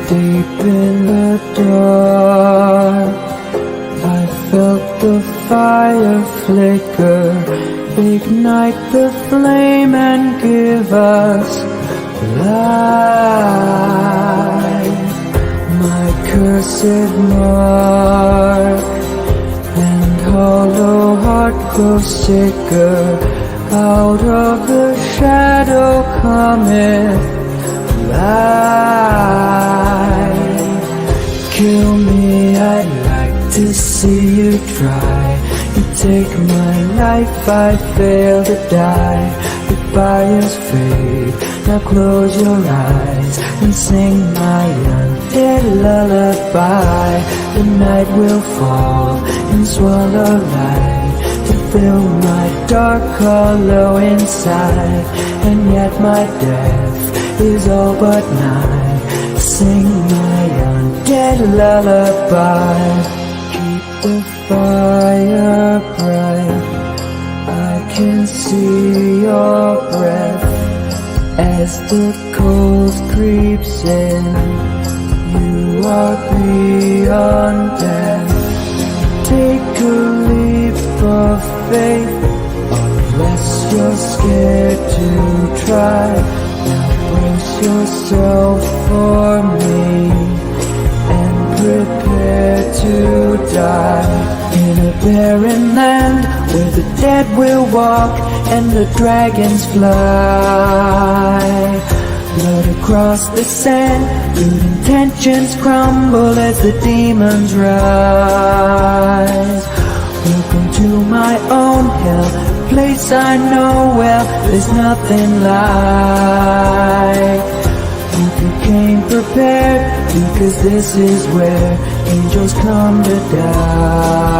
Deep in the dark, I felt the fire flicker, ignite the flame and give us light. My cursed mark and hollow heart grows sicker, out of the shadow cometh light. Kill me, I'd like to see you try. You take my life, I fail to die. The fires fade, now close your eyes and sing my undead lullaby. The night will fall and swallow light to fill my dark hollow inside, and yet my death is all but nigh. Sing my undead lullaby. Keep the fire bright, I can see your breath as the cold creeps in. You are beyond death. Take a leap of faith, unless you're scared to try. Now brace yourself for me and prepare to die. In a barren land where the dead will walk and the dragons fly. Blood across the sand, good intentions crumble as the demons rise. Welcome to my own hell, a place I know well, there's nothing like. Hope you came prepared, because this is where angels come to die.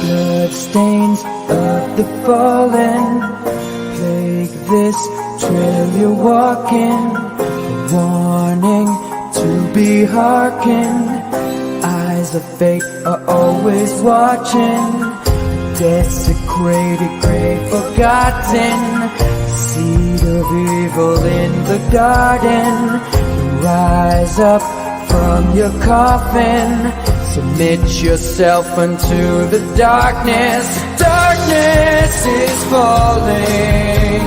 Bloodstains of the fallen plague this trail you're walking, a warning to be hearkened. Eyes of fate are always watching, desecrated grave forgotten, seed of evil in the garden. Rise up from your coffin, submit yourself unto the darkness. Darkness is falling,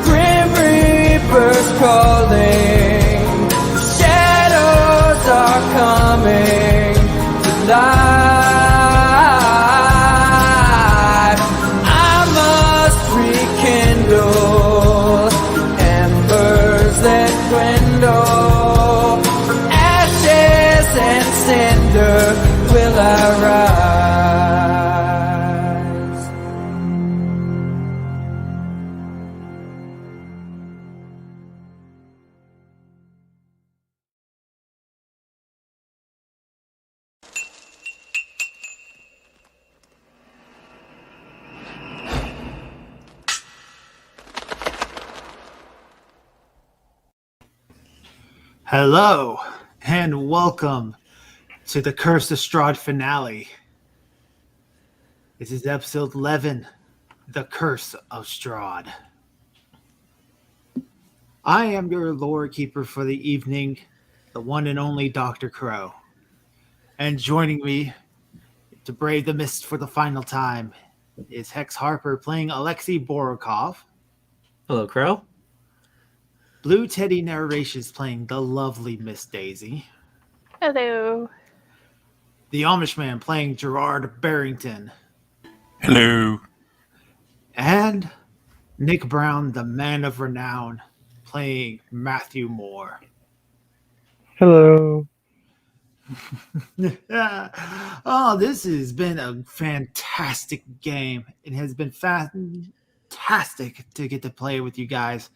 grim reapers calling, shadows are coming to life. I must rekindle embers that dwindle, ashes and cinder will arise. Hello, and welcome to the Curse of Strahd finale. This is episode 11, The Curse of Strahd. I am your lore keeper for the evening, the one and only Dr. Crow. And joining me to brave the mist for the final time is Hex Harper playing Alexei Borokov. Hello, Crow. Blue Teddy Narrations playing the lovely Miss Daisy. Hello. The Amish Man playing Gerard Barrington. Hello. And Nick Brown, the man of renown, playing Matthew Moore. Hello. Oh, this has been a fantastic game. It has been fantastic to get to play with you guys.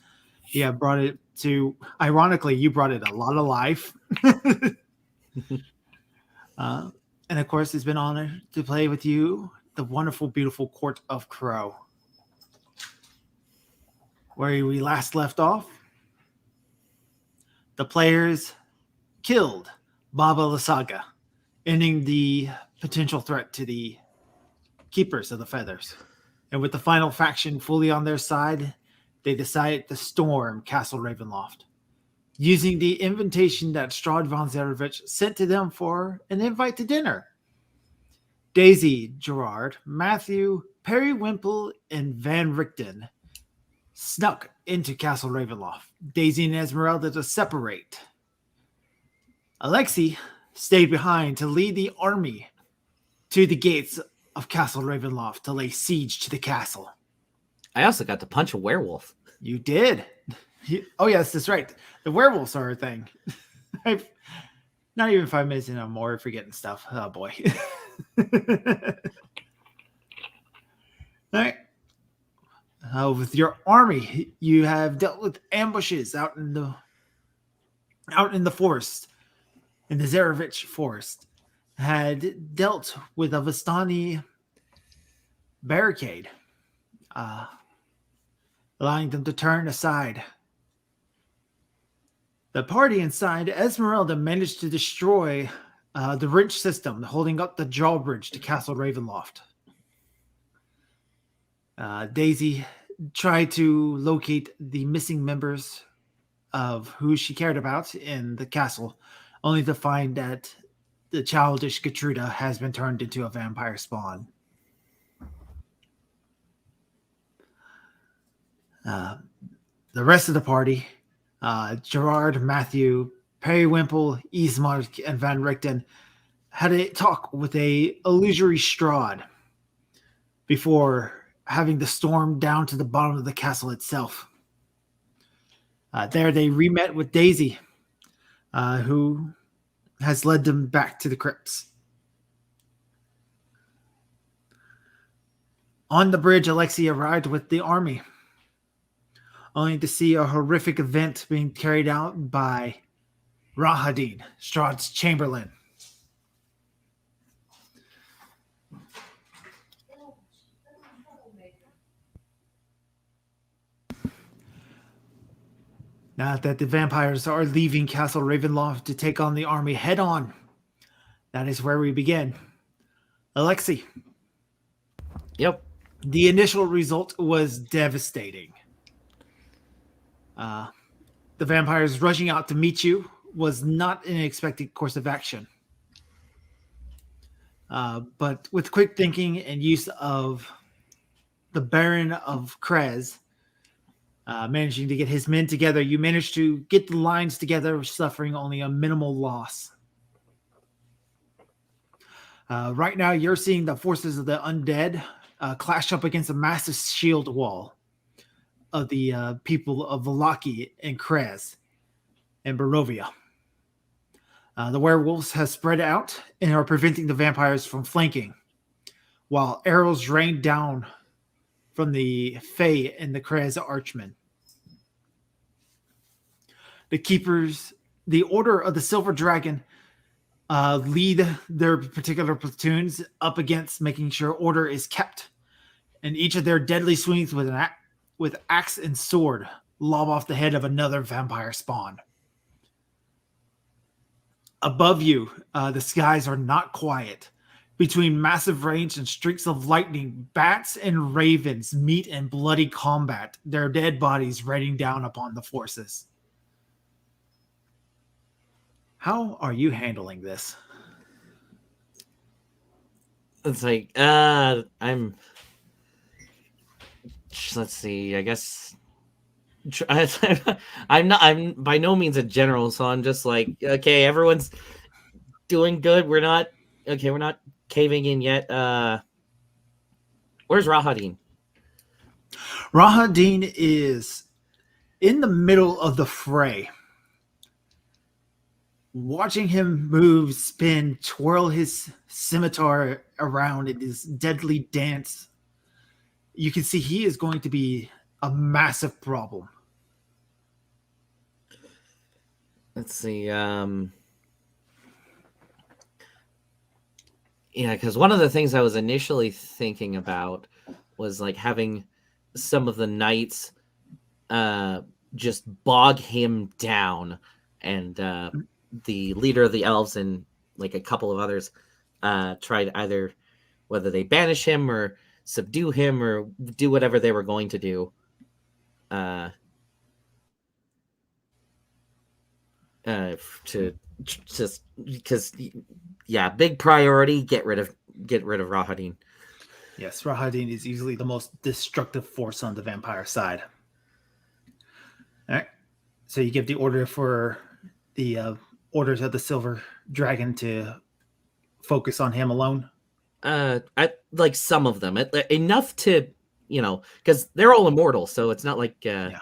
Yeah, brought it to, ironically, you brought it a lot of life. And of course, it's been an honor to play with you, the wonderful, beautiful Court of Crow. Where we last left off, the players killed Baba Lysaga, ending the potential threat to the Keepers of the Feathers. And with the final faction fully on their side, they decided to storm Castle Ravenloft. using the invitation that Strahd von Zarevich sent to them for an invite to dinner. Daisy, Gerard, Matthew, Periwinkle, and Van Richten snuck into Castle Ravenloft, Daisy and Esmeralda to separate. Alexei stayed behind to lead the army to the gates of Castle Ravenloft to lay siege to the castle. I also got to punch a werewolf. You did. Oh, yes, that's right. The werewolves are a thing. I've not even 5 minutes in, I'm more forgetting stuff. Oh, boy. All right. With your army, you have dealt with ambushes out in the forest, in the Zarevich forest. Had dealt with a Vistani barricade, allowing them to turn aside. The party inside, Esmeralda managed to destroy the wrench system holding up the drawbridge to Castle Ravenloft. Daisy tried to locate the missing members of who she cared about in the castle, only to find that the childish Gertruda has been turned into a vampire spawn. The rest of the party, Gerard, Matthew, Periwinkle, Ismark, and Van Richten, had a talk with a illusory Strahd before having to storm down to the bottom of the castle itself. There they re-met with Daisy, who has led them back to the crypts. On the bridge, Alexei arrived with the army, only to see a horrific event being carried out by Rahadin, Strahd's chamberlain. Now that the vampires are leaving Castle Ravenloft to take on the army head on, that is where we begin. Alexei. Yep. The initial result was devastating. The vampires rushing out to meet you was not an expected course of action. But with quick thinking and use of the Baron of Krez, managing to get his men together, you managed to get the lines together, suffering only a minimal loss. Right now, you're seeing the forces of the undead clash up against a massive shield wall of the people of Valaki and Krez and Barovia. The werewolves have spread out and are preventing the vampires from flanking, while arrows rain down from the Fae and the Krez archmen. The keepers, the Order of the Silver Dragon, lead their particular platoons up against making sure order is kept, and each of their deadly swings with axe and sword lob off the head of another vampire spawn. Above you, the skies are not quiet. Between massive range and streaks of lightning, bats and ravens meet in bloody combat, their dead bodies raining down upon the forces. How are you handling this? It's like, let's see, I guess I'm by no means a general, so I'm just like, okay, everyone's doing good. We're not caving in yet. Where's Rahadin? Rahadin is in the middle of the fray. Watching him move, spin, twirl his scimitar around in this deadly dance, you can see he is going to be a massive problem. Let's see. Yeah, because one of the things I was initially thinking about was like having some of the knights just bog him down, and the leader of the elves and like a couple of others try to either whether they banish him or subdue him or do whatever they were going to do. to just because, yeah, big priority. Get rid of Rahadin. Yes, Rahadin is easily the most destructive force on the vampire side. All right. So you give the order for the orders of the Silver Dragon to focus on him alone. I like some of them enough to, because they're all immortal, so it's not like yeah.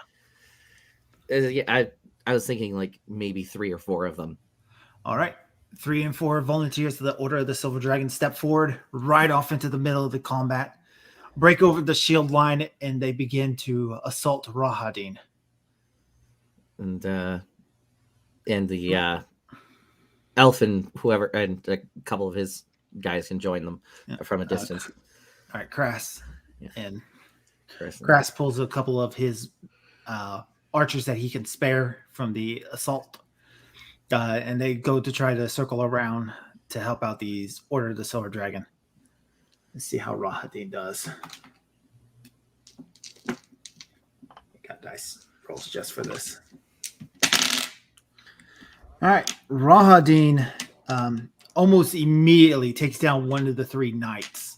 I was thinking like maybe 3 or 4 of them. All right. 3 and 4 volunteers to the Order of the Silver Dragon step forward, right off into the middle of the combat, break over the shield line, and they begin to assault Rahadin. And the elf and whoever and a couple of his guys can join them from a distance. All right, Crass. Yeah. And Crass pulls a couple of his archers that he can spare from the assault. And they go to try to circle around to help out these Order of the Silver Dragon. Let's see how Rahadin does. Got dice rolls just for this. All right. Rahadin almost immediately takes down one of the 3 knights,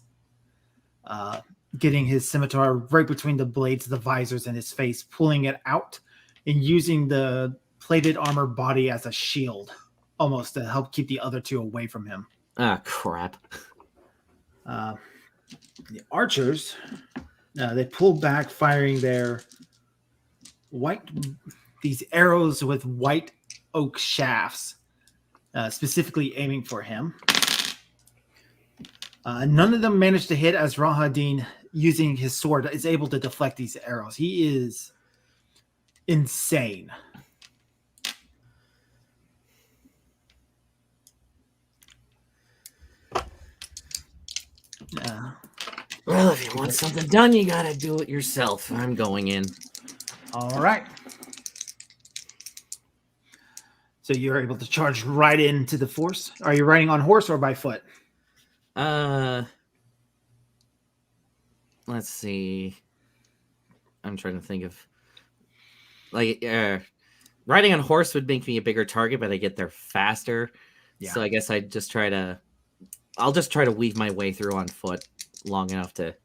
getting his scimitar right between the blades of the visors in his face, pulling it out and using the plated armor body as a shield, almost to help keep the other 2 away from him. Ah, crap. The archers, they pull back, firing their these arrows with white oak shafts, specifically aiming for him. None of them managed to hit, as Rahadin, using his sword, is able to deflect these arrows. He is insane. Well, if you want something done, you gotta do it yourself. I'm going in. All right. So you're able to charge right into the force. Are you riding on horse or by foot? Let's see. I'm trying to think of riding on horse would make me a bigger target, but I get there faster. Yeah. So I guess I'll just try to weave my way through on foot long enough to.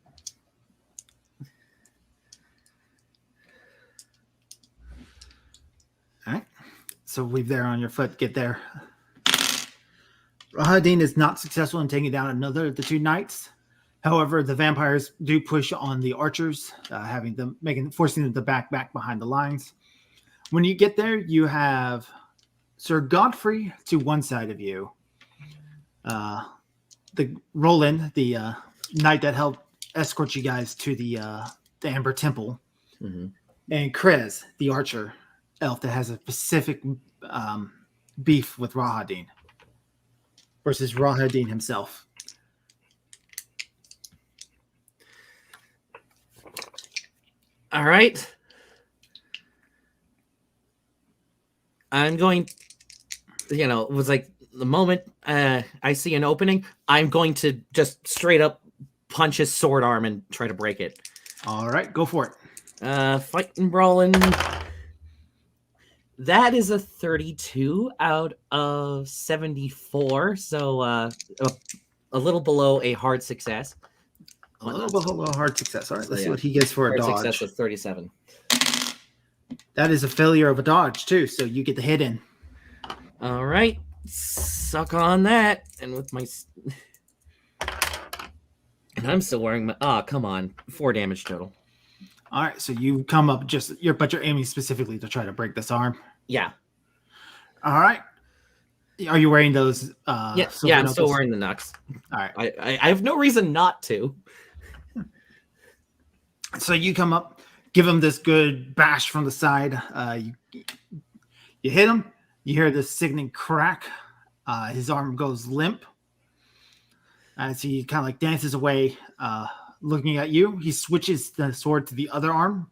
All right. So weave there on your foot, get there. Rahadin is not successful in taking down another of the 2 knights. However, the vampires do push on the archers, forcing them to back behind the lines. When you get there, you have Sir Godfrey to one side of you. The Roland, the knight that helped escort you guys to the Amber Temple, and Krez, the archer elf that has a specific beef with Rahadin, versus Rahadin himself. All right. I'm going, it was like the moment I see an opening, I'm going to just straight up punch his sword arm and try to break it. All right, go for it. Fighting, brawling. That is a 32 out of 74, so a little below a hard success. A little below hard success. All right, let's see what he gets for a dodge. Hard success of 37. That is a failure of a dodge, too, so you get the hit in. All right. Suck on that. And with my... And I'm still wearing my... Oh, come on. 4 damage total. All right, so you come up but you're aiming specifically to try to break this arm? Yeah. All right. Are you wearing those? Yeah, I'm still wearing the Nux. All right. I have no reason not to. So you come up, give him this good bash from the side. You hit him. You hear this sickening crack. His arm goes limp. As he kind of like dances away, looking at you. He switches the sword to the other arm,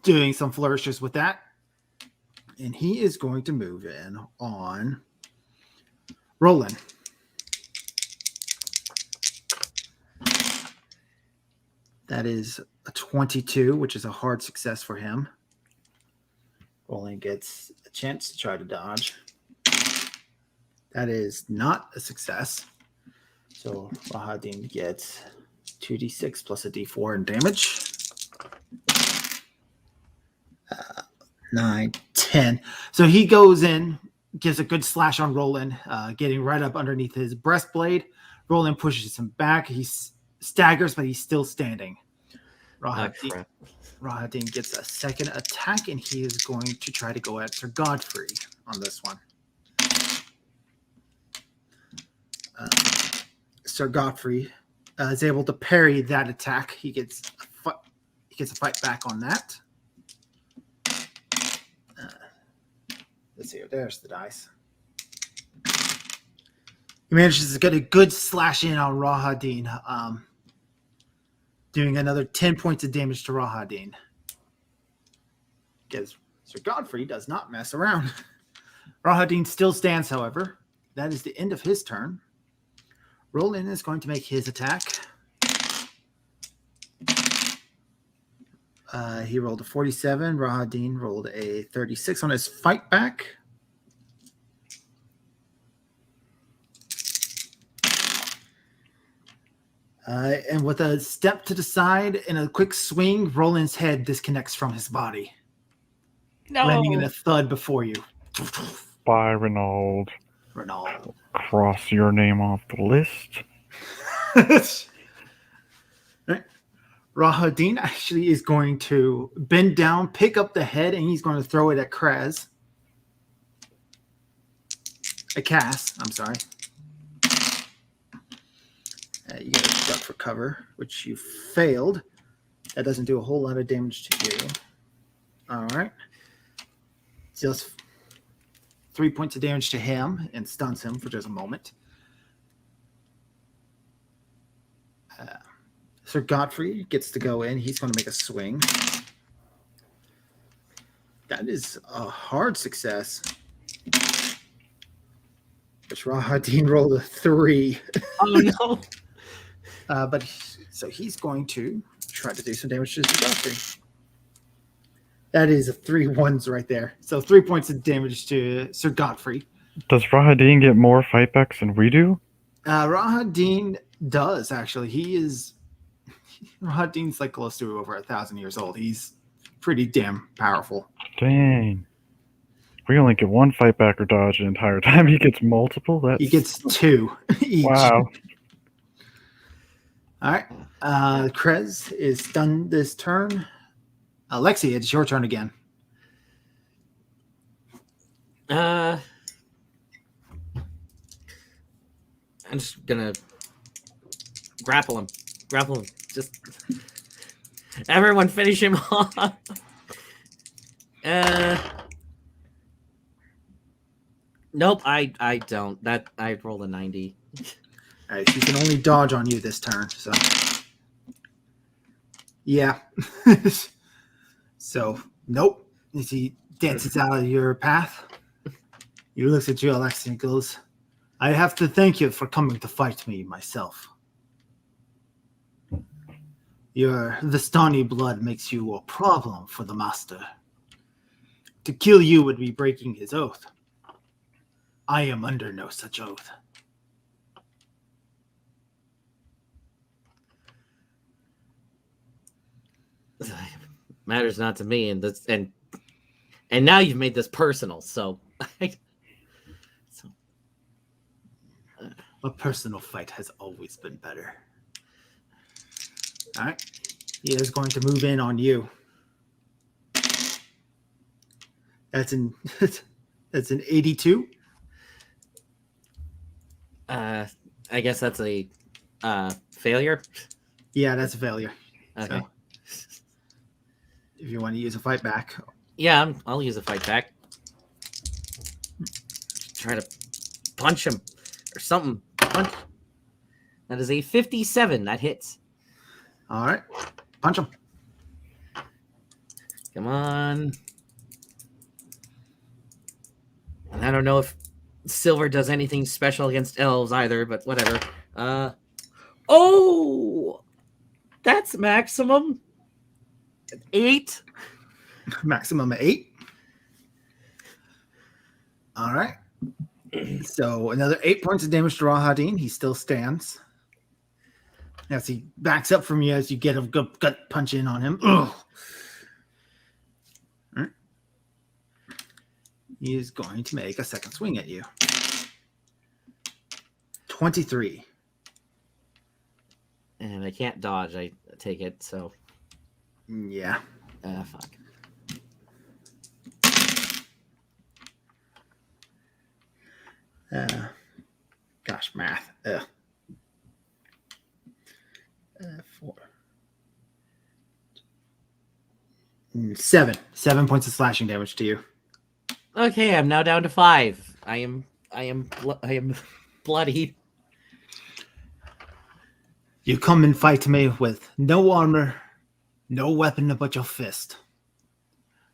doing some flourishes with that. And he is going to move in on Roland. That is a 22, which is a hard success for him. Rolling gets a chance to try to dodge. That is not a success. So Rahadin gets 2d6 plus a d4 in damage. 9, 10. So he goes in, gives a good slash on Roland, getting right up underneath his breastplate. Roland pushes him back. He staggers, but he's still standing. Rahadin gets a second attack, and he is going to try to go at Sir Godfrey on this one. Sir Godfrey is able to parry that attack. He gets a fight back on that. Let's see. There's the dice. He manages to get a good slash in on Rahadin, doing another 10 points of damage to Rahadin. Because Sir Godfrey does not mess around. Rahadin still stands, however. That is the end of his turn. Roland is going to make his attack. He rolled a 47. Rahadin rolled a 36 on his fight back. And with a step to the side and a quick swing, Roland's head disconnects from his body. No. Landing in a thud before you. Bye, Renaud. Renaud. Cross your name off the list. Right. Rahadin actually is going to bend down, pick up the head, and he's going to throw it at Cass. I'm sorry. You got to duck for cover, which you failed. That doesn't do a whole lot of damage to you. All right. Just 3 points of damage to him and stuns him for just a moment. Sir Godfrey gets to go in. He's going to make a swing. That is a hard success. Which Rahadin rolled a 3. Oh, no. So he's going to try to do some damage to Sir Godfrey. That is a 3 ones right there. So 3 points of damage to Sir Godfrey. Does Rahadin get more fightbacks than we do? Rahadin does, actually. Rahadin's like close to over 1,000 years old. He's pretty damn powerful. Dang. We only get one fightback or dodge the entire time. He gets multiple? He gets 2 each. Wow. All right. Krez is done this turn. Lexi, it's your turn again. I'm just gonna grapple him. Just everyone finish him off. Nope, I don't. That I rolled a 90. All right, he can only dodge on you this turn, so yeah. So nope. As he dances out of your path, he looks at you, Alexi, and goes, "I have to thank you for coming to fight me myself. Your Vistani blood makes you a problem for the master. To kill you would be breaking his oath. I am under no such oath." Matters not to me, and now you've made this personal. So, A personal fight has always been better. All right. He is going to move in on you. That's an 82. I guess that's a failure. Yeah, that's a failure. Okay. So, if you want to use a fight back. Yeah, I'll use a fight back. Try to punch him or something. Punch. That is a 57. That hits. All right. Punch him. Come on. And I don't know if silver does anything special against elves either, but whatever. Oh! That's maximum. 8. Maximum 8. All right. So another 8 points of damage to Rahadin. He still stands. As he backs up from you as you get a gut punch in on him. Ugh. All right. He is going to make a second swing at you. 23. And I can't dodge, I take it, so. Yeah. Fuck. Gosh, math. Ugh. 4. 7. 7 points of slashing damage to you. Okay, I'm now down to 5. I am bloody. You come and fight me with no armor, no weapon but your fist.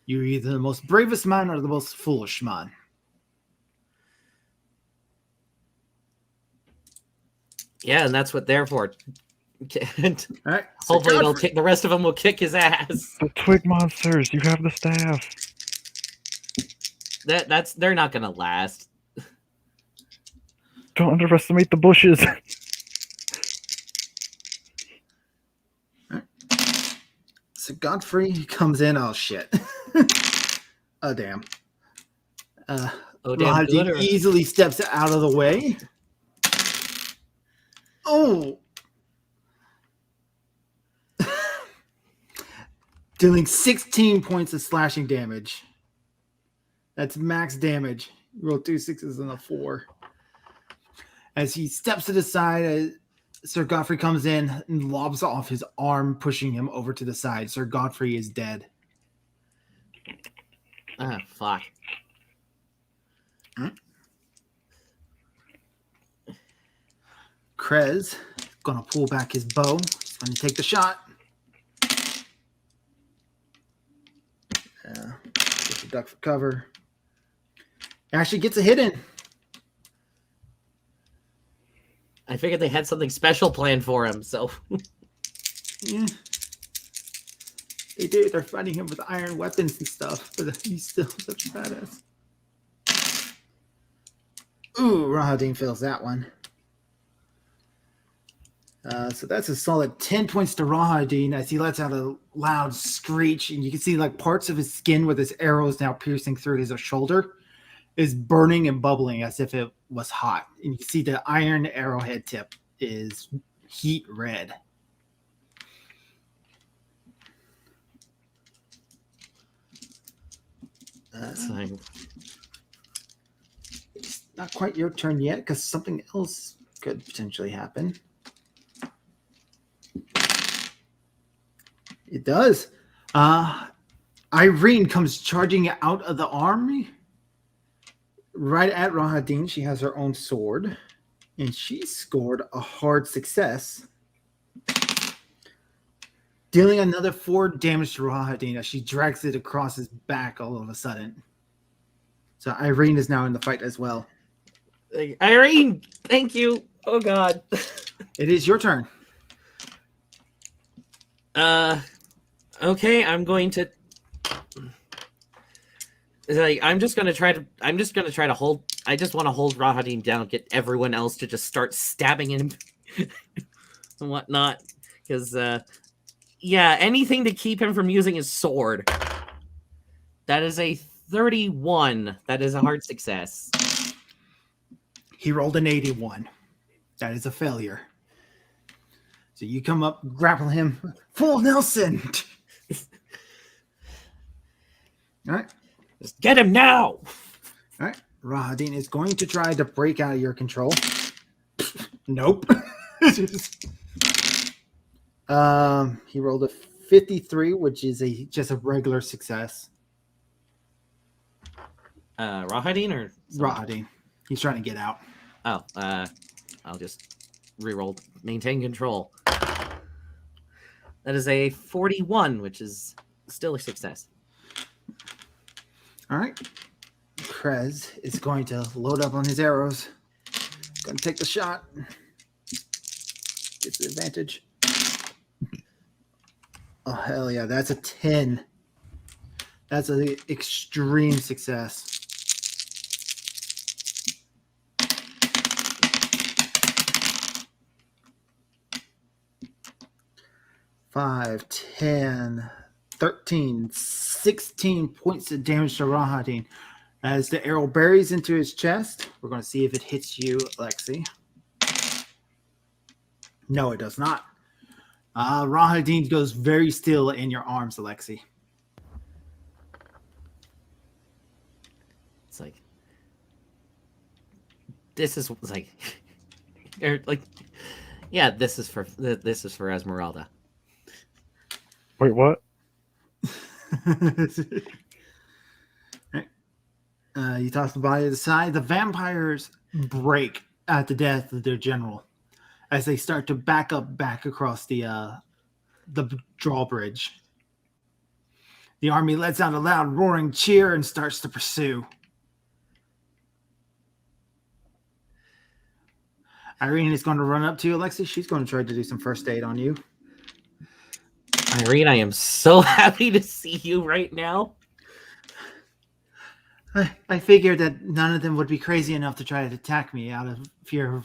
You're either the most bravest man or the most foolish man. Yeah, and that's what they're for. And All right. So hopefully Godfrey, the rest of them will kick his ass. The twig monsters, you have the staff. They're not gonna last. Don't underestimate the bushes. So Godfrey comes in. Oh shit! Oh damn! Oh damn! Rahadin Good, easily steps out of the way. Oh! Dealing 16 points of slashing damage. That's max damage. Roll 2 6s and a 4. As he steps to the side, Sir Godfrey comes in and lobs off his arm, pushing him over to the side. Sir Godfrey is dead. Ah, fuck. Krez gonna pull back his bow. He's gonna take the shot. Get the duck for cover. Actually gets a hit in. I figured they had something special planned for him, so. Yeah. They do. They're fighting him with iron weapons and stuff, but he's still such a badass. Ooh, Rahadin fails that one. So that's a solid 10 points to Rahadin as he lets out a loud screech, and you can see like parts of his skin with his arrows now piercing through his shoulder is burning and bubbling as if it was hot. And you can see the iron arrowhead tip is heat red. It's not quite your turn yet because something else could potentially happen. It does. Irene comes charging out of the army right at Rahadin. She has her own sword, and she scored a hard success, dealing another 4 damage to Rahadin as she drags it across his back all of a sudden. So Irene is now in the fight as well. Irene, thank you. Oh god. It is your turn. Okay, I'm going to. I'm just gonna try to hold. I just want to hold Rahadin down, get everyone else to just start stabbing him and whatnot. Because, yeah, anything to keep him from using his sword. That is a 31. That is a hard success. He rolled an 81. That is a failure. So you come up, grapple him. Full Nelson! All right. Just get him now! All right. Rahadin is going to try to break out of your control. Nope. He rolled a 53, which is just a regular success. Rahadin or Rahadin. He's trying to get out. Oh, I'll just reroll maintain control. That is a 41, which is still a success. All right. Krez is going to load up on his arrows. Going to take the shot. Gets the advantage. Oh, hell yeah. That's a 10. That's an extreme success. 5, 10, 13, 16 points of damage to Rahadin. As the arrow buries into his chest, we're going to see if it hits you, Lexi. No, it does not. Rahadin goes very still in your arms, Alexi. It's like this is like, or like, yeah, this is for Esmeralda. Wait, what? You toss the body to the side. The vampires break at the death of their general as they start to back across the drawbridge. The army lets out a loud roaring cheer and starts to pursue. Irene is going to run up to you, Alexi. She's going to try to do some first aid on you. Irene, I am so happy to see you right now. I figured that none of them would be crazy enough to try to attack me out of fear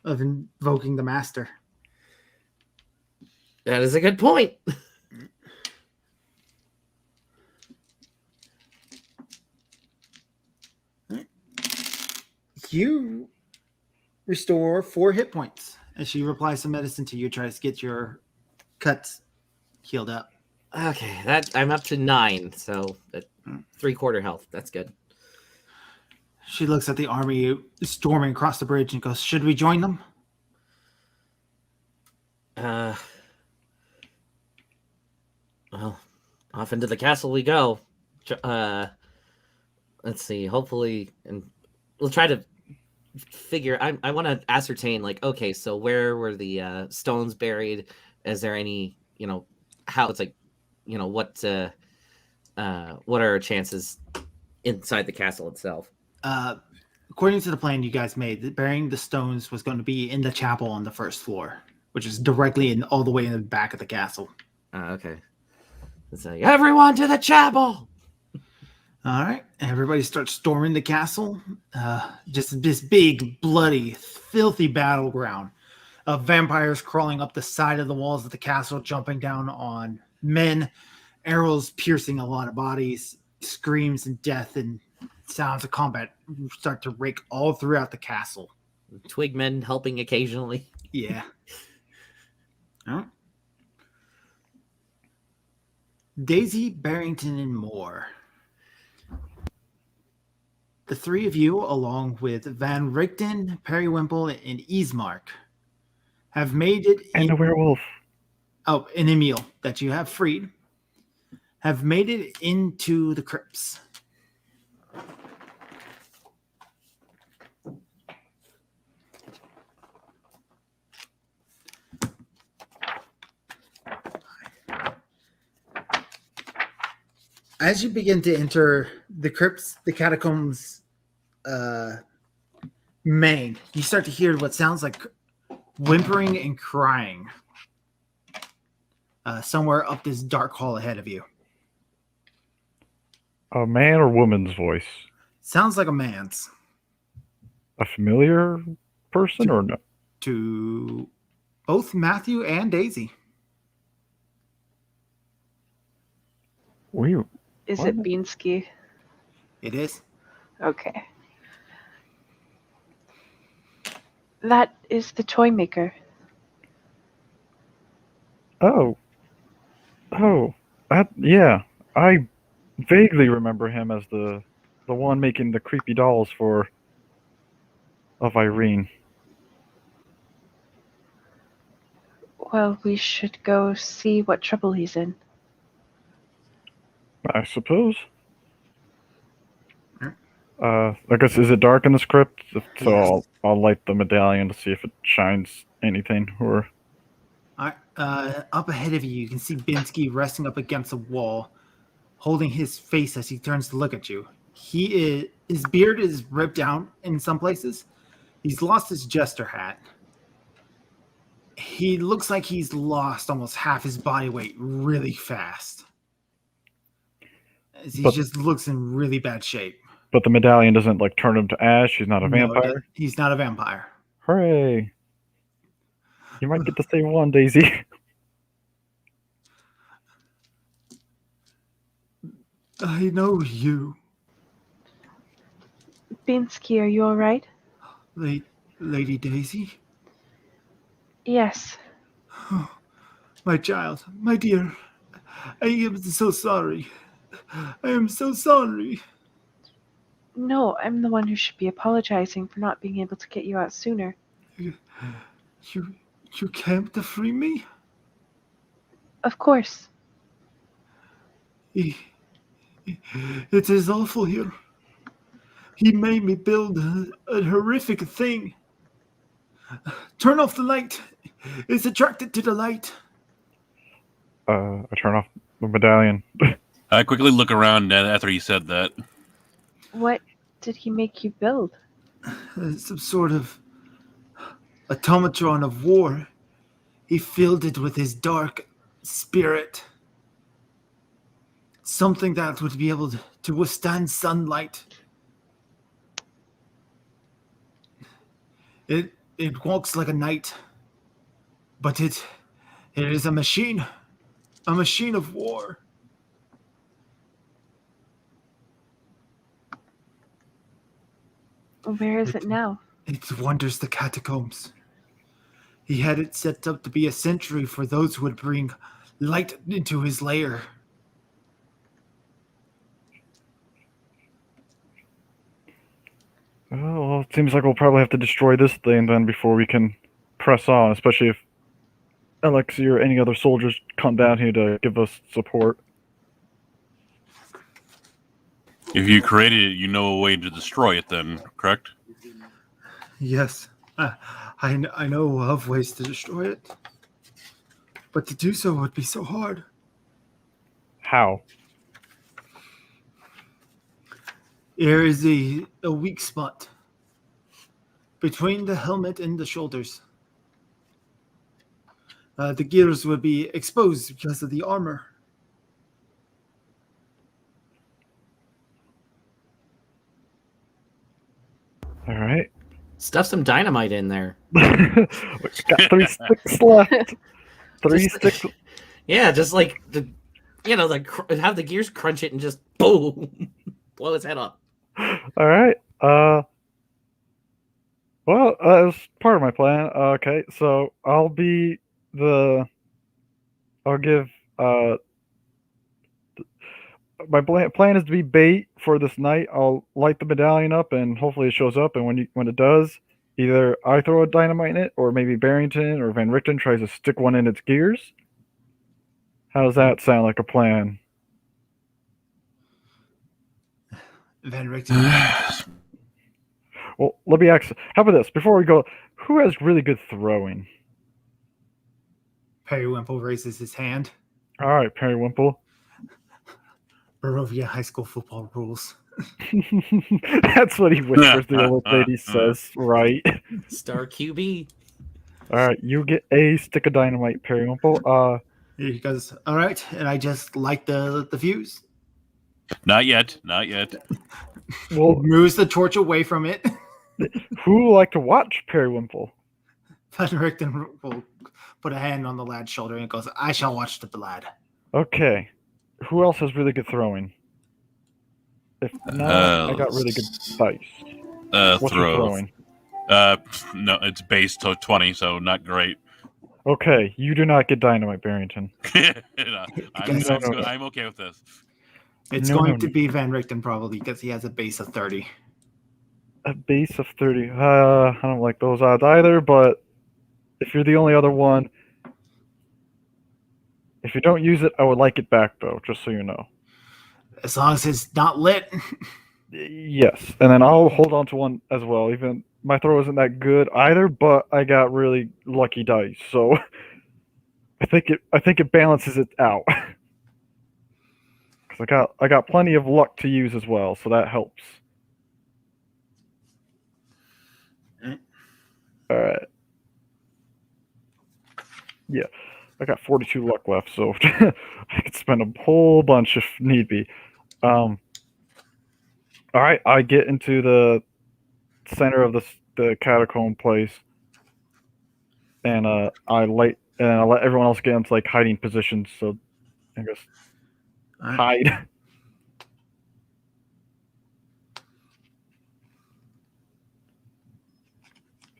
of invoking the master. That is a good point. You restore 4 hit points as she applies some medicine to you, tries to get your cuts healed up. Okay, I'm up to 9, so 3/4 health. That's good. She looks at the army storming across the bridge and goes, "Should we join them?" Well, off into the castle we go. Let's see. Hopefully, and we'll try to figure. I want to ascertain, like, okay, so where were the stones buried? Is there any, how it's like, what are our chances inside the castle itself? According to the plan you guys made, burying the stones was going to be in the chapel on the first floor, which is directly all the way in the back of the castle. Okay. It's like, everyone to the chapel! All right. Everybody starts storming the castle. Just this big, bloody, filthy battleground of vampires crawling up the side of the walls of the castle, jumping down on men, arrows piercing a lot of bodies, screams and death and sounds of combat start to rake all throughout the castle. Twigmen helping occasionally. Yeah. All right. Daisy, Barrington, and Moore. The three of you, along with Van Richten, Periwimple, and Ismark, have made it. And a werewolf. Oh, and Emil, that you have freed, have made it into the crypts. As you begin to enter the crypts, the catacombs main, you start to hear what sounds like whimpering and crying somewhere up this dark hall ahead of you. A man or woman's voice? Sounds like a man's. A familiar person or no? To both Matthew and Daisy. Weird. Is What? it Beansky? It is. Okay. That is the toy maker. Oh, yeah. I vaguely remember him as the one making the creepy dolls of Irene. Well, we should go see what trouble he's in. I suppose. I guess, is it dark in the script? So Yes. I'll light the medallion to see if it shines anything. Or All right, up ahead of you, you can see Binsky resting up against a wall, holding his face as he turns to look at you. His beard is ripped out in some places. He's lost his jester hat. He looks like he's lost almost half his body weight really fast. As he just looks in really bad shape. but the medallion doesn't like turn him to ash. He's not a No, vampire. he's not a vampire. Hooray! You might get to stay one, Daisy. I know you, Binsky, are you alright? Lady Daisy. Yes. My child, my dear, I am so sorry. I am so sorry. No, I'm the one who should be apologizing for not being able to get you out sooner. You came to free me? Of course. It is awful here. He made me build a horrific thing. Turn off the light. It's attracted to the light. I turn off the medallion. I quickly look around after he said that. What did he make you build? Some sort of automatron of war. He filled it with his dark spirit. Something that would be able to withstand sunlight. It walks like a knight, but it is a machine of war. Where is it now? It wanders the catacombs. He had it set up to be a sentry for those who would bring light into his lair. Oh, well, it seems like we'll probably have to destroy this thing then before we can press on, especially if Alexi or any other soldiers come down here to give us support. If you created it, you know a way to destroy it then, correct? Yes, I know of ways to destroy it. But to do so would be so hard. How? There is a weak spot between the helmet and the shoulders. The gears would be exposed because of the armor. All right. Stuff some dynamite in there. Got 3 sticks left. 3 sticks. Yeah, just like have the gears crunch it and just boom, blow his head up. All right. Well, it was part of my plan. Okay, so I'll give my plan is to be bait for this night. I'll light the medallion up, and hopefully it shows up. And when it does, either I throw a dynamite in it, or maybe Barrington or Van Richten tries to stick one in its gears. How does that sound like a plan? Van Richten. Well, let me ask. How about this? Before we go, who has really good throwing? Periwinkle raises his hand. All right, Periwinkle. Barovia High School football rules. That's what he whispers. The old lady says, right? Star QB. All right, you get a stick of dynamite, Periwinkle. He goes, all right, and I just light the fuse. Not yet. Well, Moves the torch away from it. who would like to watch Periwinkle? Van Richten will put a hand on the lad's shoulder and goes, I shall watch the lad. Okay. Who else has really good throwing? If not, I got really good dice. What's your throwing? No, it's base to 20, so not great. Okay, you do not get dynamite, Barrington. I'm okay with this. It's going to be Van Richten probably because he has a base of 30. A base of 30. I don't like those odds either, but if you're the only other one, if you don't use it, I would like it back, though, just so you know. As long as it's not lit. Yes, and then I'll hold on to one as well. Even my throw isn't that good either, but I got really lucky dice, so I think it balances it out. Because I got plenty of luck to use as well, so that helps. All right. Yeah, I got 42 luck left, so I could spend a whole bunch if need be. All right, I get into the center of the catacomb place. and I let everyone else get into like hiding positions. So I guess All right. hide.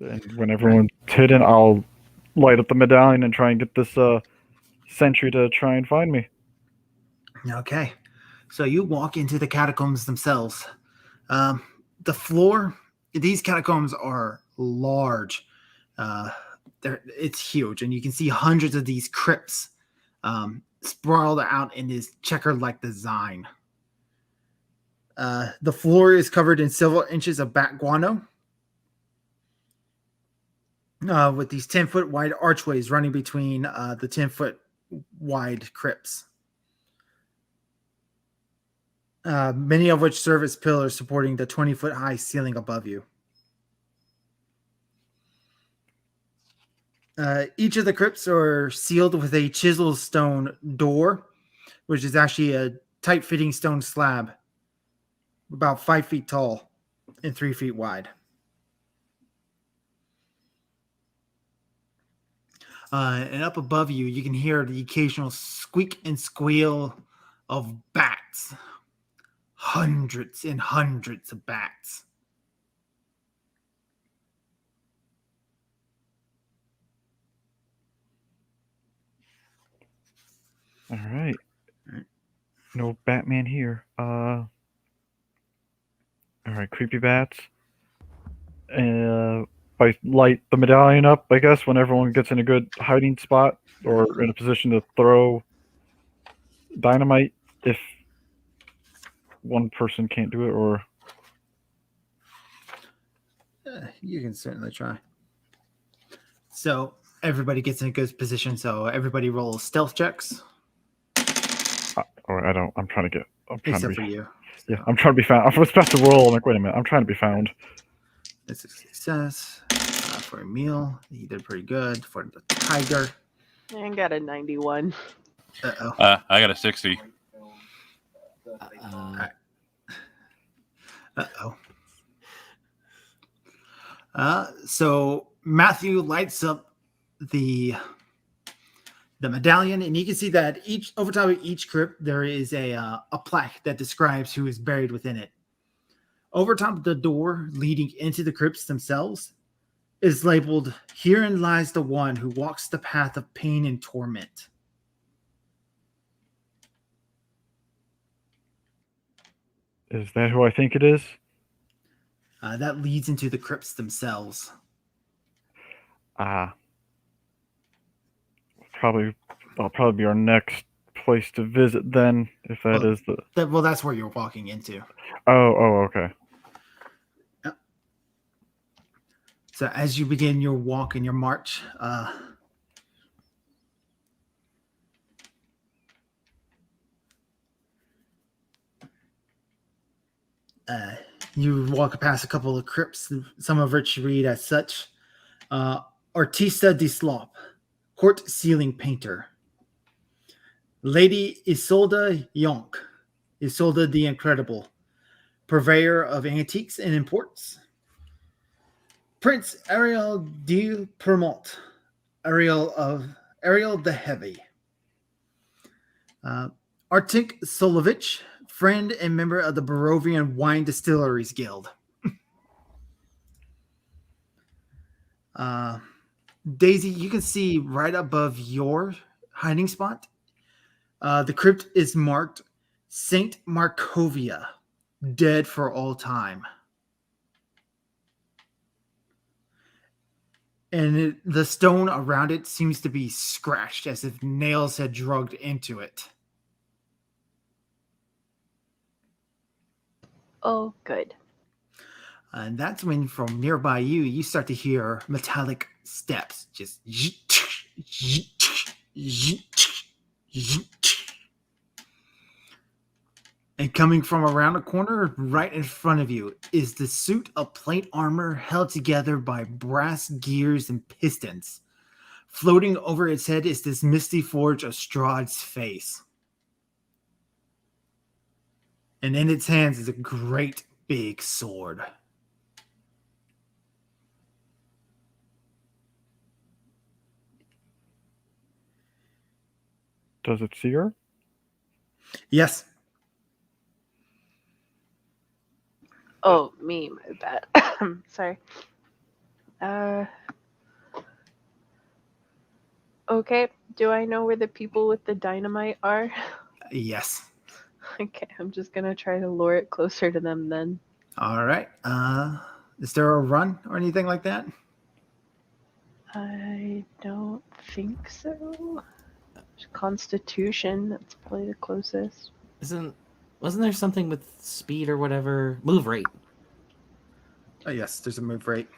And when everyone's hidden, I'll light up the medallion and try and get this sentry to try and find me. Okay. So you walk into the catacombs themselves. The floor, these catacombs are large. It's huge, and you can see hundreds of these crypts sprawled out in this checkered-like design. The floor is covered in several inches of bat guano, with these 10-foot wide archways running between the 10-foot wide crypts. Many of which serve as pillars supporting the 20-foot high ceiling above you. Each of the crypts are sealed with a chiseled stone door, which is actually a tight-fitting stone slab, about 5 feet tall and 3 feet wide. And up above you, you can hear the occasional squeak and squeal of bats. Hundreds and hundreds of bats. All right. No Batman here. All right, creepy bats. I light the medallion up, I guess, when everyone gets in a good hiding spot or in a position to throw dynamite if one person can't do it, or You can certainly try. So everybody gets in a good position. So everybody rolls stealth checks. or I don't. I'm trying to Except be. for you. Yeah, I'm trying to be found. I was supposed to roll. I'm like, wait a minute. I'm trying to be found. It's a success. For Emil, he did pretty good. For the tiger. I got a 91. Uh-oh. I got a 60. Uh-oh. So Matthew lights up the medallion, and you can see that over top of each crypt there is a plaque that describes who is buried within it. Over top of the door leading into the crypts themselves is labeled, "Herein lies the one who walks the path of pain and torment." Is that who I think it is? That leads into the crypts themselves. I'll probably be our next place to visit then, if that is the. That's where you're walking into. Oh, okay. So as you begin your walk and your march, you walk past a couple of crypts, some of which read as such: Artista de Slop, court ceiling painter. Lady Isolde Yonk, Isolde the Incredible, purveyor of antiques and imports. Prince Ariel de Permont, Ariel the Heavy. Artik Solovich, friend and member of the Barovian Wine Distilleries Guild. Daisy, you can see right above your hiding spot, the crypt is marked Saint Markovia, dead for all time. And the stone around it seems to be scratched as if nails had drugged into it. Oh, good. And that's when from nearby you start to hear metallic steps. Just and coming from around a corner right in front of you is the suit of plate armor held together by brass gears and pistons. Floating over its head is this misty forge of Strahd's face. And in its hands is a great big sword. Does it see her? Yes. Oh, me, my bad. Sorry. Okay. Do I know where the people with the dynamite are? Yes. Okay, I'm just gonna try to lure it closer to them then. All right. Is there a run or anything like that? I don't think so. Constitution, that's probably the closest. Wasn't there something with speed or whatever? Move rate. Oh, yes, there's a move rate.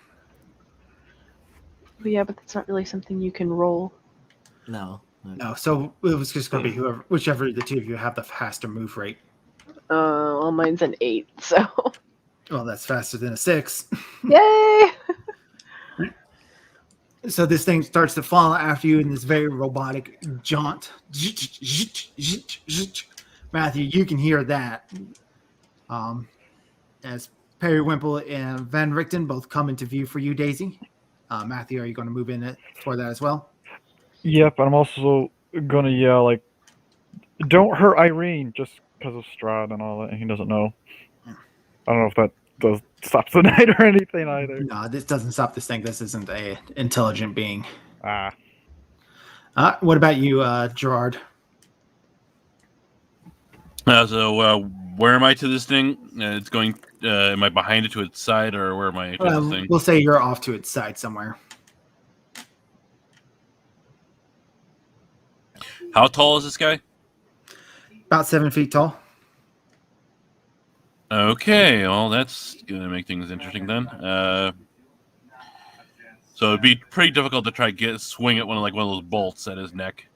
But yeah, but that's not really something you can roll. No. No, so it was just going to be whichever the two of you have the faster move rate. Well, mine's an 8, so. Well, that's faster than a 6. Yay! So this thing starts to follow after you in this very robotic jaunt. Matthew, you can hear that. As Periwinkle and Van Richten both come into view for you, Daisy. Matthew, are you going to move in for that as well? Yep, I'm also gonna yell like, "Don't hurt Irene!" Just because of Strahd and all that, and he doesn't know. I don't know if that does stop the night or anything either. No, this doesn't stop this thing. This isn't a intelligent being. Ah, What about you, Gerard? Where am I to this thing? It's going. Am I behind it to its side, or where am I to this thing? We'll say you're off to its side somewhere. How tall is this guy? About 7 feet tall. Okay, well, that's gonna make things interesting then. So it'd be pretty difficult to try to swing at one of those bolts at his neck.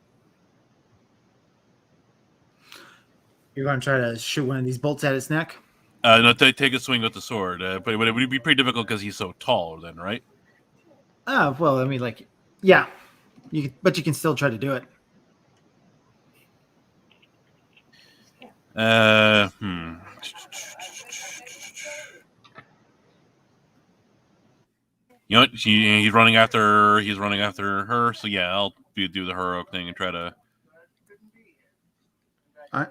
You're going to try to shoot one of these bolts at its neck? No, take a swing with the sword, but it would be pretty difficult because he's so tall, then, right? Well, I mean, yeah, but you can still try to do it. You know what? He's running after her. So yeah, I'll do the heroic thing and try to. All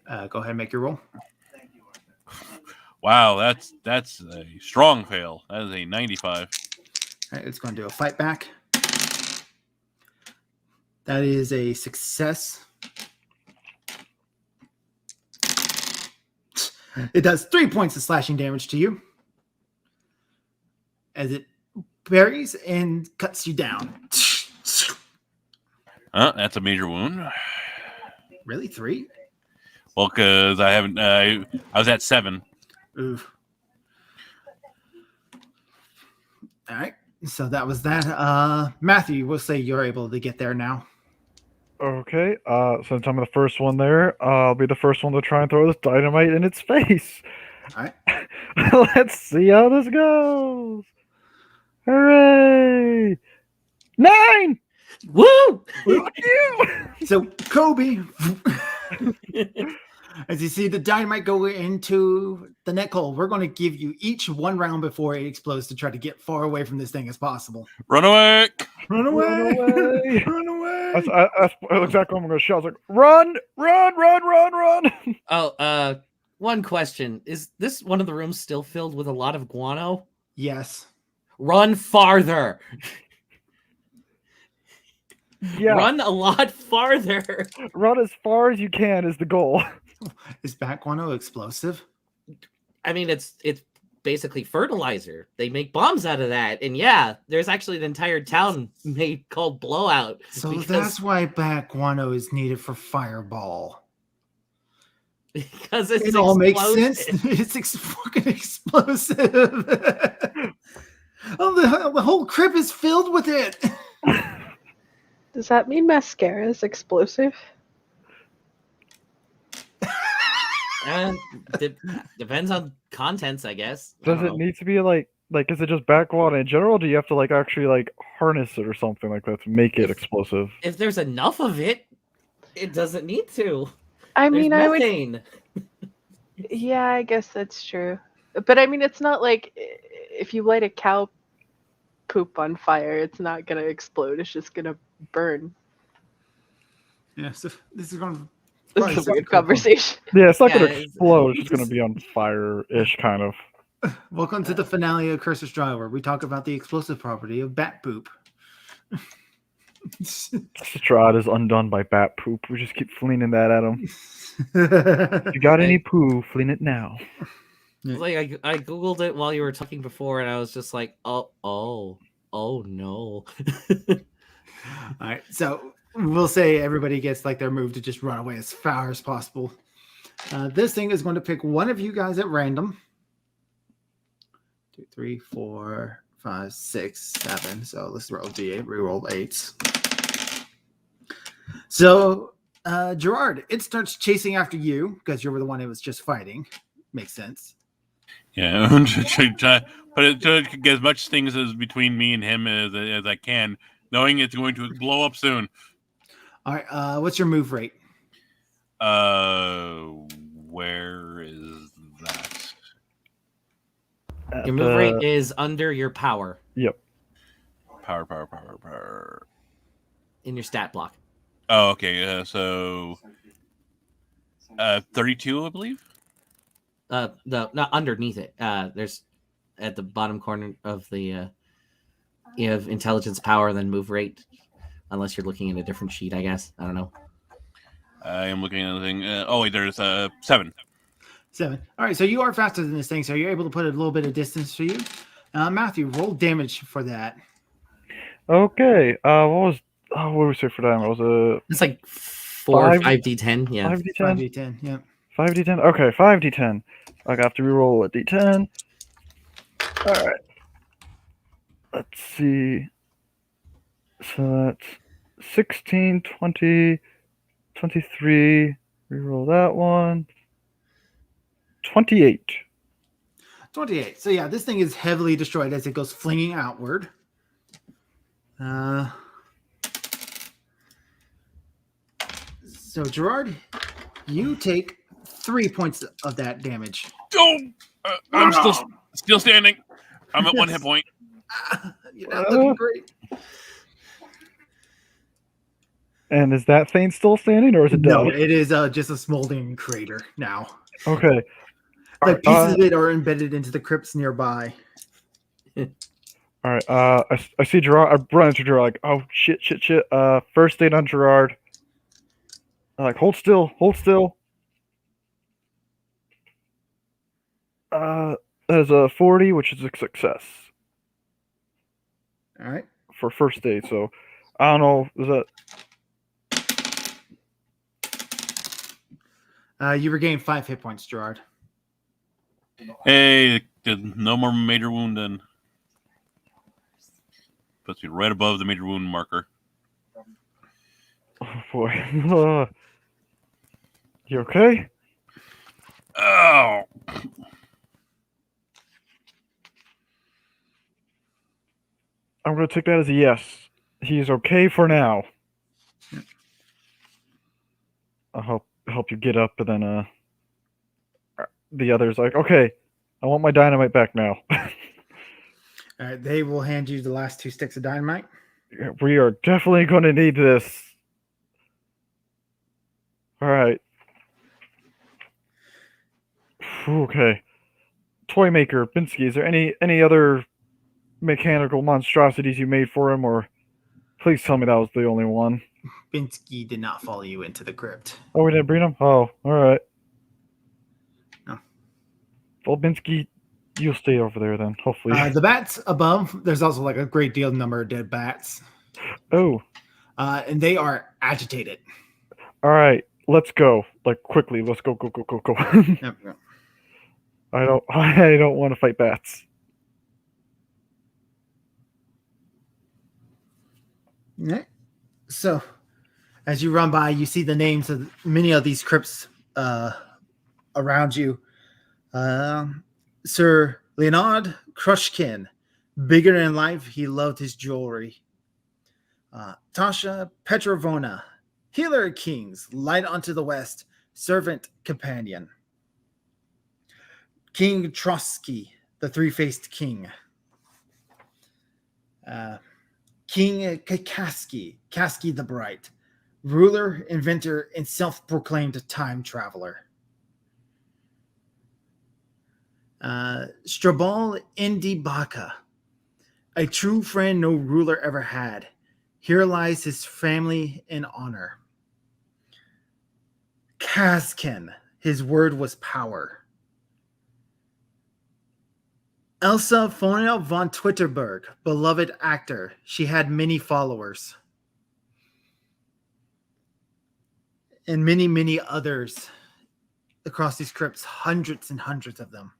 right. Go ahead and make your roll. Wow, that's a strong fail. That is a 95. All right, it's going to do a fight back. That is a success. It does 3 points of slashing damage to you as it parries and cuts you down. That's a major wound. Really? 3? Well, because I haven't. I was at 7. Oof. All right. So that was that. Matthew, we'll say you're able to get there now. okay. Since I'm the first one there, I'll be the first one to try and throw this dynamite in its face. All right. Let's see how this goes. Hooray! 9! Woo! Fuck you! So Kobe, as you see the dynamite go into the neck hole, we're going to give you each 1 round before it explodes to try to get far away from this thing as possible. Run away! Run away! Run away! Run away! That's exactly what I'm going to shout. I was like, run, run, run, run, run! Oh, one question. Is this one of the rooms still filled with a lot of guano? Yes. Run farther. Yeah. Run a lot farther. Run as far as you can is the goal. Is bat guano explosive? I mean, it's basically fertilizer. They make bombs out of that. And yeah, there's actually an entire town made called Blowout. So that's why bat guano is needed for Fireball. Because it's It all makes sense. explosive. It's fucking explosive. Oh, the whole crib is filled with it. Does that mean mascara is explosive? Depends on contents, I guess. I Does don't it know. need to be like is it just backwater in general? Or do you have to actually harness it or something like that to make it explosive? If there's enough of it, it doesn't need to. I There's mean, I would. methane. Yeah, I guess that's true. But I mean, it's not like if you light a cow poop on fire, it's not gonna explode. It's just gonna burn. Yeah, so this is going to This is a weird conversation. Yeah, it's not Yeah, gonna it's- explode. It's just gonna be on fire-ish, kind of. Welcome to the finale of Curse of Strahd, where we talk about the explosive property of bat poop. Strahd is undone by bat poop. We just keep flinging that at him. If you got any poo, fling it now. Like I googled it while you were talking before, and I was just like, oh no. All right, so we'll say everybody gets like their move to just run away as far as possible. This thing is going to pick one of you guys at random. 2, 3, 4, 5, 6, 7. So let's roll D8. Reroll 8s. So Gerard, it starts chasing after you because you were the one it was just fighting. Makes sense. Yeah, but it to get as much things as between me and him as I can, knowing it's going to blow up soon. All right. What's your move rate? Where is that? Your move rate is under your power Yep. Power. in your stat block. Oh, okay. So 32, I believe. No, not underneath it. There's at the bottom corner of the you have intelligence, power, then move rate. Unless you're looking at a different sheet, I guess. I don't know. I am looking at the thing. Oh wait, there's 7. 7. All right. So you are faster than this thing, so you're able to put a little bit of distance for you. Matthew, roll damage for that. Okay. What did we say for damage? Was it It's like 4 or 5? 5d10. Yeah. 5d10? 5d10. Yeah. 5d10? Okay, 5d10. I have to reroll a d10. Alright. Let's see. So that's 16, 20, 23. Reroll that one. 28. 28. So yeah, this thing is heavily destroyed as it goes flinging outward. So Gerard, you take 3 points of that damage. Oh, I'm still standing. I'm at 1 hit point. You're not looking great. And is that thing still standing, or is it dead? No, it is just a smoldering crater now. Okay. Like pieces of it are embedded into the crypts nearby. All right. I see Gerard. I run into Gerard. Like, oh shit. First aid on Gerard. I'm like, hold still. That is a 40, which is a success All right. for first aid. So, I don't know. Is that You regain 5 hit points, Gerard. Hey, no more major wound then. Puts me right above the major wound marker. Oh boy. You okay? Oh. I'm gonna take that as a yes. He's okay for now. I'll help you get up, and then the other's like, okay, I want my dynamite back now. All right. They will hand you the last 2 sticks of dynamite. We are definitely going to need this. All right. Okay. Toy maker, Binsky, is there any other mechanical monstrosities you made for him, or please tell me that was the only one? Binsky did not follow you into the crypt. Oh, we didn't bring him? Oh, all right. No. Well, Binsky, you'll stay over there then, hopefully. The bats above, there's also like a great deal number of dead bats. Oh. And they are agitated. All right, let's go. Like quickly, let's go. Yep. I don't want to fight bats. Yeah. So, as you run by, you see the names of many of these crypts around you. Sir Leonard Krushkin, bigger than life, he loved his jewelry. Tasha Petrovona, healer of kings, light unto the west, servant companion. King Trotsky, the three-faced king. King Kasky the Bright, ruler, inventor, and self-proclaimed time traveler. Strabal Indibaka, a true friend no ruler ever had. Here lies his family and honor. Kaskin, his word was power. Elsa Fonel von Twitterberg, beloved actor. She had many followers. And many, many others across these crypts, hundreds and hundreds of them.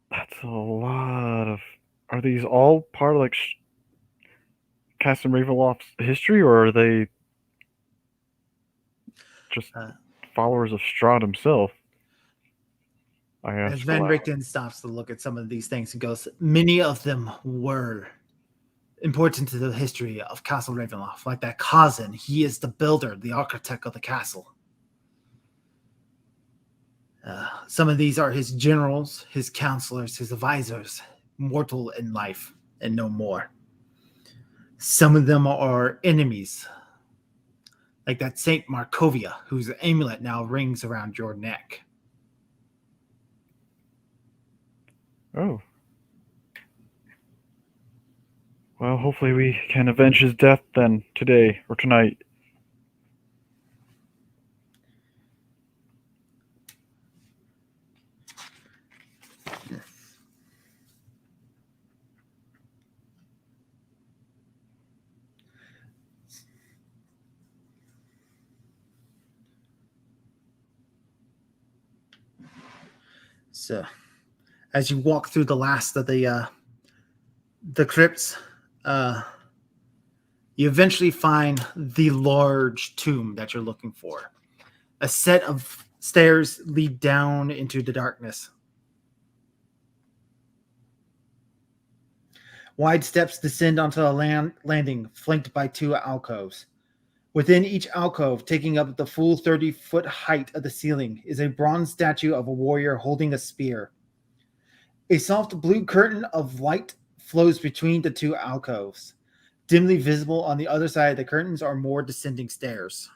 That's a lot of. Are these all part of like Castle Ravenloft's history, or are they just followers of Strahd himself? As Van Richten stops to look at some of these things and goes, many of them were important to the history of Castle Ravenloft. Like that Kazan, he is the builder, the architect of the castle. Some of these are his generals, his counselors, his advisors, mortal in life and no more. Some of them are enemies, like that Saint Markovia, whose amulet now rings around your neck. Oh. Well, hopefully we can avenge his death then today or tonight. So, as you walk through the last of the crypts, you eventually find the large tomb that you're looking for. A set of stairs lead down into the darkness. Wide steps descend onto a landing flanked by two alcoves. Within each alcove, taking up the full 30-foot height of the ceiling, is a bronze statue of a warrior holding a spear. A soft blue curtain of light flows between the two alcoves. Dimly visible on the other side of the curtains are more descending stairs.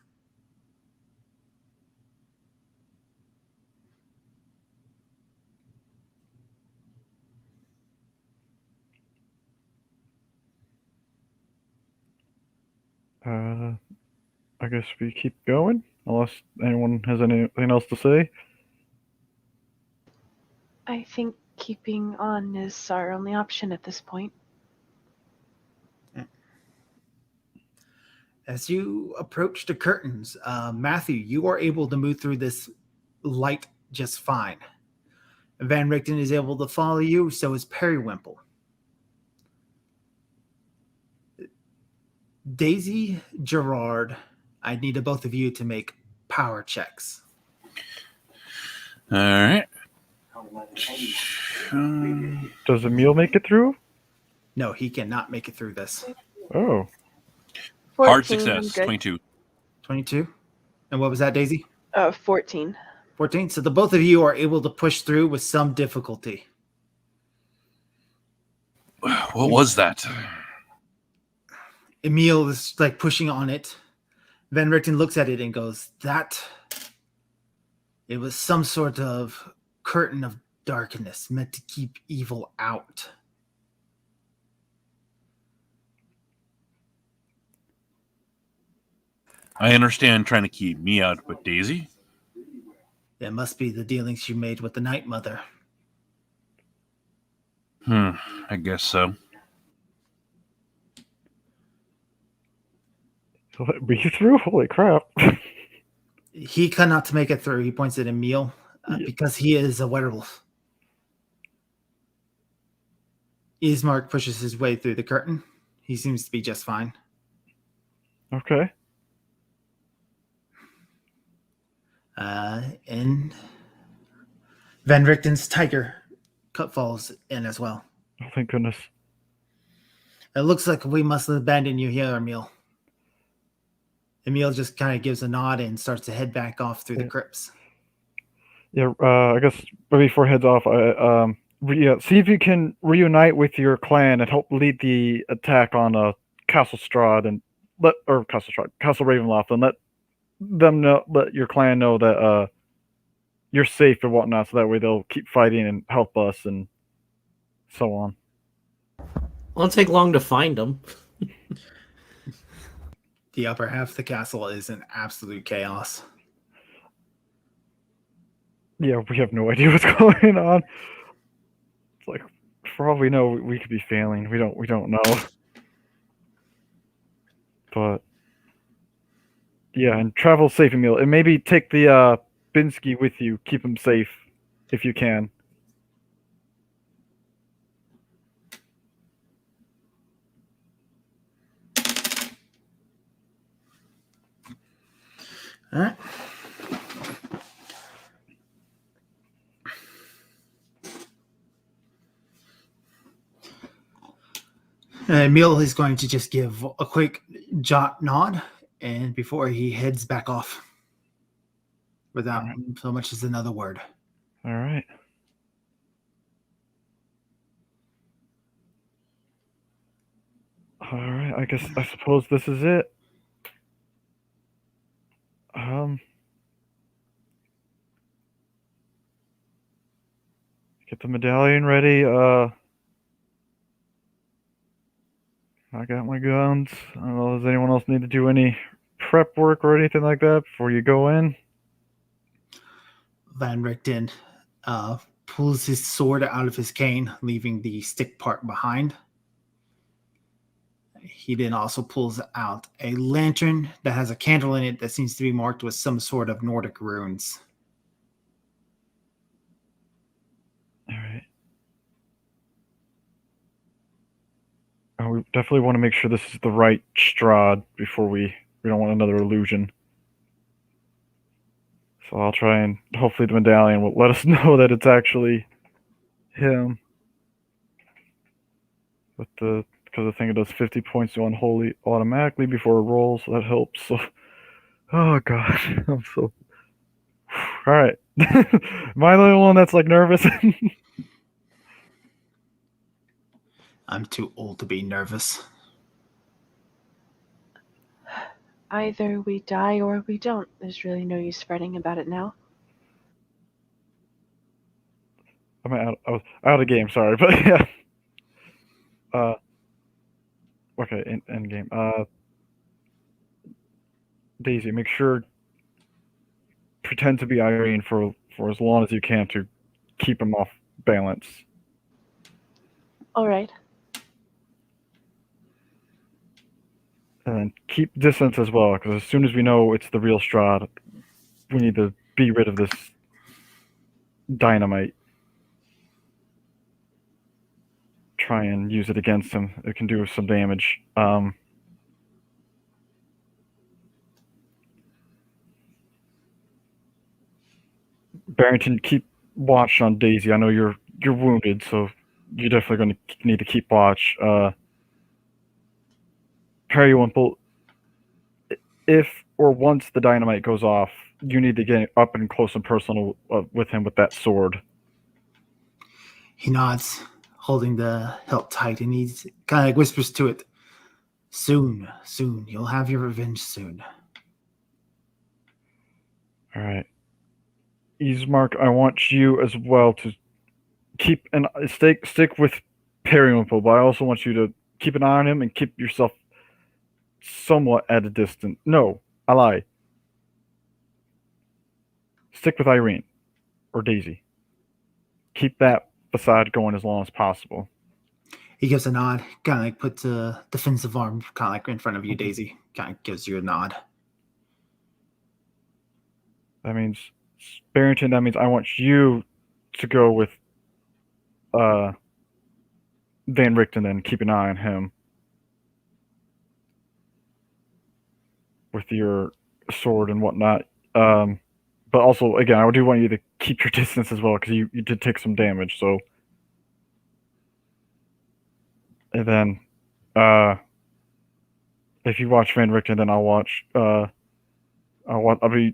I guess we keep going, unless anyone has anything else to say. I think keeping on is our only option at this point. As you approach the curtains, Matthew, you are able to move through this light just fine. Van Richten is able to follow you, so is Periwinkle. Daisy, Gerard, I need both of you to make power checks. All right. Does Emil make it through? No, he cannot make it through this. Oh. 14, Hard I'm success, good. 22. 22. And what was that, Daisy? 14. 14. So the both of you are able to push through with some difficulty. What was that? Emil is like pushing on it. Van Richten looks at it and goes, it was some sort of curtain of darkness meant to keep evil out. I understand trying to keep me out, but Daisy? It must be the dealings you made with the Night Mother. I guess so. Let me through? Holy crap. He cannot make it through. He points at Emil because he is a werewolf. Ismark pushes his way through the curtain. He seems to be just fine. Okay. And Van Richten's tiger cut falls in as well. Oh, thank goodness. It looks like we must abandon you here, Emil. Emil just kind of gives a nod and starts to head back off through the crypts. Yeah, I guess before he heads off, see if you can reunite with your clan and help lead the attack on Castle Strahd and Castle Ravenloft, and let your clan know that you're safe and whatnot, so that way they'll keep fighting and help us and so on. Won't take long to find them. The upper half of the castle is in absolute chaos. Yeah, we have no idea what's going on. It's like, for all we know, we could be failing. We don't know. But yeah, and travel safe, Emil, and maybe take the Binsky with you. Keep him safe if you can. All right. Emil is going to just give a quick jot nod, and before he heads back off, without so much as another word. All right. All right. I suppose this is it. Get the medallion ready. I got my guns. I don't know. Does anyone else need to do any prep work or anything like that before you go in? Van Richten pulls his sword out of his cane, leaving the stick part behind. He then also pulls out a lantern that has a candle in it that seems to be marked with some sort of Nordic runes. All right. We definitely want to make sure this is the right Strahd before we don't want another illusion. So I'll try and hopefully the medallion will let us know that it's actually him. Because I think it does 50 points to unholy automatically before it rolls, so that helps. So, oh god, I'm so. All right, am I the only one that's like nervous? I'm too old to be nervous. Either we die or we don't. There's really no use fretting about it now. I was out of game, sorry, but yeah. Okay, end game. Daisy, make sure pretend to be Irene for as long as you can to keep him off balance. All right. And then keep distance as well, because as soon as we know it's the real Strahd, we need to be rid of this dynamite. Try and use it against him. It can do some damage. Barrington, keep watch on Daisy. I know you're wounded, so you're definitely going to need to keep watch. Periwimple, if or once the dynamite goes off, you need to get up and close and personal with him with that sword. He nods, holding the hilt tight, and he kind of like whispers to it, soon, you'll have your revenge soon. All right. Ismark, I want you as well to keep and stick with Periwimple, but I also want you to keep an eye on him and keep yourself somewhat at a distance. No, I lie. Stick with Irene or Daisy. Keep that facade going as long as possible. He gives a nod, kind of like puts a defensive arm kind of like in front of you, Daisy. Kind of gives you a nod. That means Barrington, that means I want you to go with Van Richten and keep an eye on him with your sword and whatnot. But also, again, I do want you to keep your distance as well, because you did take some damage. So, and then if you watch Van Richten, then I'll watch. I'll be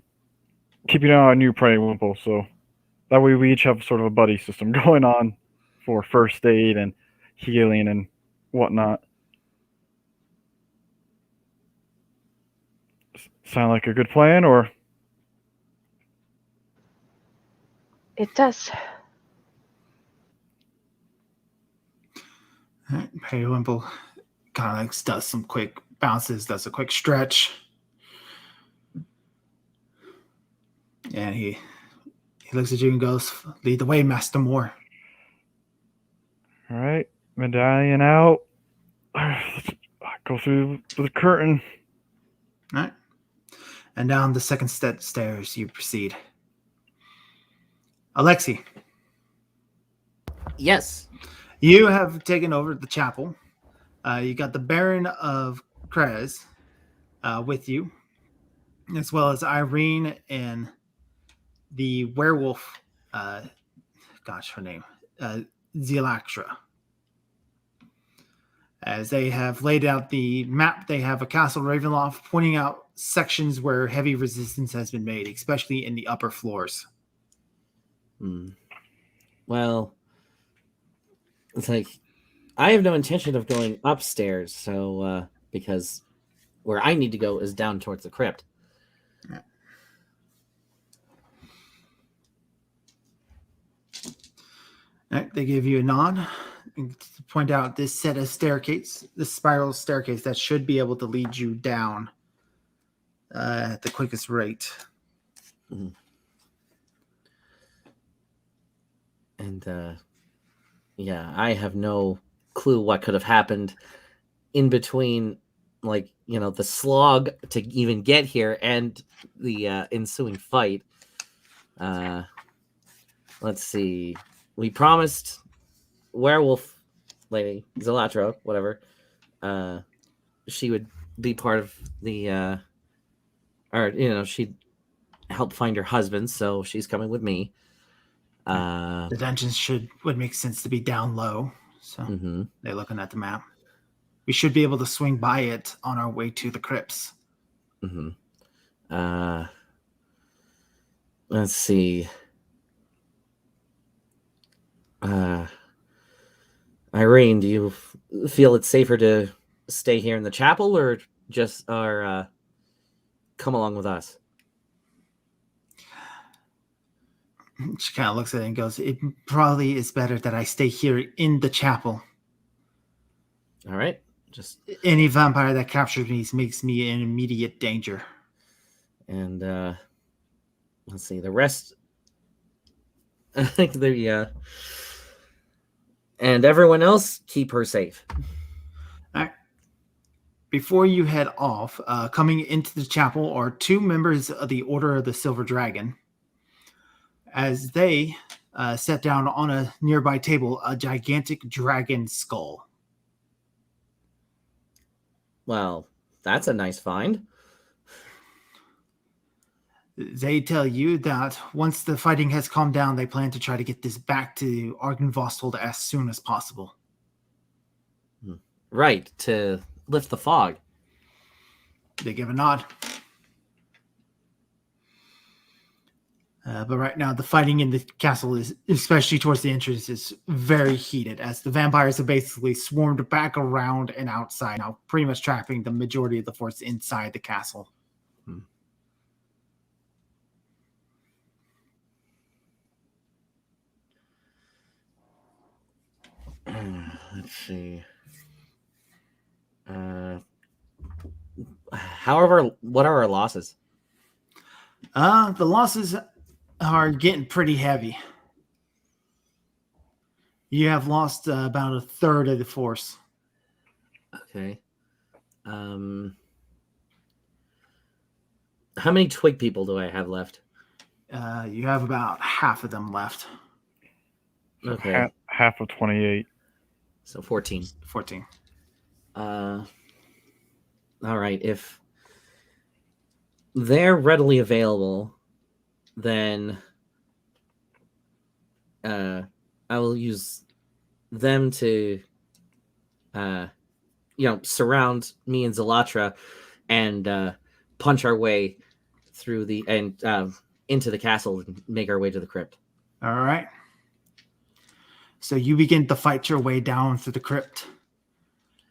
keeping an eye on you, Periwimple. So that way we each have sort of a buddy system going on for first aid and healing and whatnot. Sound like a good plan, or? It does. Periwinkle kind of like does some quick bounces, does a quick stretch, and he looks at you and goes, "Lead the way, Master Moore." All right, medallion out. Go through the curtain. All right, and down the second set stairs you proceed. Alexi, Yes. you have taken over the chapel. You got the Baron of Krez with you, as well as Irene and the werewolf. Her name, Zelactra. As they have laid out the map, they have a castle Ravenloft pointing out sections where heavy resistance has been made, especially in the upper floors. Well, it's like I have no intention of going upstairs, so because where I need to go is down towards the crypt. Yeah. All right, they give you a nod and point out this set of staircase, this spiral staircase that should be able to lead you down at the quickest rate. Mm-hmm. And yeah, I have no clue what could have happened in between, like, you know, the slog to even get here and the ensuing fight. Let's see. We promised werewolf lady, Zelatra, whatever, she would be part of the, or, you know, she'd help find her husband, so she's coming with me. The dungeons would make sense to be down low, so Mm-hmm. they're looking at the map. We should be able to swing by it on our way to the crypts. Mm-hmm. Let's see. Irene, do you feel it's safer to stay here in the chapel or just come along with us? She kind of looks at it and goes, "It probably is better that I stay here in the chapel. All right. Just Any vampire that captures me makes me in immediate danger." and let's see the rest. I think and everyone else, keep her safe. All right. Before you head off, coming into the chapel are two members of the Order of the Silver Dragon. As they set down on a nearby table a gigantic dragon skull. Well, that's a nice find. They tell you that once the fighting has calmed down, they plan to try to get this back to Argynvostholt as soon as possible. Right, to lift the fog. They give a nod. But right now, the fighting in the castle is, especially towards the entrance, is very heated as the vampires have basically swarmed back around and outside, now pretty much trapping the majority of the force inside the castle. Let's see. However, what are our losses? The losses are getting pretty heavy. You have lost about a third of the force. Okay. How many twig people do I have left? You have about half of them left. Okay. Half of 28. So 14. 14. All right. If they're readily available, then I will use them to, surround me and Zelatra and punch our way through into the castle and make our way to the crypt. All right. So you begin to fight your way down through the crypt.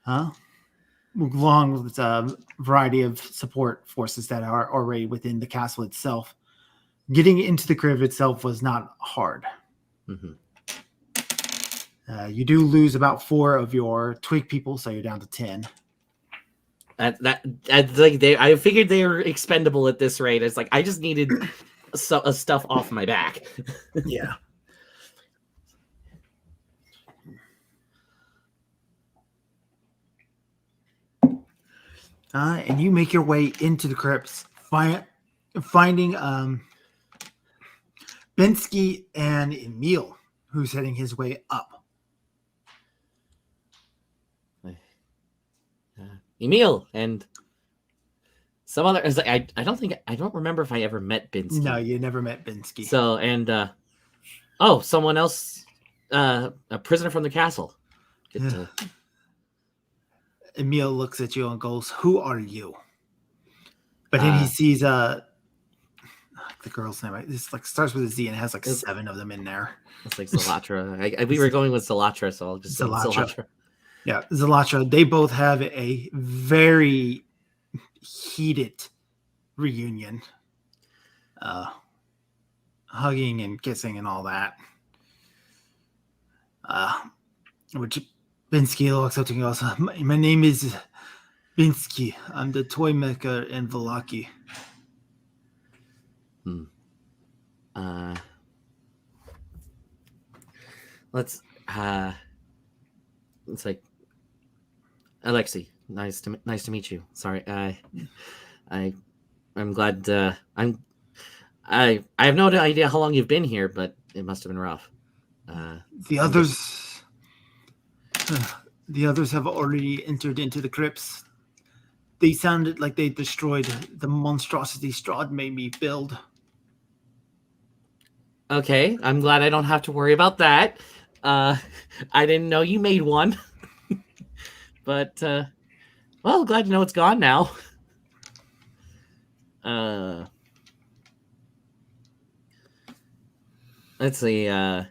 Along with a variety of support forces that are already within the castle itself. Getting into the crypt itself was not hard. Mm-hmm. You do lose about 4 of your twig people, so you're down to 10. I figured they were expendable at this rate. It's like I just needed stuff off my back. Yeah. And you make your way into the crypts, finding Bensky and Emil, who's heading his way up. Emil and some other. I don't remember if I ever met Binsky. No, you never met Bensky. So and someone else, a prisoner from the castle. Emil looks at you and goes, "Who are you?" But then he sees the girl's name. This starts with a Z and it has 7 of them in there. It's like Zalatra. We were going with Zalatra, so I'll just say Zalatra. Yeah, Zalatra. They both have a very heated reunion, hugging and kissing and all that. Which Binsky looks up to me and goes, "My name is Binsky. I'm the toy maker in Valaki." Let's. It's like Alexei. Nice to meet you. Sorry, I'm glad. I have no idea how long you've been here, but it must have been rough. The others have already entered into the crypts. They sounded like they destroyed the monstrosity Strahd made me build. Okay, I'm glad I don't have to worry about that. I didn't know you made one. But, well, glad to know it's gone now. Let's see. I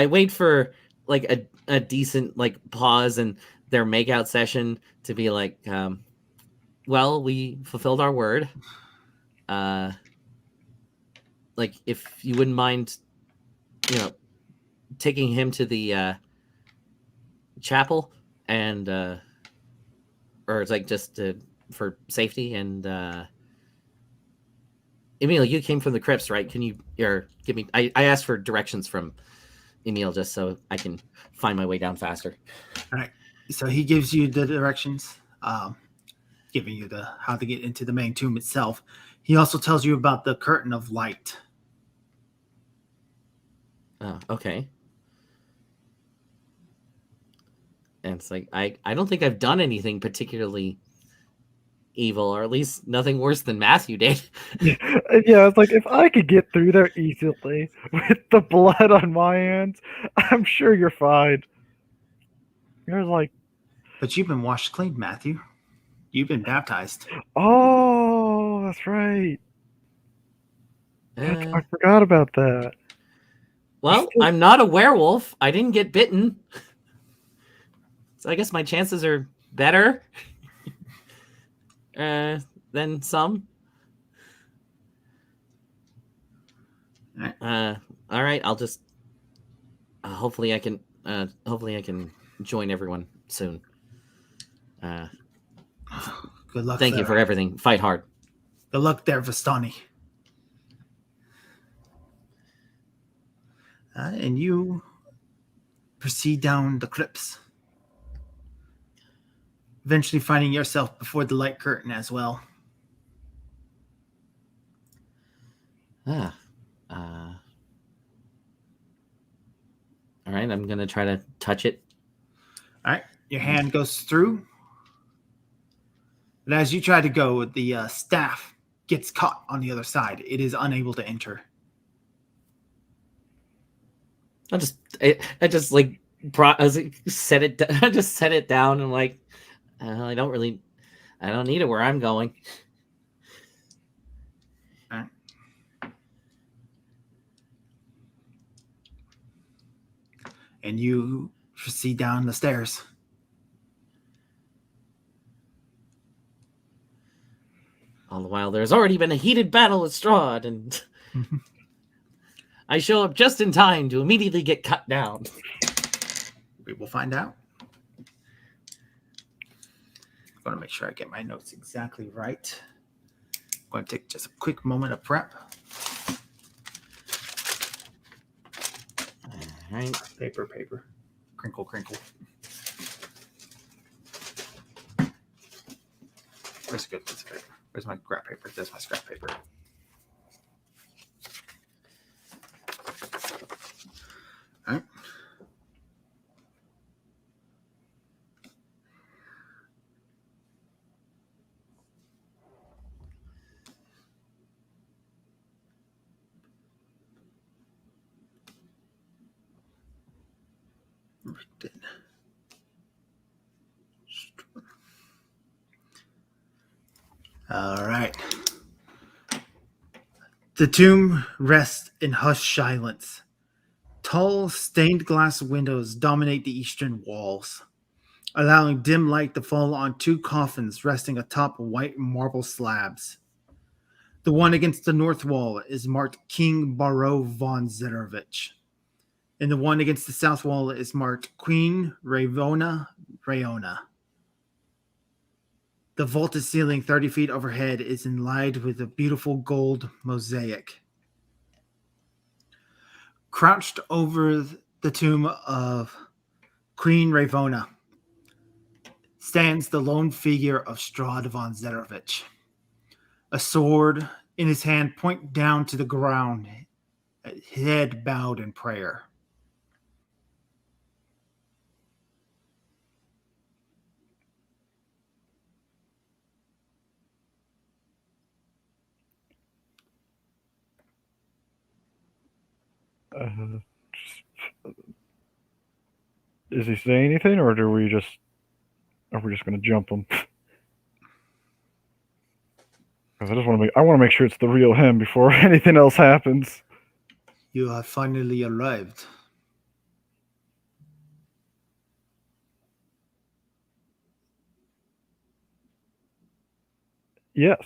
wait for, a decent, pause in their makeout session to be like, well, we fulfilled our word. If you wouldn't mind, taking him to the chapel and or it's just for safety and Emil, you came from the crypts, right? Can you give me I asked for directions from Emil just so I can find my way down faster. All right. So he gives you the directions, giving you how to get into the main tomb itself. He also tells you about the curtain of light. Oh, okay. And it's like I don't think I've done anything particularly evil, or at least nothing worse than Matthew did. Yeah, it's like if I could get through there easily with the blood on my hands, I'm sure you're fine. You're like, but you've been washed clean, Matthew. You've been baptized. Oh, that's right. I forgot about that. Well, I'm not a werewolf. I didn't get bitten. So I guess my chances are better than some. All right, I'll just hopefully I can join everyone soon. Good luck. Thank you for everything. Fight hard. Good luck there, Vistani. And you proceed down the crypts, eventually finding yourself before the light curtain as well. All right, I'm going to try to touch it. All right, your hand goes through. But as you try to go, the staff gets caught on the other side. It is unable to enter. I just set it. I just set it down and I don't need it where I'm going. All right. and you proceed down the stairs. All the while, there's already been a heated battle with Strahd, and I show up just in time to immediately get cut down. We will find out. I'm going to make sure I get my notes exactly right. I'm going to take just a quick moment of prep. All right. Paper. Crinkle. Where's a good piece of paper? Where's my scrap paper? There's my scrap paper. All right. All right. The tomb rests in hushed silence. Tall, stained glass windows dominate the eastern walls, allowing dim light to fall on two coffins resting atop white marble slabs. The one against the north wall is marked King Baro von Zerovich, and the one against the south wall is marked Queen Ravona Rayona. The vaulted ceiling 30 feet overhead is inlaid with a beautiful gold mosaic. Crouched over the tomb of Queen Ravona stands the lone figure of Strahd von Zerovich. A sword in his hand point down to the ground, head bowed in prayer. Is he saying anything, or are we just going to jump him? Because I want to make sure it's the real him before anything else happens. You have finally arrived. Yes.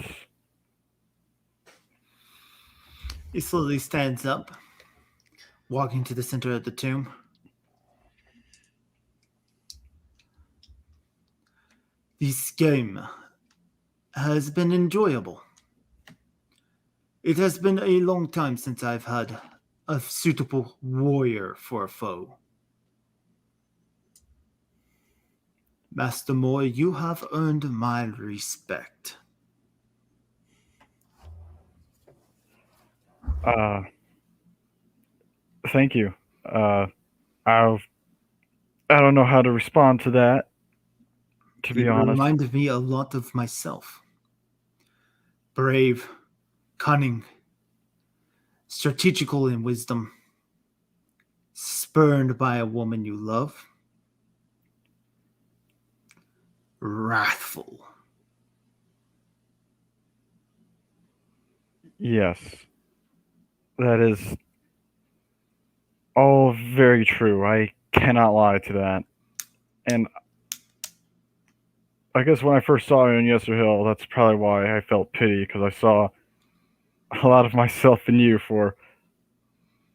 He slowly stands up, walking to the center of the tomb. This game has been enjoyable. It has been a long time since I've had a suitable warrior for a foe. Master Moore, you have earned my respect. Thank you. I don't know how to respond to that, to be You honest. reminded me a lot of myself. Brave, cunning, strategical in wisdom, spurned by a woman you love, wrathful. Yes. That is all very true. I cannot lie to that. And I guess when I first saw you in Yesterhill, that's probably why I felt pity, because I saw a lot of myself in you for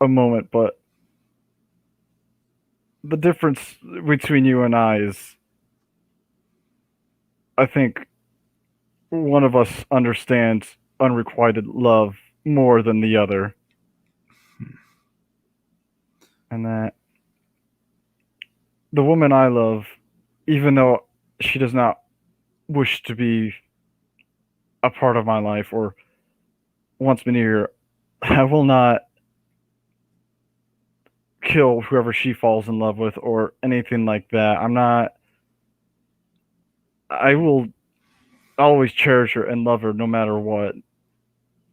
a moment. But the difference between you and I is, I think one of us understands unrequited love more than the other. And that the woman I love, even though she does not wish to be a part of my life or wants me near, I will not kill whoever she falls in love with or anything like that. I will always cherish her and love her no matter what.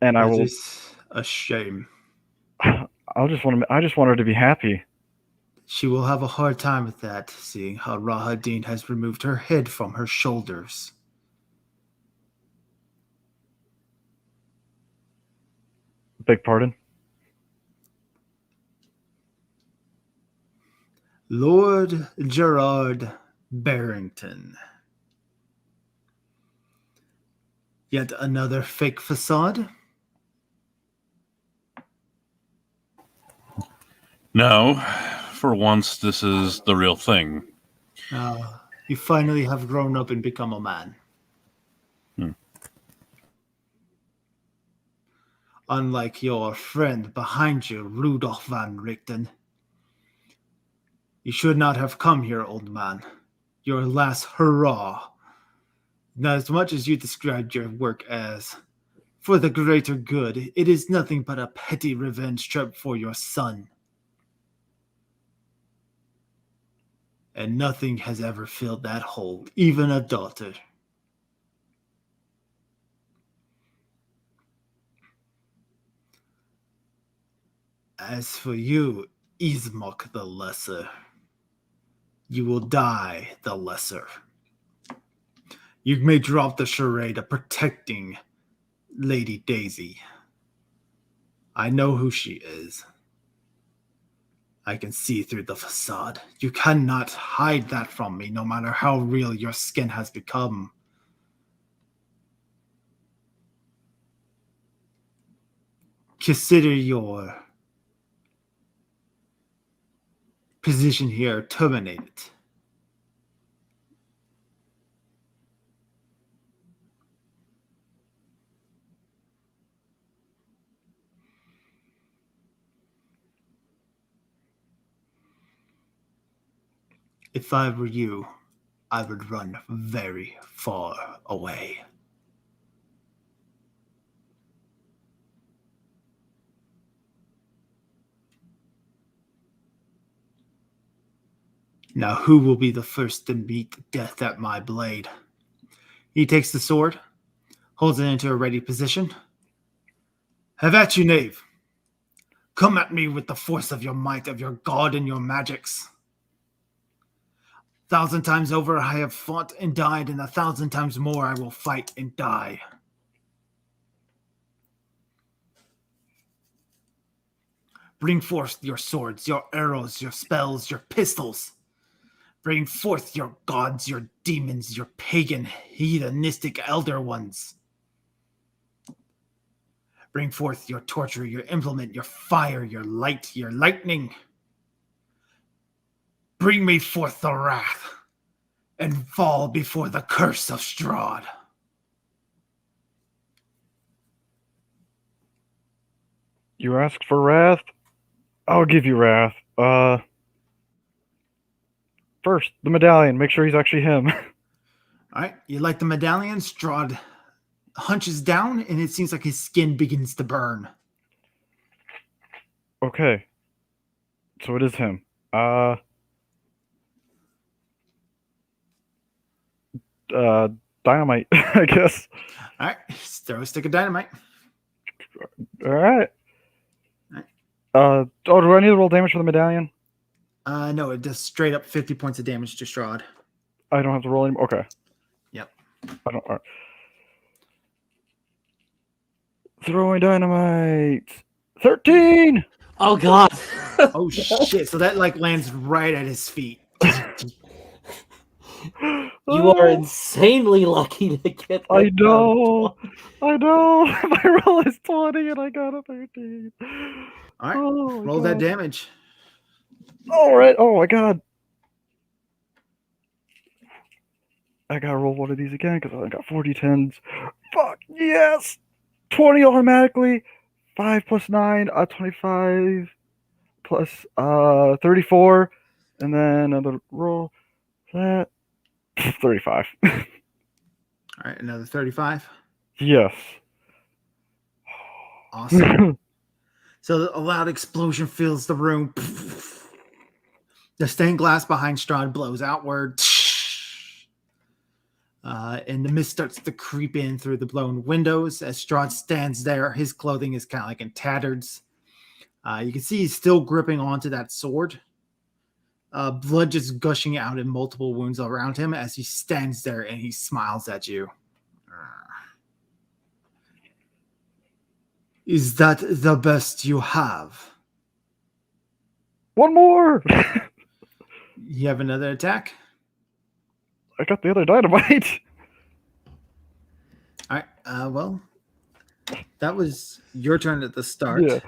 And I That will. is a shame. I just want her to be happy. She will have a hard time with that, seeing how Rahadin has removed her head from her shoulders. Beg pardon? Lord Gerard Barrington. Yet another fake facade? No, for once, this is the real thing. You finally have grown up and become a man. Unlike your friend behind you, Rudolf van Richten. You should not have come here, old man. Your last hurrah. Not as much as you described your work as for the greater good, it is nothing but a petty revenge trip for your son. And nothing has ever filled that hole, even a daughter. As for you, Ismok the Lesser, you will die the lesser. You may drop the charade of protecting Lady Daisy. I know who she is. I can see through the facade. You cannot hide that from me, no matter how real your skin has become. Consider your position here terminated. If I were you, I would run very far away. Now, who will be the first to meet death at my blade? He takes the sword, holds it into a ready position. Have at you, knave. Come at me with the force of your might, of your god and your magics. 1,000 times over I have fought and died, and 1,000 times more I will fight and die. Bring forth your swords, your arrows, your spells, your pistols. Bring forth your gods, your demons, your pagan, heathenistic elder ones. Bring forth your torture, your implement, your fire, your light, your lightning. Bring me forth the wrath, and fall before the curse of Strahd. You ask for wrath? I'll give you wrath. First, the medallion. Make sure he's actually him. All right, you light the medallion. Strahd hunches down, and it seems like his skin begins to burn. Okay. So it is him. Dynamite, I guess. All right, throw a stick of dynamite. All right. All right. Do I need to roll damage for the medallion? No, it does straight up 50 points of damage to Strahd. I don't have to roll anymore. Okay. Yep. I don't. All right. Throwing dynamite. 13. Oh God! Oh shit! So that like lands right at his feet. You are insanely lucky to get that. I know. I know. My roll is 20 and I got a 13. All right, Oh, roll that damage. All right. Oh my god. I gotta roll one of these again because I got 40 10s. Fuck yes. 20 automatically. 5 plus 9, 25 plus 34, and then another roll. That 35. All right, another 35. Yes. Awesome. So a loud explosion fills the room. The stained glass behind Strahd blows outward. And the mist starts to creep in through the blown windows as Strahd stands there. His clothing is kind of like in tatters. You can see he's still gripping onto that sword. Blood just gushing out in multiple wounds around him as he stands there and he smiles at you. Is that the best you have? One more. You have another attack? I got the other dynamite. All right. Well, that was your turn at the start. Yeah.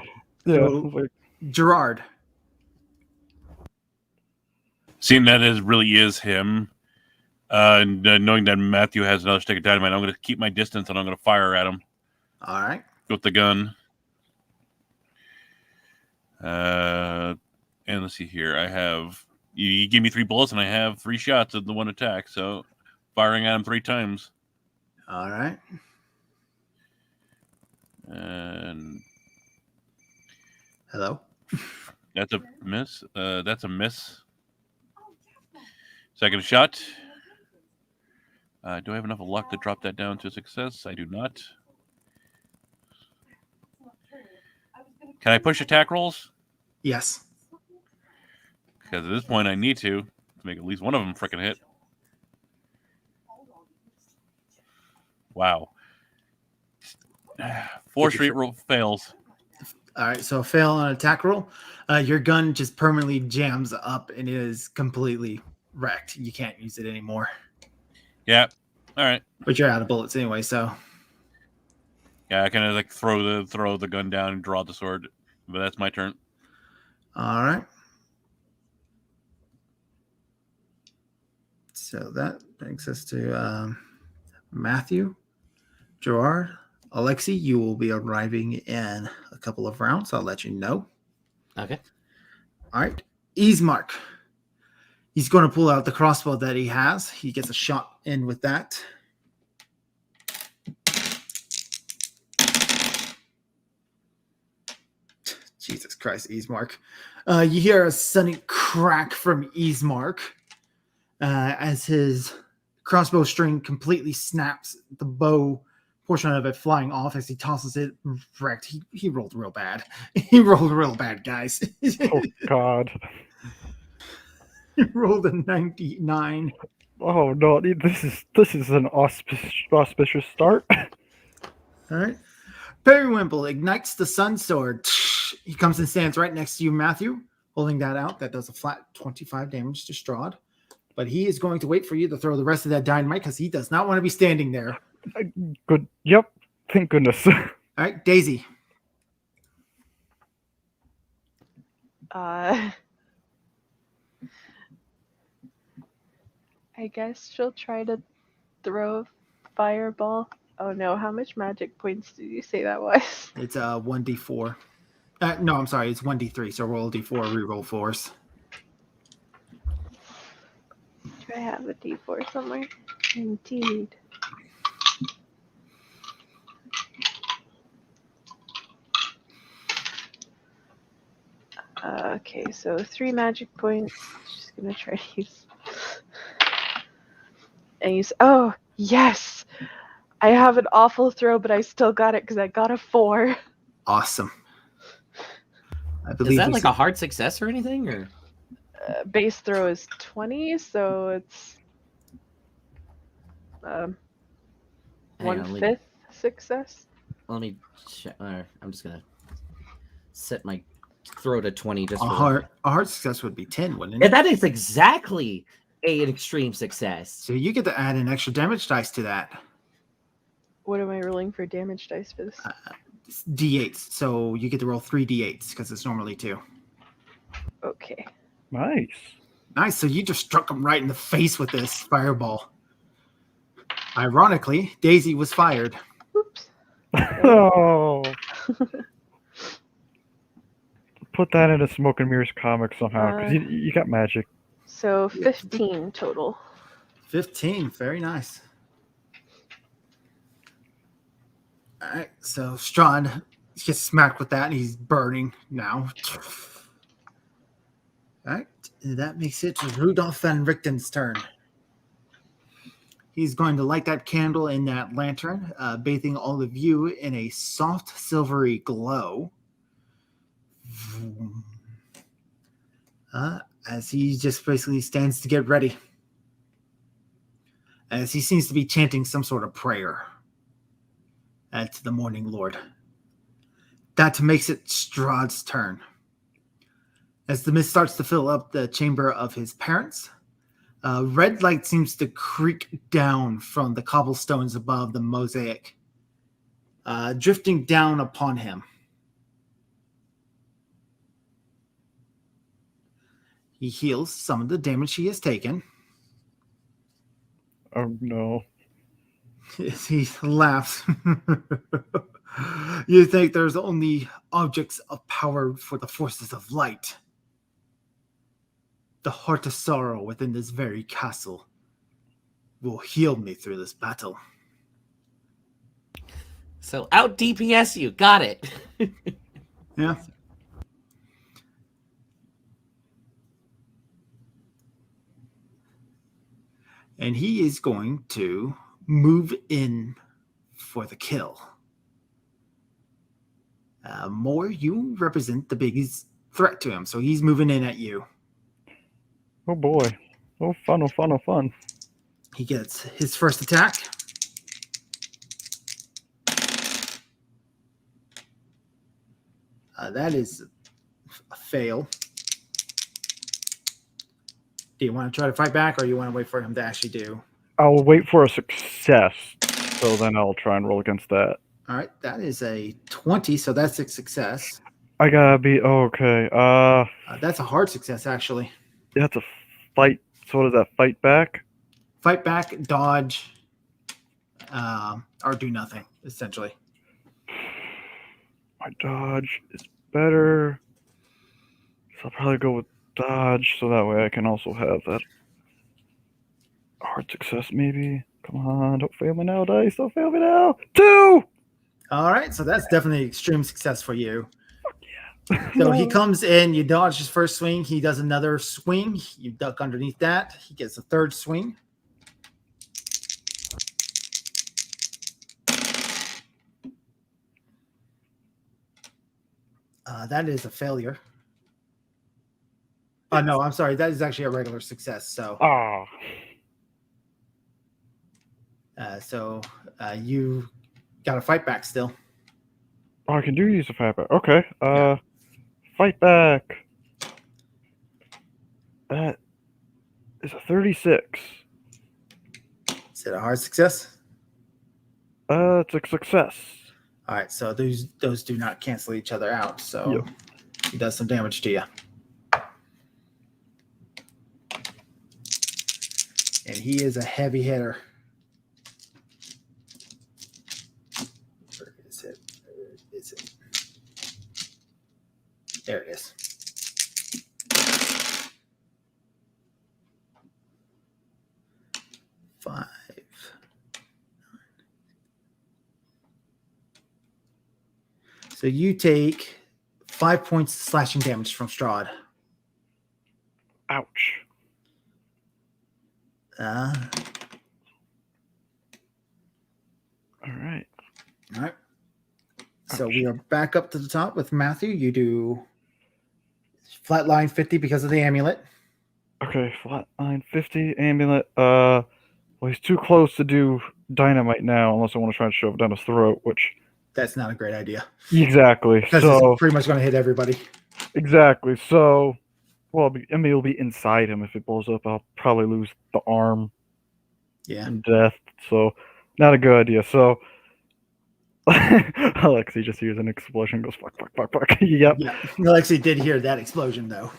Yeah. So, Like, Gerard. Seeing that it really is him, and knowing that Matthew has another stick of dynamite, I'm going to keep my distance and I'm going to fire at him All right. with the gun. And let's see here. I have you give me 3 bullets, and I have 3 shots of the one attack. So firing at him 3 times. All right. And Hello. that's a miss. That's a miss. Second shot. Do I have enough luck to drop that down to a success? I do not. Can I push attack rolls? Yes. Because at this point I need to make at least one of them freaking hit. Wow. 4 straight roll fails. All right. So fail on attack roll. Your gun just permanently jams up and is completely wrecked. You can't use it anymore. Yeah. All right. But you're out of bullets anyway. So Yeah, I kind of like throw the gun down and draw the sword. But that's my turn. all right. So that brings us to Matthew, Gerard, Alexi. You will be arriving in a couple of rounds. I'll let you know. Okay. All right. Ismark. He's going to pull out the crossbow that he has. He gets a shot in with that. Jesus Christ, Ismark. You hear a sudden crack from Ismark as his crossbow string completely snaps, the bow portion of it flying off as he tosses it wrecked. He rolled real bad. He rolled real bad, guys. oh God. He rolled a 99. Oh no, this is an auspicious start. All right. Periwimple ignites the sun sword. He comes and stands right next to you, Matthew, holding that out. That does a flat 25 damage to Strahd. But he is going to wait for you to throw the rest of that dynamite because he does not want to be standing there. Good. Yep. Thank goodness. All right, Daisy. I guess she'll try to throw a fireball. Oh no, how much magic points did you say that was? It's 1d4. No, I'm sorry. It's 1d3. So roll d4, reroll 4s. Do I have a d4 somewhere? Indeed. Okay, so 3 magic points. She's gonna try to use. And use. Oh yes, I have an awful throw, but I still got it because I got a 4. Awesome. I Is believe that like a hard success or anything? Or Base throw is 20, so it's Hang on, 1/5 success. let me check. I'm just gonna set my throw to 20. Just a for hard success would be 10, wouldn't it? And that is exactly an extreme success. So you get to add an extra damage dice to that. What am I rolling for damage dice for this? It's D8s. So you get to roll 3 D8s because it's normally 2. Okay. Nice. Nice. So you just struck him right in the face with this fireball. Ironically, Daisy was fired. Oops. Oh. Put that in a Smoke and Mirrors comic somehow, because you got magic. So 15 total. 15. Very nice. All right. So Strahd gets smacked with that, and he's burning now. All right. That makes it Rudolph Van Richten's turn. He's going to light that candle in that lantern, bathing all of you in a soft silvery glow. As he just basically stands to get ready. As he seems to be chanting some sort of prayer to the Morning Lord. That makes it Strahd's turn. As the mist starts to fill up the chamber of his parents, red light seems to creak down from the cobblestones above the mosaic, drifting down upon him. He heals some of the damage he has taken. Oh no. He laughs. You think there's only objects of power for the forces of light. The heart of sorrow within this very castle will heal me through this battle. So out DPS you. Got it. Yeah. And he is going to move in for the kill. More, you represent the biggest threat to him, so he's moving in at you. Oh boy. Oh fun, oh fun, oh fun. He gets his first attack. That is a fail. Do you want to try to fight back, or you want to wait for him to actually do? I'll wait for a success, so then I'll try and roll against that. All right, that is a 20, so that's a success. I gotta be okay. That's a hard success, actually. You have to fight. So what is that? Fight back? Fight back, dodge, or do nothing, essentially. My dodge is better. So I'll probably go with dodge, so that way I can also have that hard success, maybe. Come on, don't fail me now, dice. Don't fail me now. 2! All right, so that's definitely extreme success for you. Yeah. So he comes in, you dodge his first swing. He does another swing. You duck underneath that. He gets a third swing. That is a failure. Oh, no, I'm sorry. That is actually a regular success. So, Ah. You got to fight back still. Oh, I can do use a fight back. Okay. Yeah. Fight back. That is a 36. Is it a hard success? It's a success. All right, so those do not cancel each other out. So Yep. he does some damage to you. And he is a heavy hitter. Where is it? Where is it? There it is. Five. So you take 5 points of slashing damage from Strahd. Ouch. All right. So we are back up to the top with Matthew. You do flatline 50 because of the amulet. Okay, flatline 50, amulet. Well, he's too close to do dynamite now, unless I want to try and shove it down his throat, which... That's not a great idea. Exactly. Because So it's pretty much going to hit everybody. exactly. So, well, it'll be inside him if it blows up. I'll probably lose the arm Yeah. and death. So, not a good idea. So, Alexi just hears an explosion, goes fuck. Yep. Yeah. Alexi did hear that explosion, though.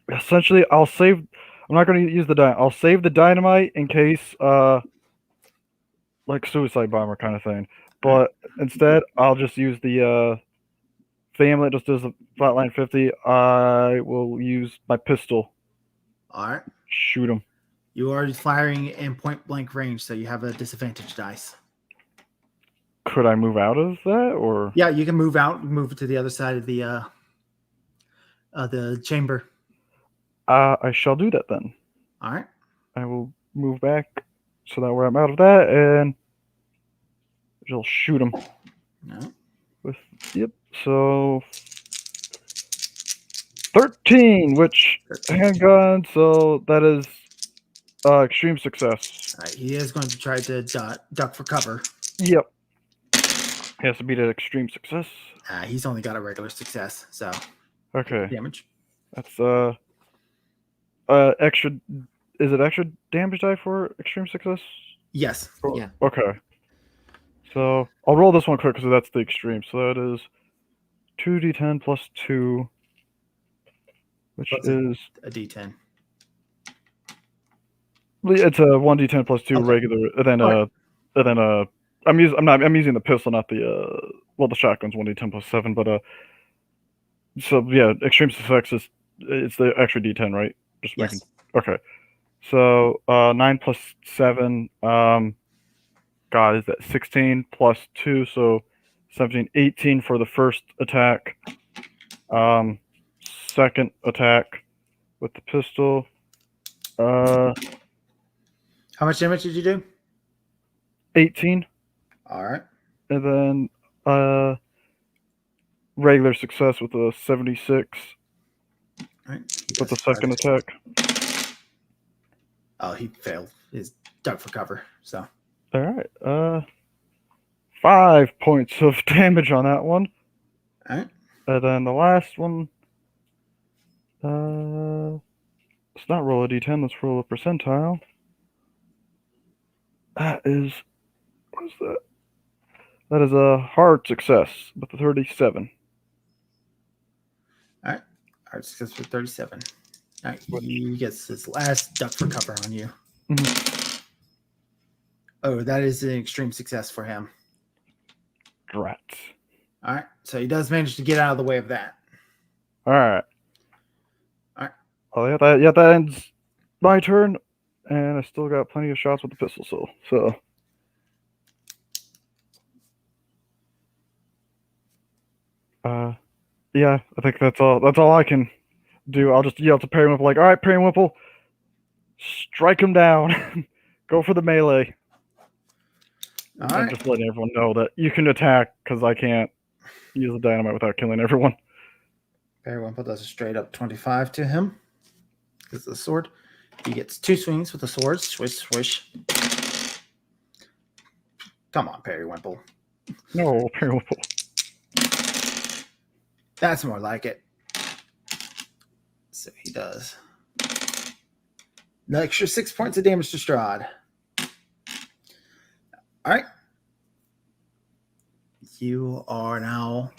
Essentially, I'll save. I'm not going to use the dynamite. I'll save the dynamite in case, like suicide bomber kind of thing. But instead, I'll just use the amulet. Just does a flatline 50. I will use my pistol. All right. Shoot him. You are firing in point blank range, so you have a disadvantage dice. Could I move out of that, or? Yeah, you can move out, move to the other side of the chamber. I shall do that then. All right. I will move back so that way I'm out of that, and I'll shoot him. No. Yep. So 13, which handgun. So that is extreme success. All right. He is going to try to duck for cover. Yep. He has to beat an extreme success. He's only got a regular success, so Okay. damage. That's extra. Is it extra damage die for extreme success? Yes. Yeah. Okay. So I'll roll this one quick because that's the extreme. So that is 2d10 plus 2, which Plus is a D10. it's a 1d10 plus 2 Okay. regular, and then I'm using the pistol, not the the shotgun's 1d10 plus 7, but so yeah, extreme success is it's the extra d10, right? Just making Yes. okay. So 9 plus 7, God, is that 16 plus 2? So 17, 18 for the first attack. Second attack with the pistol. How much damage did you do? 18, All right. and then regular success with a 76 All right. with the second attack. Oh, he failed. He's dug for cover. So. All right. 5 points of damage on that one. All right. And then the last one. Let's not roll a d10. Let's roll a percentile. That is. What is that? That is a hard success with a 37. All right. Hard success for 37. All right. He gets his last duck for cover on you. Mhm. Oh, that is an extreme success for him. Drat. All right. So he does manage to get out of the way of that. All right. All right. Oh, yeah, that ends my turn, and I still got plenty of shots with the pistol, so. Yeah, I think that's all. That's all I can do. I'll just yell to Periwimple, like, "All right, Periwimple, strike him down. Go for the melee." All I'm right. just letting everyone know that you can attack because I can't use the dynamite without killing everyone. Periwimple does a straight up 25 to him. This is the sword. He gets 2 swings with the sword. Swish, swish. Come on, Periwimple. No, Periwimple. That's more like it. So he does an extra 6 points of damage to Strahd. All right. You are now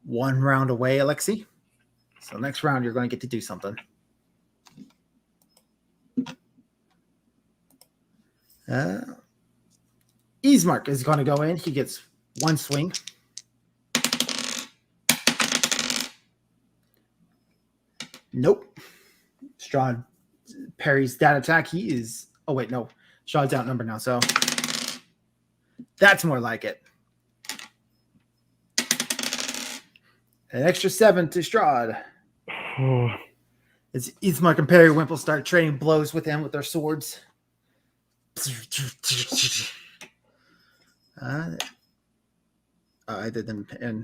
1 round away, Alexi. So next round, you're going to get to do something. Ismark is going to go in. He gets 1 swing. Nope. Strahd parries that attack. He is. Oh, wait, no. Strahd's outnumbered now, so that's more like it. An extra 7 to Strahd. As Ismark and Periwimple start trading blows with him with their swords. I did them in.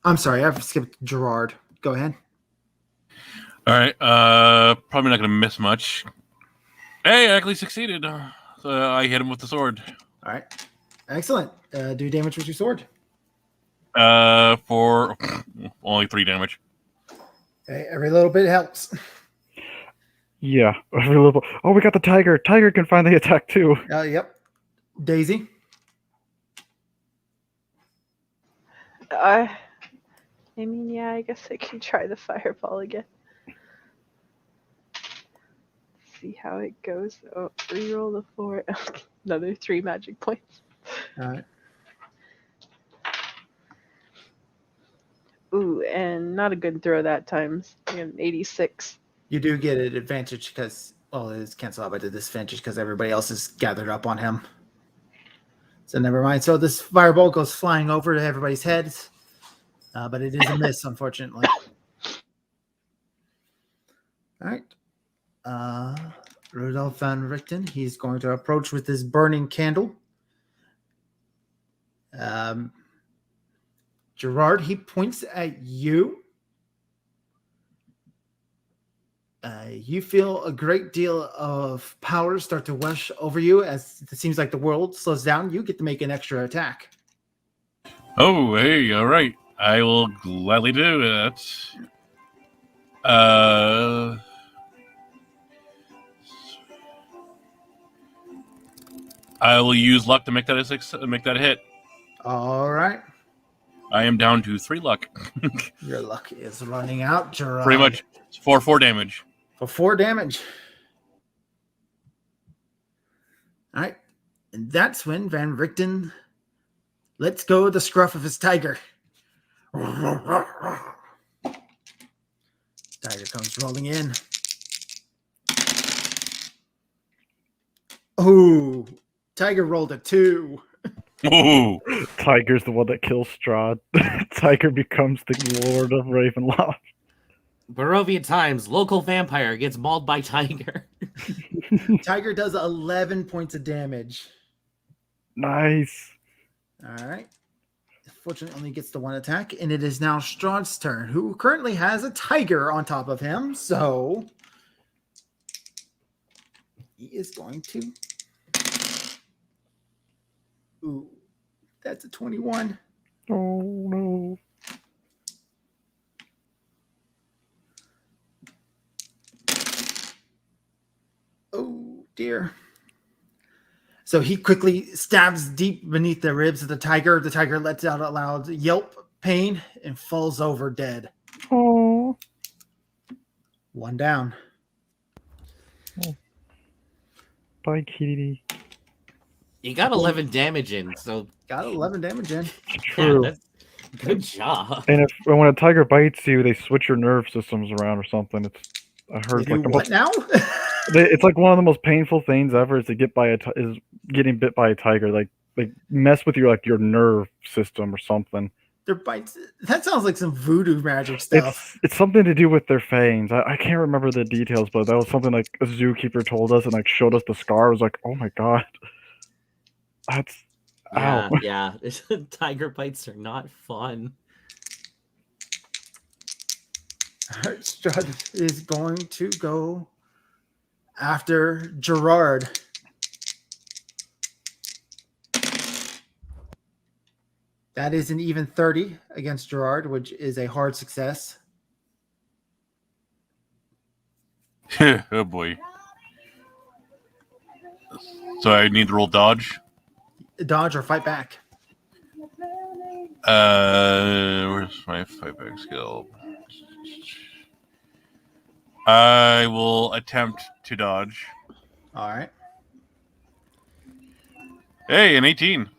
I'm sorry, I've skipped Gerard. Go ahead. All right. Probably not going to miss much. Hey, I actually succeeded. So I hit him with the sword. All right. Excellent. Do damage with your sword. For only 3 damage. Okay, every little bit helps. Yeah, every little. Oh, we got the tiger. Tiger can finally attack too. Yep. Daisy. I mean, yeah, I guess I can try the fireball again. See how it goes. Oh, reroll the 4. Another 3 magic points. All right. Ooh, and not a good throw that time. An 86. You do get an advantage because, well, it is canceled out by the disadvantage because everybody else is gathered up on him. So never mind. So this fireball goes flying over to everybody's heads, but it is a miss, unfortunately. All right. Rudolph van Richten, he's going to approach with this burning candle. Gerard, he points at you. You feel a great deal of power start to wash over you as it seems like the world slows down. You get to make an extra attack. Oh, hey, all right. I will gladly do it. I will use luck to make that a hit. All right. I am down to 3 luck. Your luck is running out, Gerard. Pretty much for 4 damage. For 4 damage. All right. And that's when Van Richten lets go of the scruff of his tiger. Tiger comes rolling in. Oh, Tiger rolled a 2. Ooh. Tiger's the one that kills Strahd. Tiger becomes the Lord of Ravenloft. Barovia Times, local vampire gets mauled by tiger. Tiger does 11 points of damage. Nice. All right. Fortunately, only gets the 1 attack, and it is now Strahd's turn, who currently has a tiger on top of him. So he is going to. Ooh, that's a 21. Oh no. Oh dear. So he quickly stabs deep beneath the ribs of the tiger. The tiger lets out a loud yelp, pain, and falls over dead. Oh. 1 down. Bye, kitty. You got 11 damage in, so Got 11 damage in. True. yeah, that's good job. And when a tiger bites you, they switch your nerve systems around or something. I They heard do like the what most, now? it's like one of the most painful things ever is to get is getting bit by a tiger. Like mess with your nerve system or something. Their bites. That sounds like some voodoo magic stuff. It's something to do with their fangs. I can't remember the details, but that was something like a zookeeper told us and like showed us the scar. I was like, oh my god, that's Yeah, ow. yeah. Tiger bites are not fun. Strahd is going to go after Gerard. That is an even 30 against Gerard, which is a hard success. Oh boy. So I need to roll dodge. Dodge or fight back. Where's my fight back skill? I will attempt to dodge. All right. Hey, an 18.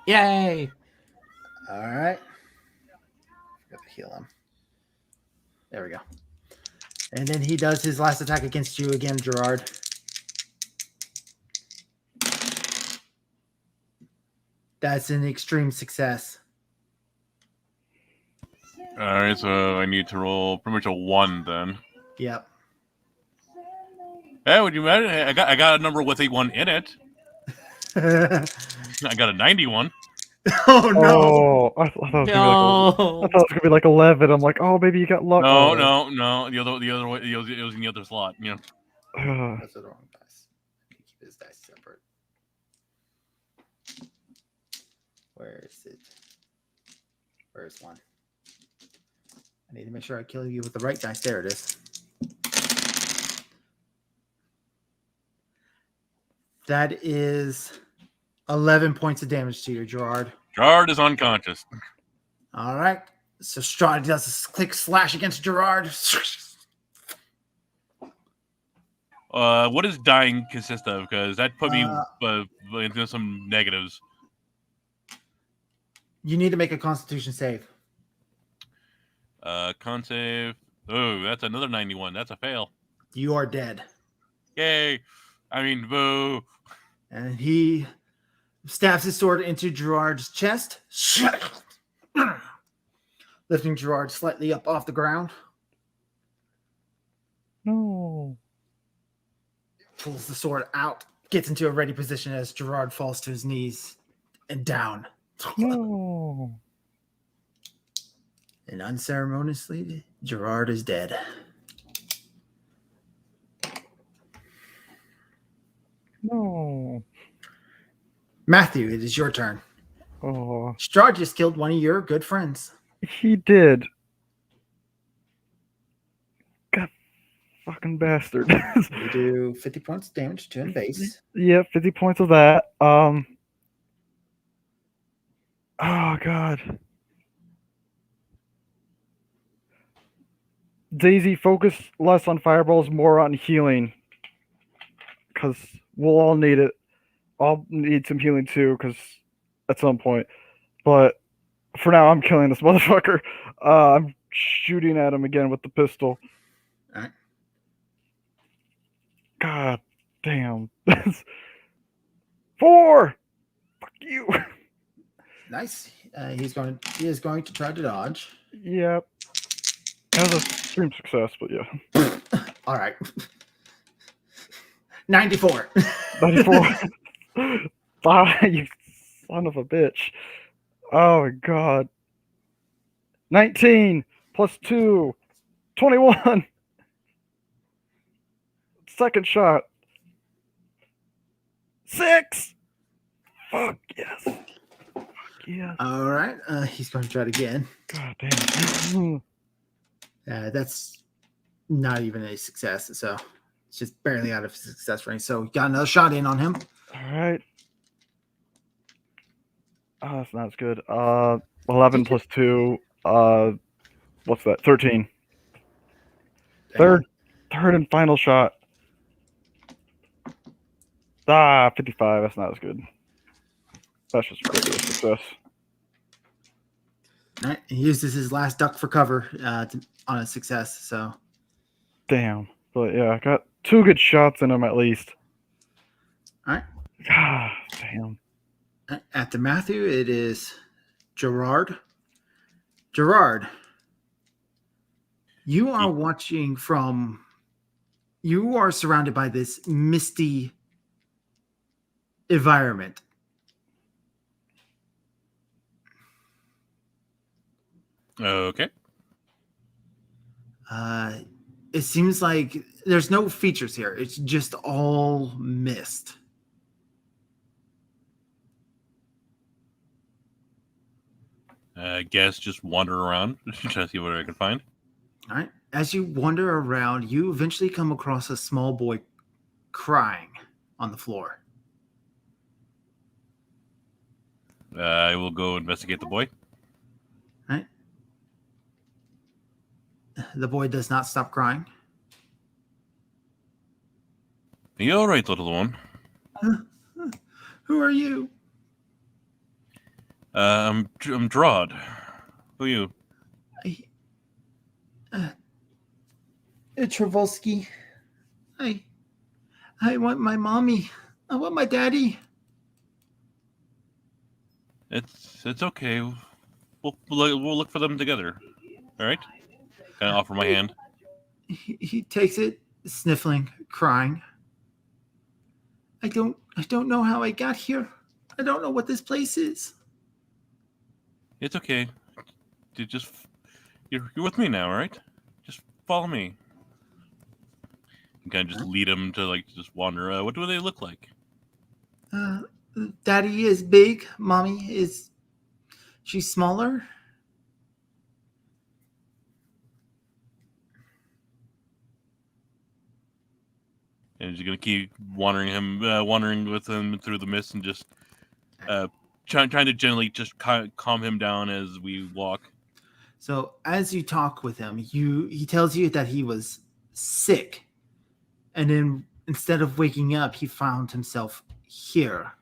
Yay! All right. Got to heal him. There we go. And then he does his last attack against you again, Gerard. That's an extreme success. All right, so I need to roll pretty much a 1 then. Yep. Hey, would you imagine? I got a number with a 1 in it. I got a 91. Oh no! Oh, I thought it was gonna be like 11. I'm like, oh, maybe you got luck. No. The other way. It was in the other slot. You know. That's the wrong dice. Keep his dice separate. Where is it? Where's one? I need to make sure I kill you with the right dice. There it is. That is 11 points of damage to you, Gerard. Gerard is unconscious. All right. So Strahd does a quick slash against Gerard. What does dying consist of? Because that put me into some negatives. You need to make a Constitution save. Con save. Oh, that's another 91. That's a fail. You are dead. Yay. I mean, boo. And he stabs his sword into Gerard's chest, lifting Gerard slightly up off the ground. No. Pulls the sword out, gets into a ready position as Gerard falls to his knees and down. No. And unceremoniously, Gerard is dead. No. Matthew, it is your turn. Oh, Strahd just killed one of your good friends. He did. God, fucking bastard. You do 50 points of damage to him base. Yep, 50 points of that. Oh god. Daisy, focus less on fireballs, more on healing. Because we'll all need it. I'll need some healing too, because at some point. But for now, I'm killing this motherfucker. I'm shooting at him again with the pistol. Alright. God damn. 4! Fuck you. Nice. He is going to try to dodge. Yep. That was a extreme success, but yeah. All right. 94. 94. You son of a bitch. Oh my god. 19 plus 2. 21. Second shot. 6. Fuck yes. Fuck yes. All right. He's going to try it again. God damn. That's not even a success. So it's just barely out of success range. So got another shot in on him. All right. Oh, that's not as good. 11 plus 2. What's that? 13. Third and final shot. 55. That's not as good. That's just regular success. All right. He uses his last duck for cover on a success. So Damn. But yeah, I got 2 good shots in him at least. all right. Ah, damn. After Matthew, it is Gerard. Gerard, you are watching from. You are surrounded by this misty environment. Okay. It seems like there's no features here. It's just all mist. I guess just wander around, try to see what I can find. All right. As you wander around, you eventually come across a small boy crying on the floor. I will go investigate the boy. All right. The boy does not stop crying. Are you all right, little one? Who are you? I'm Drod. Who are you? Travolsky. I want my mommy. I want my daddy. It's okay. We'll look for them together. All right. Kind of offer my hand. He takes it, sniffling, crying. I don't know how I got here. I don't know what this place is. It's okay. You're with me now, all right? Just follow me. You kind of just lead him to just wander. What do they look like? Daddy is big. Mommy she's smaller. And you're gonna keep wandering with him through the mist and just trying to gently just calm him down as we walk. So as you talk with him, he tells you that he was sick, and then instead of waking up, he found himself here.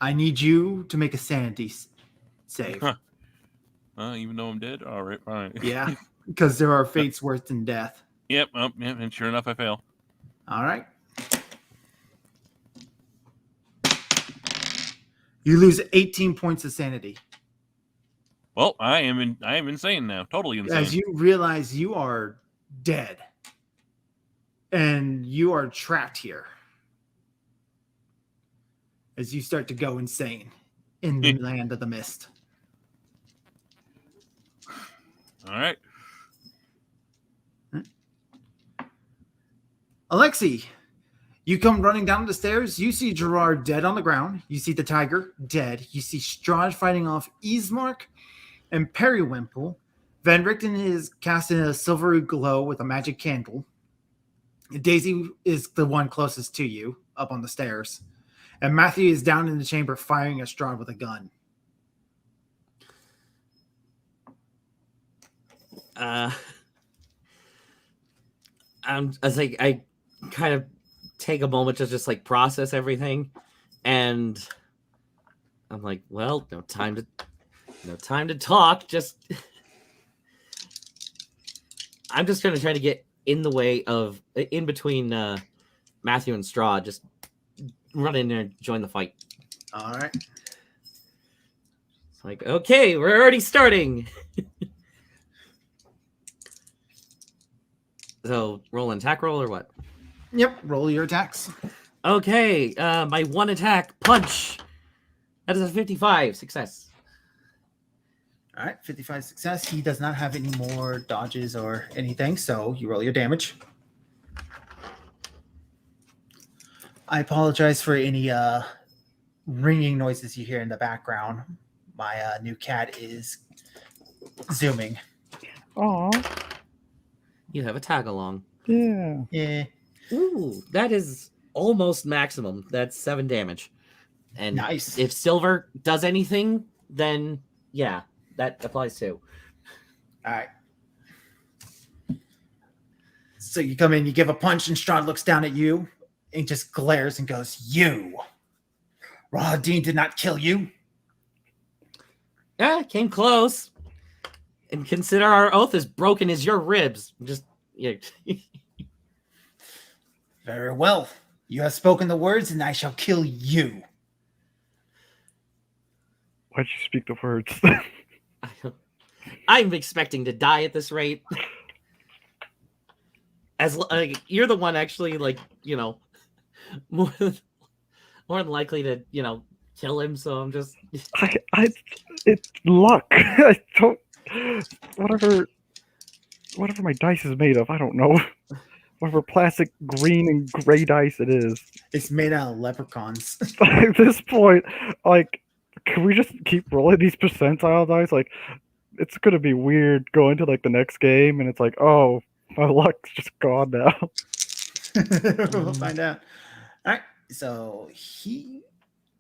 I need you to make a sanity save. Huh. Even though I'm dead? All right, fine. Yeah, because there are fates worse than death. Yep, and sure enough, I fail. All right. You lose 18 points of sanity. Well, I am insane now. Totally insane. As you realize you are dead. And you are trapped here. As you start to go insane in the land of the mist. All right. Alexi, You come running down the stairs. You see Gerard dead on the ground. You see the tiger dead. You see Strahd fighting off Ismark and Periwimple. Van Richten is casting a silvery glow with a magic candle. Daisy is the one closest to you, up on the stairs. And Matthew is down in the chamber firing at Strahd with a gun. I kind of take a moment to just like process everything, and I'm like, well, no time to talk. Just I'm just gonna try to get in the way of in between Matthew and Strahd. Just run in there and join the fight. All right. It's like, okay, we're already starting. So roll an attack roll or what? Yep. Roll your attacks. Okay, my one attack punch. That is a 55 success. All right. 55 success. He does not have any more dodges or anything, so you roll your damage. I apologize for any ringing noises you hear in the background. My new cat is zooming. Aw, You have a tag along. yeah. Yeah. Ooh, that is almost maximum. That's 7 damage. And Nice. if silver does anything, then yeah, that applies too. All right. So you come in, you give a punch, and Strahd looks down at you and just glares and goes, "You, Rahadin did not kill you." Yeah, came close. And consider our oath as broken as your ribs. Just yeah. Very well. You have spoken the words, and I shall kill you. Why'd you speak the words? I'm expecting to die at this rate. As you're the one actually, like, you know, more than likely to, you know, kill him. So I'm just. It's luck. I don't. Whatever my dice is made of, I don't know. Whatever plastic green and gray dice it is. It's made out of leprechauns. At this point, like, can we just keep rolling these percentile dice? Like, it's gonna be weird going to like the next game, and it's like, oh, my luck's just gone now. We'll find out. All right. So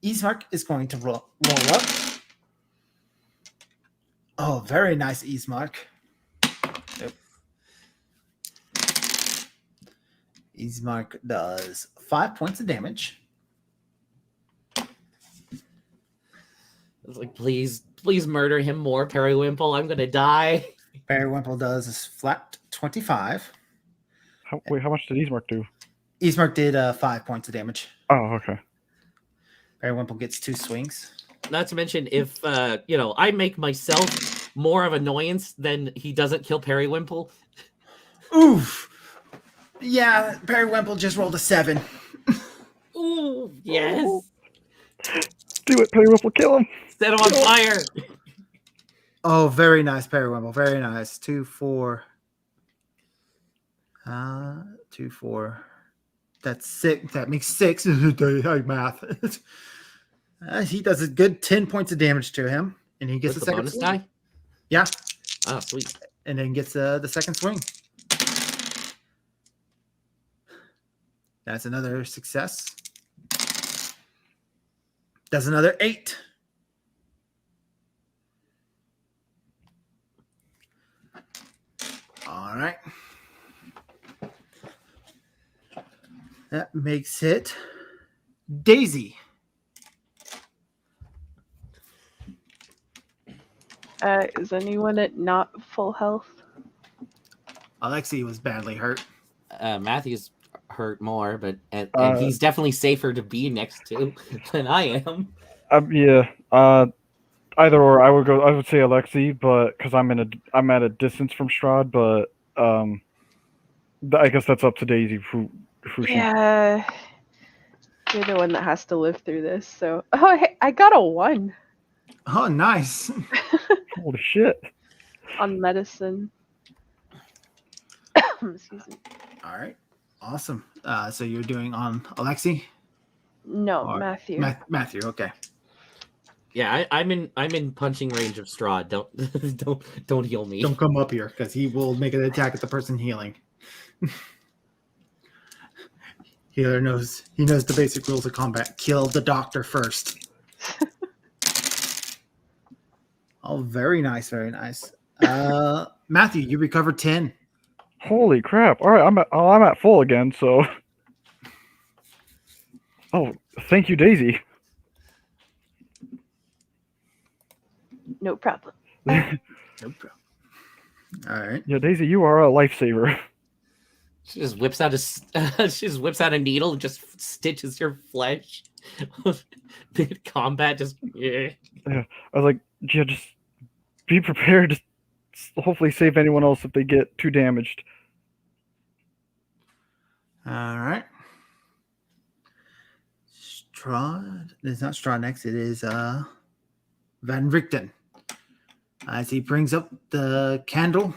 Ismark is going to roll up. Oh, very nice, Ismark. Yep. Ismark does 5 points of damage. It's like, please murder him more, Periwimple. I'm gonna die. Periwimple does a flat 25. How much did Ismark do? Ismark did 5 points of damage. Oh, okay. Periwimple gets 2 swings. Not to mention, if you know, I make myself more of annoyance than he doesn't kill Periwimple. Oof. Yeah, Periwimple just rolled a 7. Ooh, yes. Do it, Periwimple, kill him. Set him on fire. Oh, very nice, Periwimple. Very nice. 2, 4. 2, 4. That's 6. That makes 6. Math. He does a good 10 points of damage to him, and he gets With the the second bonus swing. die. Yeah, Oh, sweet. and then gets the second swing. That's another success. That's another 8. All right. That makes it Daisy. Is anyone at not full health? Alexi was badly hurt. Matthew's hurt more, but and he's definitely safer to be next to than I am. Yeah. Either or, I would say Alexi, but because I'm at a distance from Strahd, but I guess that's up to Daisy who Yeah. You're the one that has to live through this. So, oh, hey, I got a 1 Oh, nice. Holy shit. on medicine. Excuse me. All right. Awesome. So you're doing on Alexi? No, Or Matthew. Matthew, okay. Yeah, I'm in punching range of Strahd. Don't heal me. Don't come up here because he will make an attack at the person healing. Healer knows the basic rules of combat. Kill the doctor first. Oh, very nice, very nice. Matthew, you recovered 10. Holy crap! All right, I'm at full again. So, oh, thank you, Daisy. No problem. No problem. All right. Yeah, Daisy, you are a lifesaver. She just whips out a needle and just stitches your flesh. Combat just Yeah, I was like, yeah, just be prepared to hopefully save anyone else if they get too damaged. All right. Strahd. It's not Strahd next. It is Van Richten. As he brings up the candle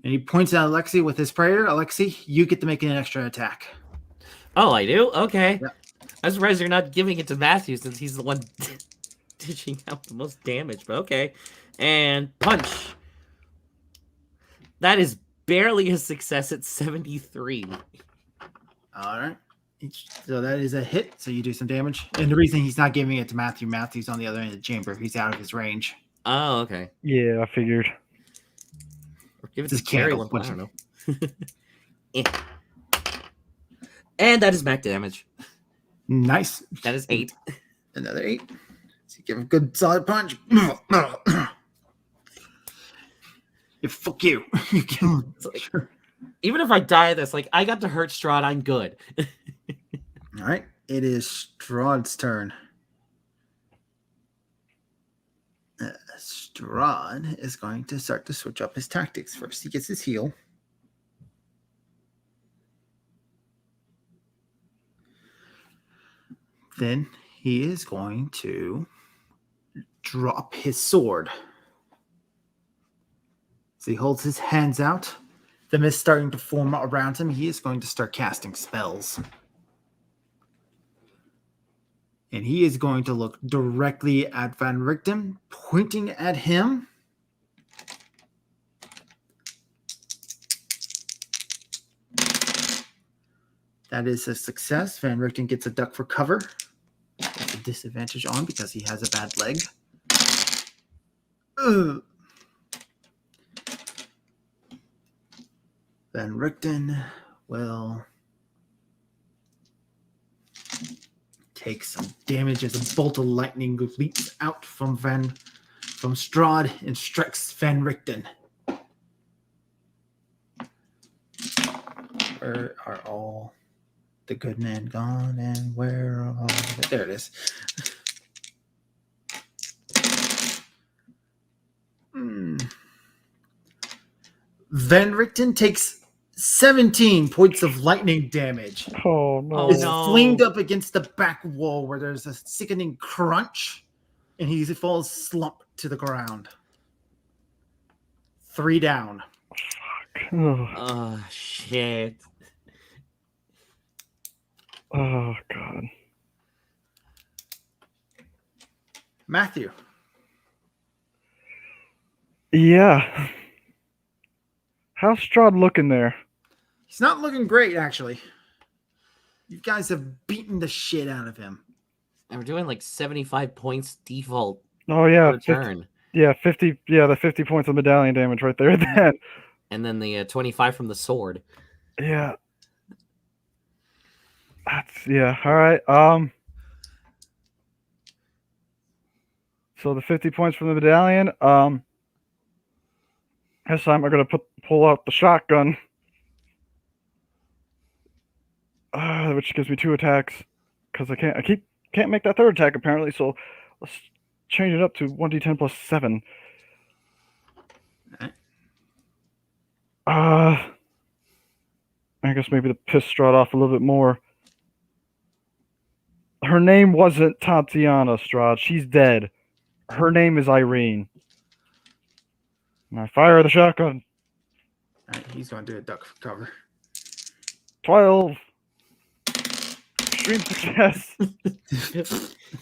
and he points at Alexi with his prayer. Alexi, you get to make an extra attack. Oh, I do? Okay. Yep. I'm surprised you're not giving it to Matthew since he's the one dishing out the most damage, but okay. And punch. That is barely a success at 73. All right. So that is a hit. So you do some damage. And the reason he's not giving it to Matthew's on the other end of the chamber. He's out of his range. Oh, okay. Yeah, I figured. Or give it Just to Carrie candle, one. I don't know. Eh. And that is max damage. Nice. That is 8. Another 8. So you give him a good solid punch. Yeah, fuck you. You kill him. Like, even if I die this, like, I got to hurt Strahd, I'm good. All right. It is Strahd's turn. Strahd is going to start to switch up his tactics. First, he gets his heal. Then he is going to drop his sword. So he holds his hands out. The mist starting to form around him. He is going to start casting spells. And he is going to look directly at Van Richten, pointing at him. That is a success. Van Richten gets a duck for cover. That's a disadvantage on because he has a bad leg. Ugh. Van Richten will take some damage as a bolt of lightning leaps out from Strahd and strikes Van Richten. Where are all the good men gone? And where are all there it is. Van Richten takes 17 points of lightning damage. Oh no! Oh, It's no. flinged up against the back wall where there's a sickening crunch, and he falls slumped to the ground. 3 down. Oh, Oh, shit. oh god. Matthew. Yeah. How's Strahd looking there? He's not looking great, actually. You guys have beaten the shit out of him. And we're doing like 75 points default Oh yeah, per turn. 50. Yeah, the 50 points of medallion damage right there. Then. And then the 25 from the sword. Yeah. That's yeah. All right. So the 50 points from the medallion. This time I'm gonna pull out the shotgun, which gives me 2 attacks because I can't make that 3rd attack apparently. So let's change it up to 1d10 plus 7. I guess maybe to piss Strahd off a little bit more. Her name wasn't Tatiana Strahd. She's dead. Her name is Irene. And I fire the shotgun. All right, he's going to do a duck for cover. 12. Extreme success.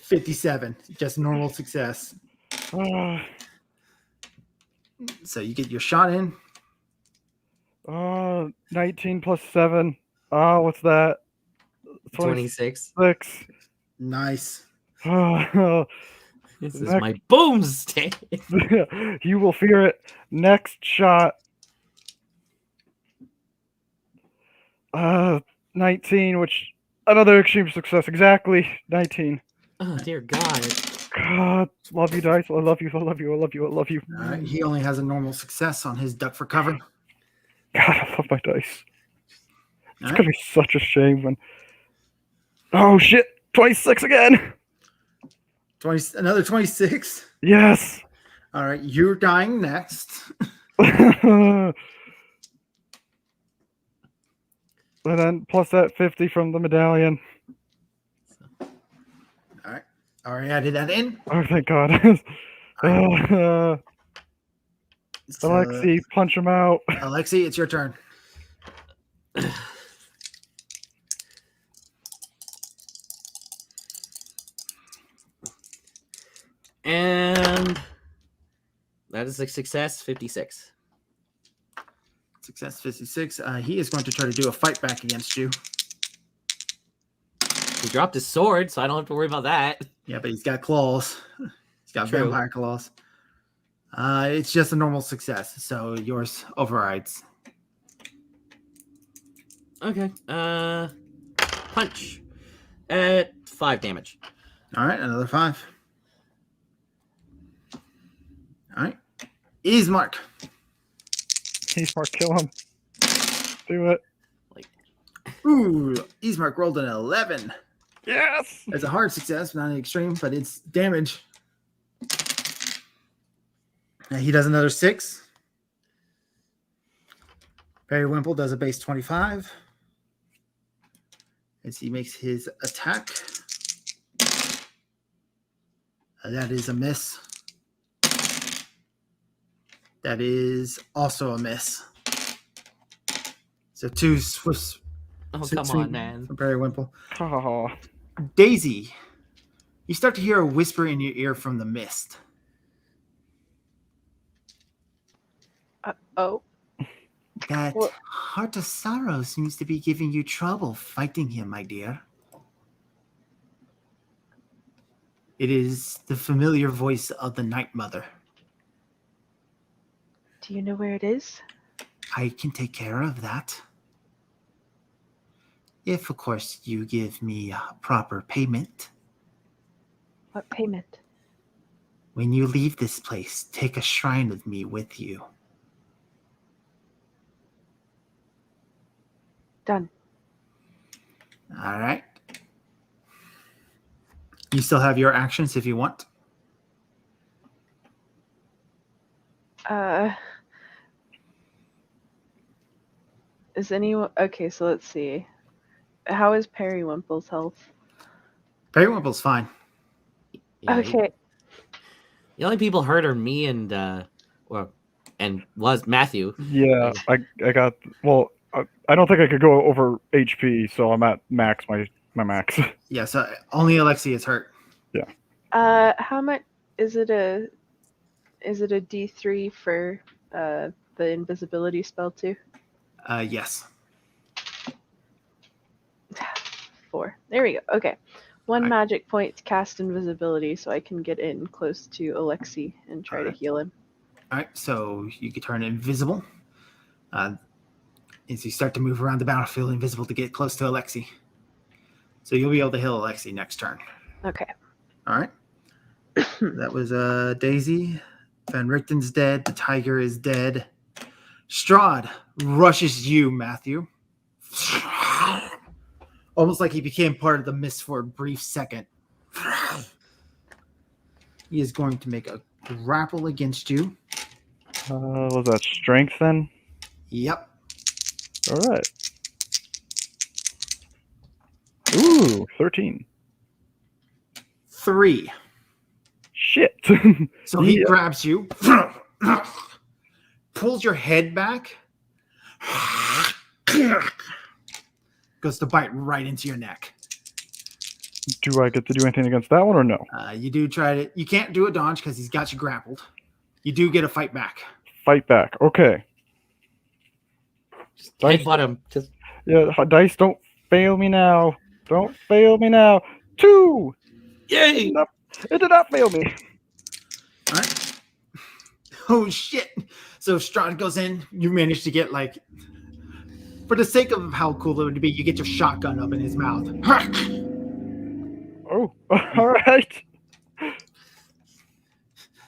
57. Just normal success. Uh, So you get your shot in. 19 plus 7. What's that? 26. 26. Nice. This is Next. my boomstick. You will fear it. Next shot. 19, which another extreme success. Exactly 19. Oh dear God. God, love you, dice. I love you. I love you. I love you. I love you. All right. He only has a normal success on his duck for cover. God, I love my dice. It's All gonna right. be such a shame when. Oh shit! 26 again. 20, another 26. Yes. All right. You're dying next. And then plus that 50 from the medallion. All right. Already added that in. Oh, thank God. So, Alexi, punch him out. Alexi, it's your turn. And that is a success, 56. Success 56. He is going to try to do a fight back against you. He dropped his sword, so I don't have to worry about that. Yeah, but he's got claws. He's got True. vampire claws. It's just a normal success, so yours overrides. Okay. Punch at 5 damage. All right, another 5. All right. Ismark. He's smart. Kill him. Do it. Ooh, Ismark rolled an 11. Yes. It's a hard success, not an extreme, but it's damage. He does another 6. Periwimple does a base 25. As he makes his attack. That is a miss. That is also a miss. So 2 swifts. Oh, come on, man. From Periwimple. Oh. Daisy, you start to hear a whisper in your ear from the mist. Oh. That What? Heart of Sorrow seems to be giving you trouble fighting him, my dear. It is the familiar voice of the Night Mother. Do you know where it is? I can take care of that. If, of course, you give me proper payment. What payment? When you leave this place, take a shrine of me with you. Done. All right. You still have your actions if you want. Is anyone okay? So let's see. How is Periwimple's health? Periwimple's fine. Yeah, Okay. The only people hurt are me and was Matthew. Yeah, I got. Well, I don't think I could go over HP, so I'm at max. My max. Yeah, so only Alexi is hurt. How much is it a D3 for the invisibility spell too? Yes. 4. There we go. Okay. 1 Alright. magic point to cast invisibility so I can get in close to Alexi and try to Alright. heal him. All right, so you can turn invisible. As you start to move around the battlefield, invisible to get close to Alexi. So you'll be able to heal Alexi next turn. Okay. All right. That was Daisy. Van Richten's dead. The tiger is dead. Strahd rushes you, Matthew. Almost like he became part of the mist for a brief second. He is going to make a grapple against you. Was that strength then? Yep. All right. Ooh, 13. 3. Shit. So he Yeah. grabs you, pulls your head back, goes to bite right into your neck. Do I get to do anything against that one or no? You do try to. You can't do a dodge because he's got you grappled. You do get a fight back. Fight back. Okay. Dice. Headbutt him. Just Yeah, dice, don't fail me now. Don't fail me now. 2! yay! It did not fail me. All right. Oh shit! So Strahd goes in. You manage to get like, for the sake of how cool it would be, you get your shotgun up in his mouth. Oh, all right.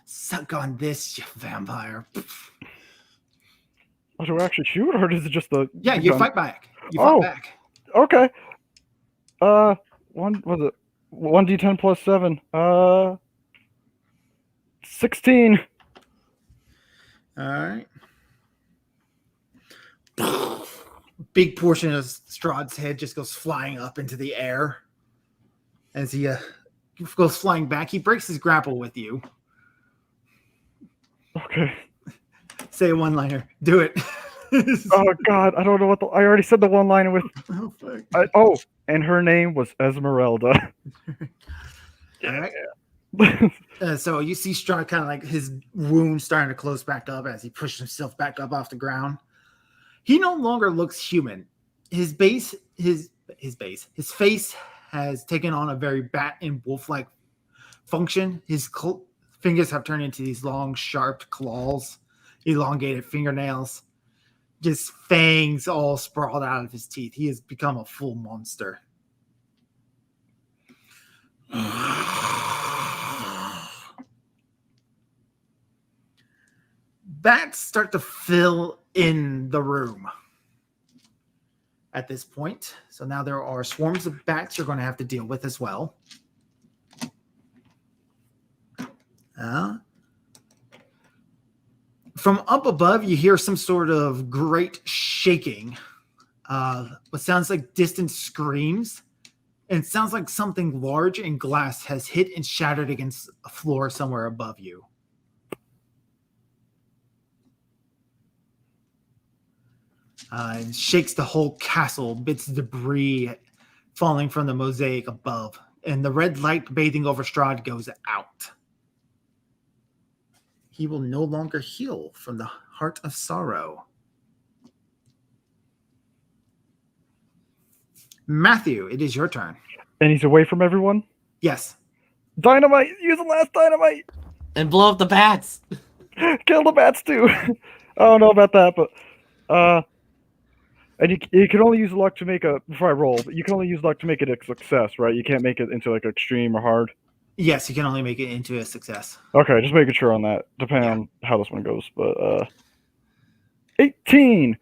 Suck on this, you vampire. Oh, do I actually shoot, or is it just the? Yeah, you gun? fight back. You fight Oh. back. Okay. One was it? 1d10 plus 7. 16. All right. Big portion of Strahd's head just goes flying up into the air as he goes flying back. He breaks his grapple with you. Okay. Say a one-liner. Do it. Oh God, I don't know what I already said the one-liner with. Oh, fuck. And her name was Esmeralda. All right. So you see Strahd kind of like his wound starting to close back up as he pushes himself back up off the ground. He no longer looks human. His face has taken on a very bat and wolf-like function. His fingers have turned into these long, sharp claws, elongated fingernails, just fangs all sprawled out of his teeth. He has become a full monster. Bats start to fill in the room at this point. So now there are swarms of bats you're going to have to deal with as well. From up above, you hear some sort of great shaking. What sounds like distant screams. And it sounds like something large and glass has hit and shattered against a floor somewhere above you. And shakes the whole castle, bits of debris falling from the mosaic above. And the red light bathing over Strahd goes out. He will no longer heal from the heart of sorrow. Matthew, it is your turn. And he's away from everyone? Yes. Dynamite! Use the last dynamite! And blow up the bats. Kill the bats too! I don't know about that, but and you can only use luck to make before I roll, you can only use luck to make it a success, right? You can't make it into like extreme or hard. Yes, you can only make it into a success. Okay, just making sure on that, depending on how this one goes. But 18.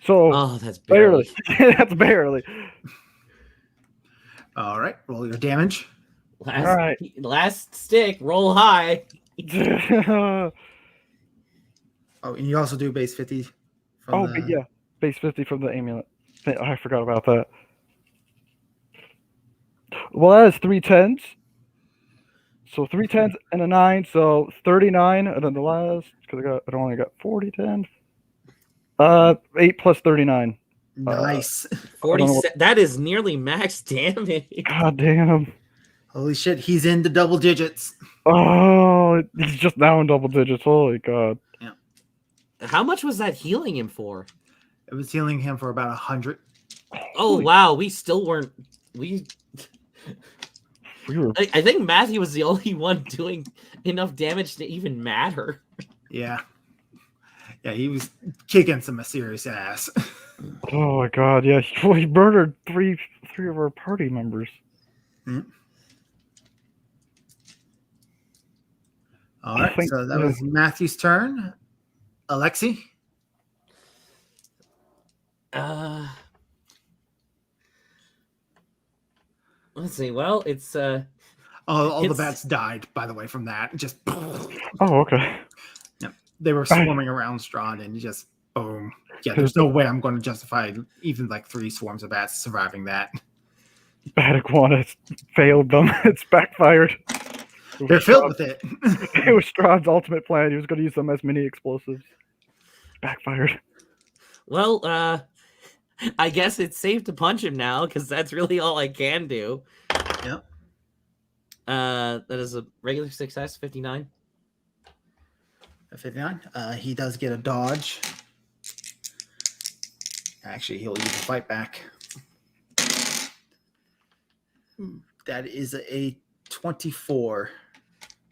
So Oh, that's barely. that's barely. All right, roll your damage. Last stick, roll high. Oh, and you also do base 50. Yeah, base 50 from the amulet. I forgot about that. Well, that is 3 10s. So 3 10s and a 9, so 39, and then the last, because I only got 40 10. 8 plus 39. Nice. 47. That is nearly max damage. God damn. Holy shit, he's in the double digits. Oh, he's just now in double digits. Holy God. Yeah. How much was that healing him for? It was healing him for about 100. Oh, wow. We still weren't. We were. I think Matthew was the only one doing enough damage to even matter. Yeah. Yeah, he was kicking some serious ass. Oh my God, yeah. He murdered three of our party members. Mm-hmm. All right, so that was Matthew's turn. Alexi? Let's see. Well, it's all the bats died, by the way, from that. Just Oh, okay. yeah, they were swarming around Strahd and just boom. Yeah, there's no way I'm going to justify even like 3 swarms of bats surviving that. Bad iguana failed them. It's backfired. They're filled with it. It was Strahd's ultimate plan. He was going to use them as mini explosives. Backfired. well. I guess it's safe to punch him now because that's really all I can do. Yep. That is a regular success, 59. A 59. He does get a dodge. Actually, he'll use a fight back. That is a 24.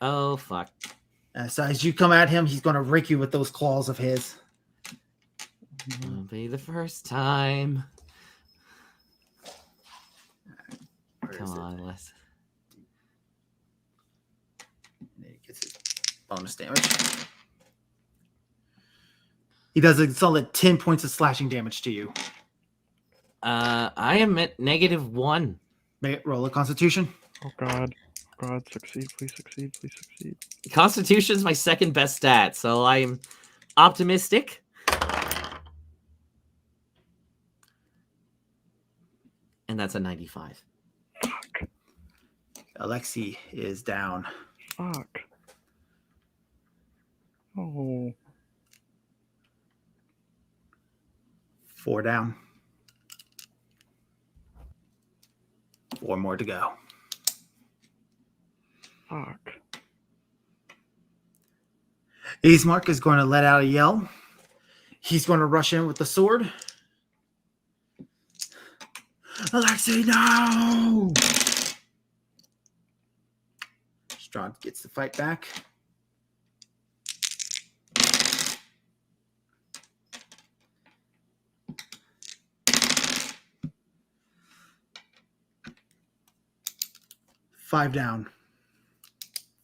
Oh, fuck. So as you come at him, he's going to rake you with those claws of his. It'll be the first time. Where Come is it? on, Les. He gets his bonus damage. He does a solid 10 points of slashing damage to you. I am at -1. Roll a Constitution. Oh God. God, succeed, please succeed, please succeed. Constitution's my second best stat, so I'm optimistic. And that's a 95. Fuck. Alexi is down. Fuck. Oh. 4 down. 4 more to go. Fuck. Ismark is going to let out a yell. He's going to rush in with the sword. Alexi, no! Strahd gets the fight back. Five down.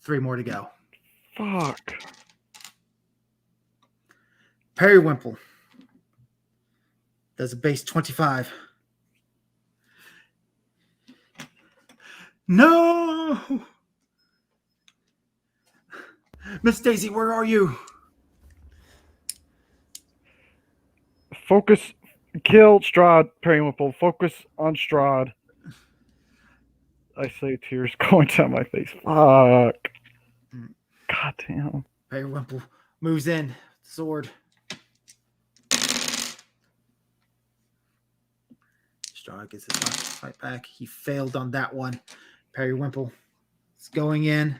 3 more to go. Fuck. Periwimple does a base 25. No! Miss Daisy, where are you? Focus. Kill Strahd, Periwimple. Focus on Strahd. I say tears going down my face. Fuck. God damn. Periwimple moves in. Sword. Strahd gets his fight back. He failed on that one. Periwimple is going in.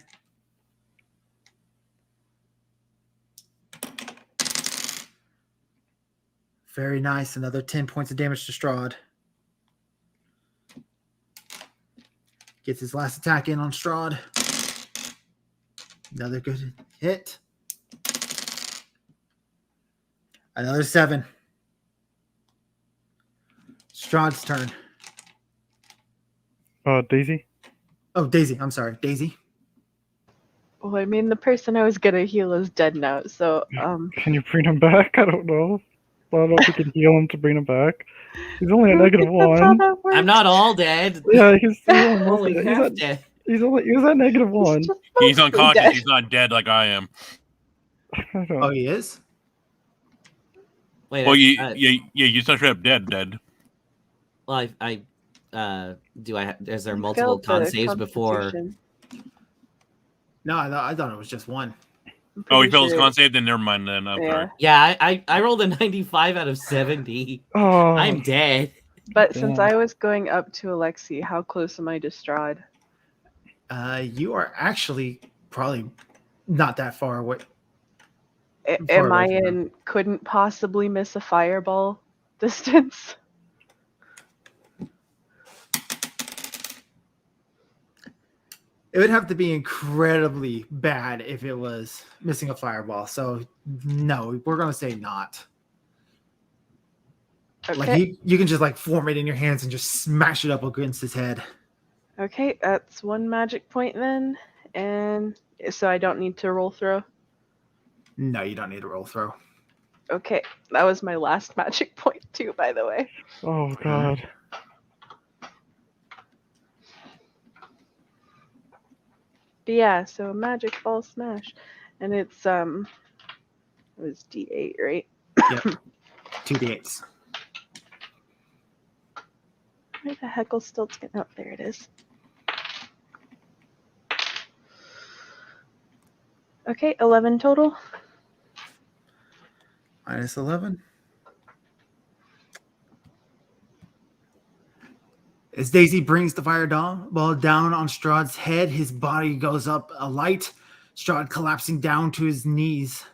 Very nice. Another 10 points of damage to Strahd. Gets his last attack in on Strahd. Another good hit. Another 7. Strahd's turn. Daisy? Oh, Daisy. I'm sorry. Daisy. Well, I mean, the person I was gonna heal is dead now, so Can you bring him back? I don't know. I don't know if we can heal him to bring him back. He's only at I don't think that's how -1. that works. I'm not all dead. Yeah, he's Only he's half at, dead. he's at -1. He's just He's mostly unconscious. dead. He's not dead like I am. I don't- Oh, he is? Wait, Well, you straight up dead. well, is there You multiple failed con the saves before? Constitution. No, I thought it was just one. I'm Oh, he pretty failed his sure- con save. Then never mind. Then I'm Yeah. sorry. Yeah, I rolled a 95 out of 70. Oh, I'm dead. But since Damn. I was going up to Alexi, how close am I to Strahd? You are actually probably not that far away. Am Far I away from in couldn't possibly miss a fireball distance? It would have to be incredibly bad if it was missing a fireball. So, no, we're going to say not. Okay. Like, you can just, like, form it in your hands and just smash it up against his head. Okay, that's 1 magic point then. And so I don't need to roll throw. No, you don't need to roll throw. Okay, that was my last magic point too, by the way. Oh God. But yeah, so magic ball smash. And it's it was D8, right? Yep. 2d8s. Where the heck will Stiltskin? Oh, there it is. Okay, 11 total. Minus 11. As Daisy brings the fireball down on Strahd's head, his body goes up a light, Strahd collapsing down to his knees.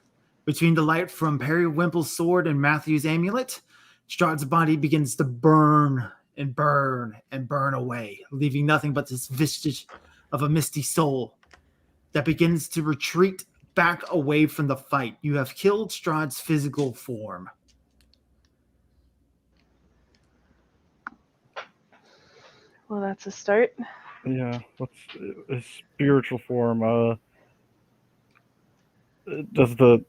Between the light from Periwimple's sword and Matthew's amulet, Strahd's body begins to burn and burn and burn away, leaving nothing but this vestige of a misty soul that begins to retreat back away from the fight. You have killed Strahd's physical form. Well, that's a start. Yeah, what's his spiritual form? Does the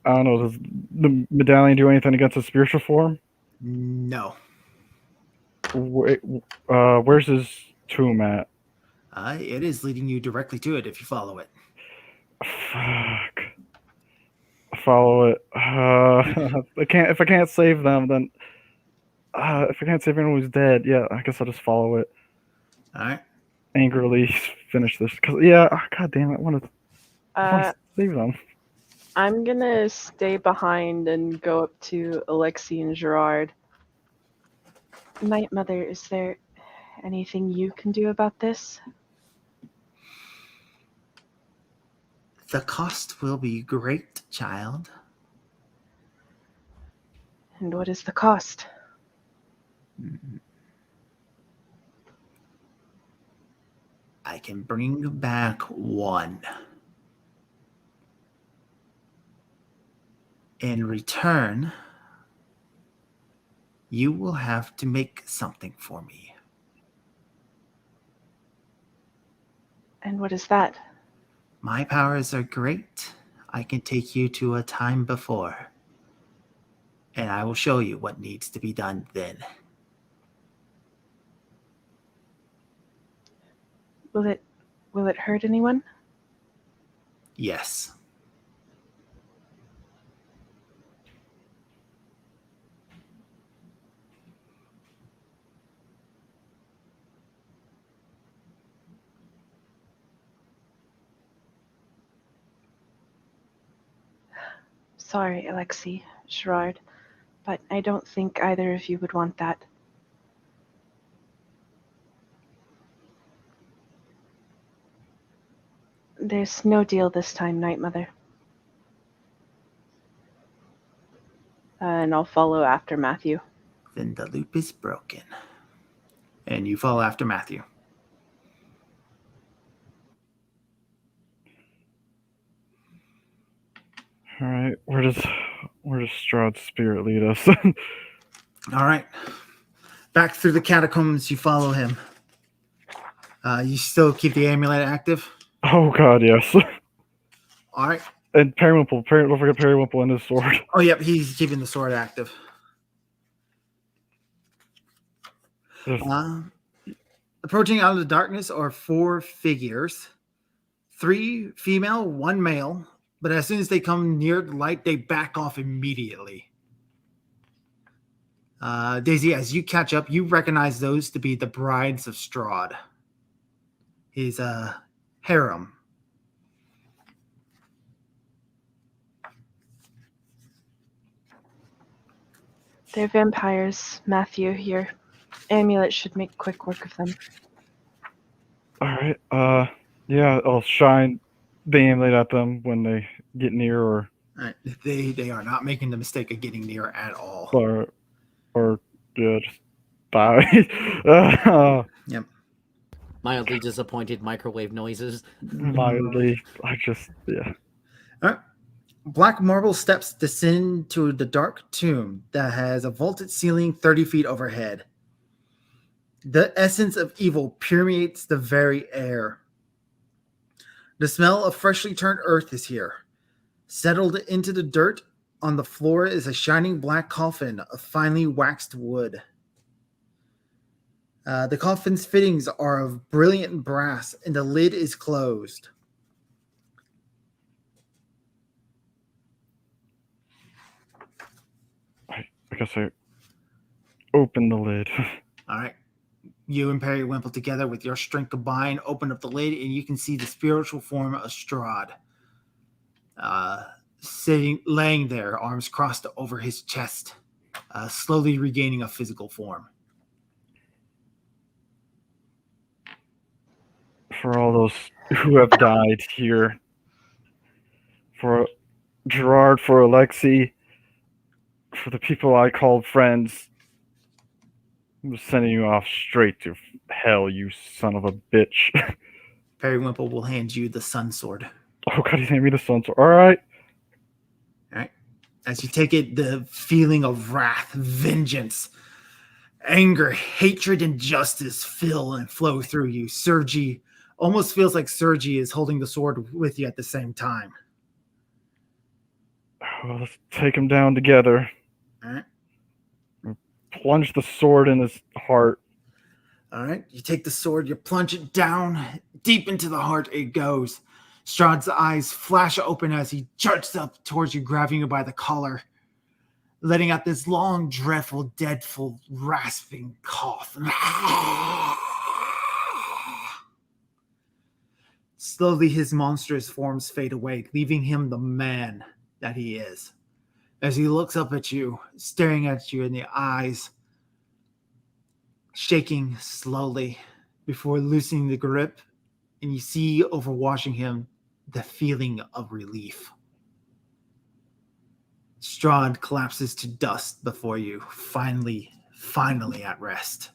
I don't know. Does the medallion do anything against his spiritual form? No. Where's his tomb at? It is leading you directly to it if you follow it. Fuck. Follow it. I can't. If I can't save them, then if I can't save anyone who's dead, yeah, I guess I'll just follow it. All right. Angrily finish this. Cause yeah, god damn it, I want to save them. I'm gonna stay behind and go up to Alexei and Gerard. Night Mother, is there anything you can do about this? The cost will be great, child. And what is the cost? I can bring back one. In return, you will have to make something for me. And what is that? My powers are great. I can take you to a time before, and I will show you what needs to be done then. Will it hurt anyone? Yes. Sorry, Alexei, Gerard, but I don't think either of you would want that. There's no deal this time, Night Mother. And I'll follow after Matthew. Then the loop is broken. And you follow after Matthew. All right, where does Strahd's spirit lead us? All right. Back through the catacombs, you follow him. You still keep the amulet active? Oh god, yes. All right. And Periwinkle, don't forget Periwinkle and his sword. Oh, yep, he's keeping the sword active. Yes. Approaching out of the darkness are 4 figures. 3 female, 1 male. But as soon as they come near the light, they back off immediately. Daisy, as you catch up, you recognize those to be the brides of Strahd. His harem. They're vampires, Matthew. Your amulet should make quick work of them. Alright, yeah, I'll shine the amulet at them when they get near All right. They are not making the mistake of getting near at all. or yeah, just die. Yep. Mildly disappointed microwave noises. Mildly, yeah. All right. Black marble steps descend to the dark tomb that has a vaulted ceiling 30 feet overhead. The essence of evil permeates the very air. The smell of freshly turned earth is here. Settled into the dirt on the floor is a shining black coffin of finely waxed wood. The coffin's fittings are of brilliant brass, and the lid is closed. I guess I open the lid. All right. You and Periwinkle together with your strength combined open up the lid, and you can see the spiritual form of Strahd. Laying there, arms crossed over his chest. slowly regaining a physical form. For all those who have died here, for Gerard, for Alexei, for the people I called friends, I'm sending you off straight to hell, you son of a bitch. Periwinkle will hand you the sun sword. Oh god, he's handing me the sun sword. Alright. All right. As you take it, the feeling of wrath, vengeance, anger, hatred, and justice fill and flow through you. Sergi almost feels like Sergi is holding the sword with you at the same time. Well, let's take him down together. All right. Plunge the sword in his heart. All right. You take the sword, you plunge it down deep into the heart. It goes. Strahd's eyes flash open as he charges up towards you, grabbing you by the collar, letting out this long, dreadful, deadful, rasping cough. Slowly, his monstrous forms fade away, leaving him the man that he is. As he looks up at you, staring at you in the eyes, shaking slowly before loosening the grip, and you see overwashing him the feeling of relief. Strahd collapses to dust before you, finally at rest.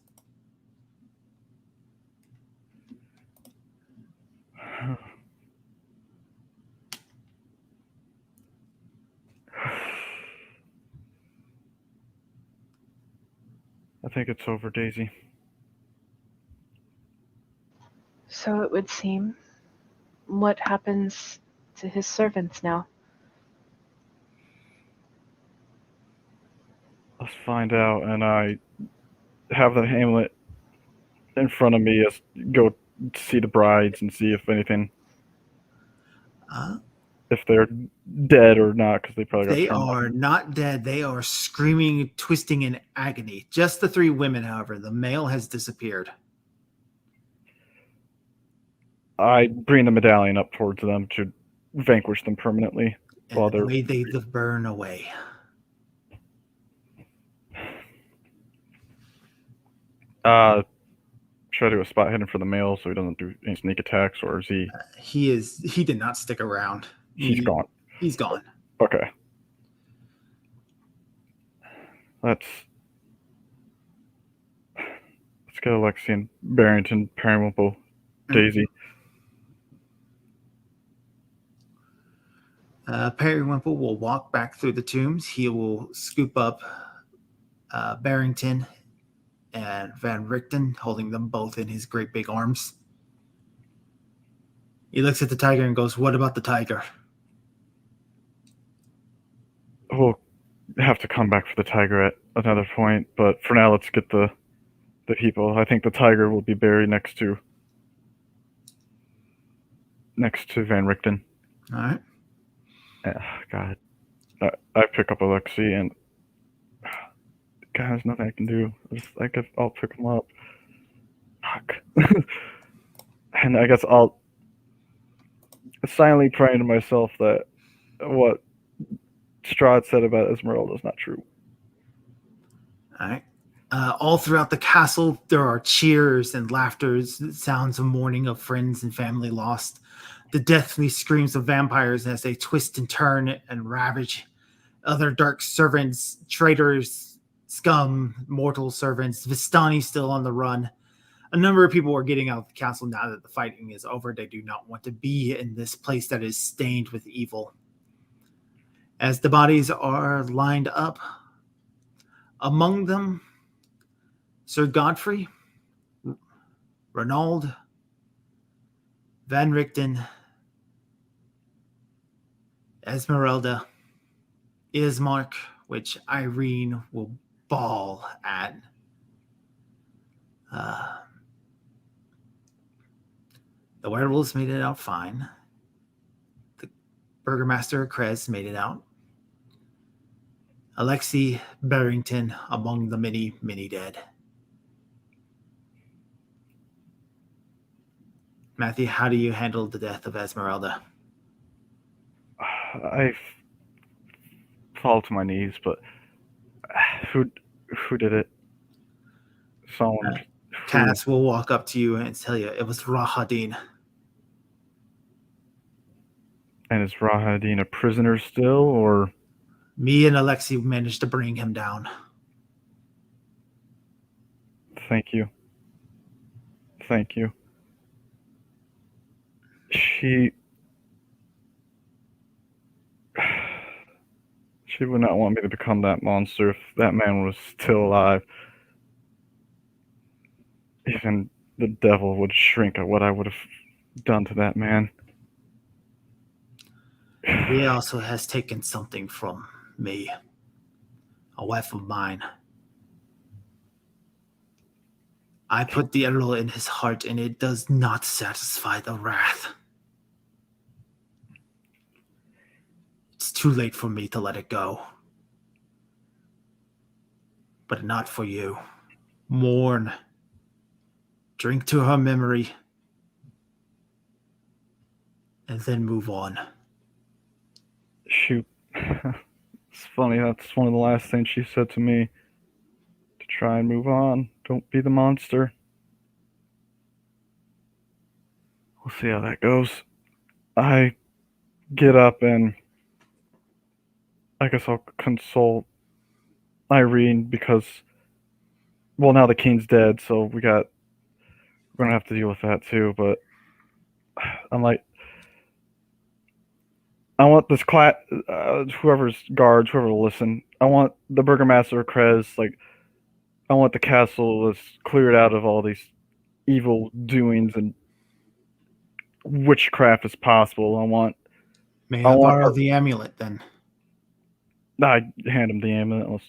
I think it's over, Daisy. So it would seem. What happens to his servants now? Let's find out, and I have the Hamlet in front of me as go see the brides and see if anything, if they're dead or not, because they probably got They turned are off. not dead. They are screaming, twisting in agony. Just the three women, however. The male has disappeared. I bring the medallion up towards them to vanquish them permanently. And While they're away they burn away. try to do a spot hidden for the male so he doesn't do any sneak attacks, or is he? He did not stick around. He's gone. He's gone. Okay. Let's get Alexei and Barrington, Periwinkle, Daisy. Periwinkle will walk back through the tombs. He will scoop up Barrington and Van Richten, holding them both in his great big arms. He looks at the tiger and goes, "What about the tiger?" We'll have to come back for the tiger at another point, but for now, let's get the people. I think the tiger will be buried next to Van Richten. All right. God, I pick up Alexei, and God, there's nothing I can do. I'll pick him up. Fuck. And I guess I'll silently praying to myself that what Strahd said about Esmeralda is not true. All right. All throughout the castle, there are cheers and laughter, sounds of mourning of friends and family lost. The deathly screams of vampires as they twist and turn and ravage other dark servants, traitors, scum, mortal servants. Vistani still on the run. A number of people are getting out of the castle now that the fighting is over. They do not want to be in this place that is stained with evil. As the bodies are lined up, among them, Sir Godfrey, Renaud, Van Richten, Esmeralda, Ismark, which Irene will bawl at. The werewolves made it out fine. The Burgomaster Krez made it out. Alexei Barrington among the many, many dead. Matthew, how do you handle the death of Esmeralda? I fall to my knees, but Who did it? Someone. Who? Cass will walk up to you and tell you it was Rahadin. And is Rahadin a prisoner still, or? Me and Alexi managed to bring him down. Thank you. Thank you. She would not want me to become that monster if that man was still alive. Even the devil would shrink at what I would have done to that man. He also has taken something from me. A wife of mine. I put the arrow in his heart and it does not satisfy the wrath. It's too late for me to let it go. But not for you. Mourn. Drink to her memory. And then move on. Shoot. It's funny, that's one of the last things she said to me. To try and move on. Don't be the monster. We'll see how that goes. I get up and I guess I'll consult Irene because, well, now the king's dead, so we're gonna have to deal with that too. But I'm like, I want this class, whoever's guards, whoever will listen. I want the Burgomaster of Krez, like, I want the castle is cleared out of all these evil doings and witchcraft as possible. May I borrow the amulet then? I hand him the amulet. Unless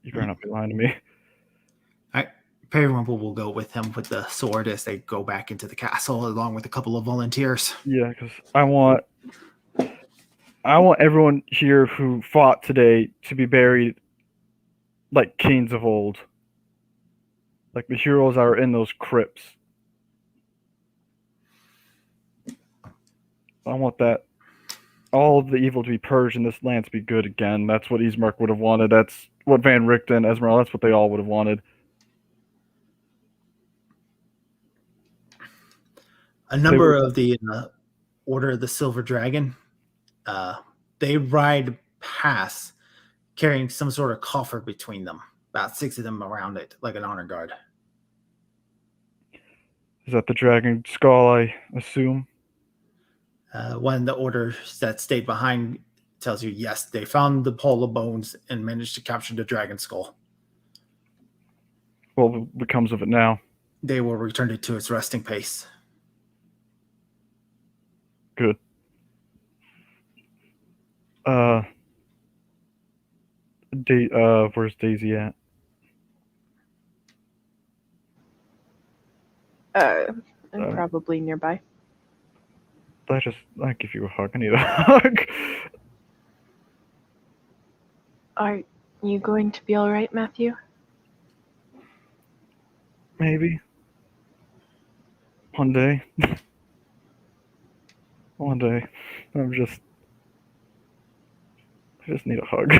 you better not be lying to me. Periwinkle will go with him with the sword as they go back into the castle along with a couple of volunteers. Yeah, because I want everyone here who fought today to be buried like kings of old. Like the heroes are in those crypts. I want that. All of the evil to be purged and this land to be good again. That's what Ismark would have wanted. That's what Van Richten, Esmeralda, that's what they all would have wanted. A number of the Order of the Silver Dragon, they ride past carrying some sort of coffer between them. About 6 of them around it, like an honor guard. Is that the dragon skull, I assume? One of the orders that stayed behind tells you, yes, they found the pole of bones and managed to capture the dragon skull. What becomes of it now? They will return it to its resting place. Good. Where's Daisy at? I'm probably nearby. I give you a hug. I need a hug. Are you going to be all right, Matthew? Maybe. One day. One day. I just need a hug.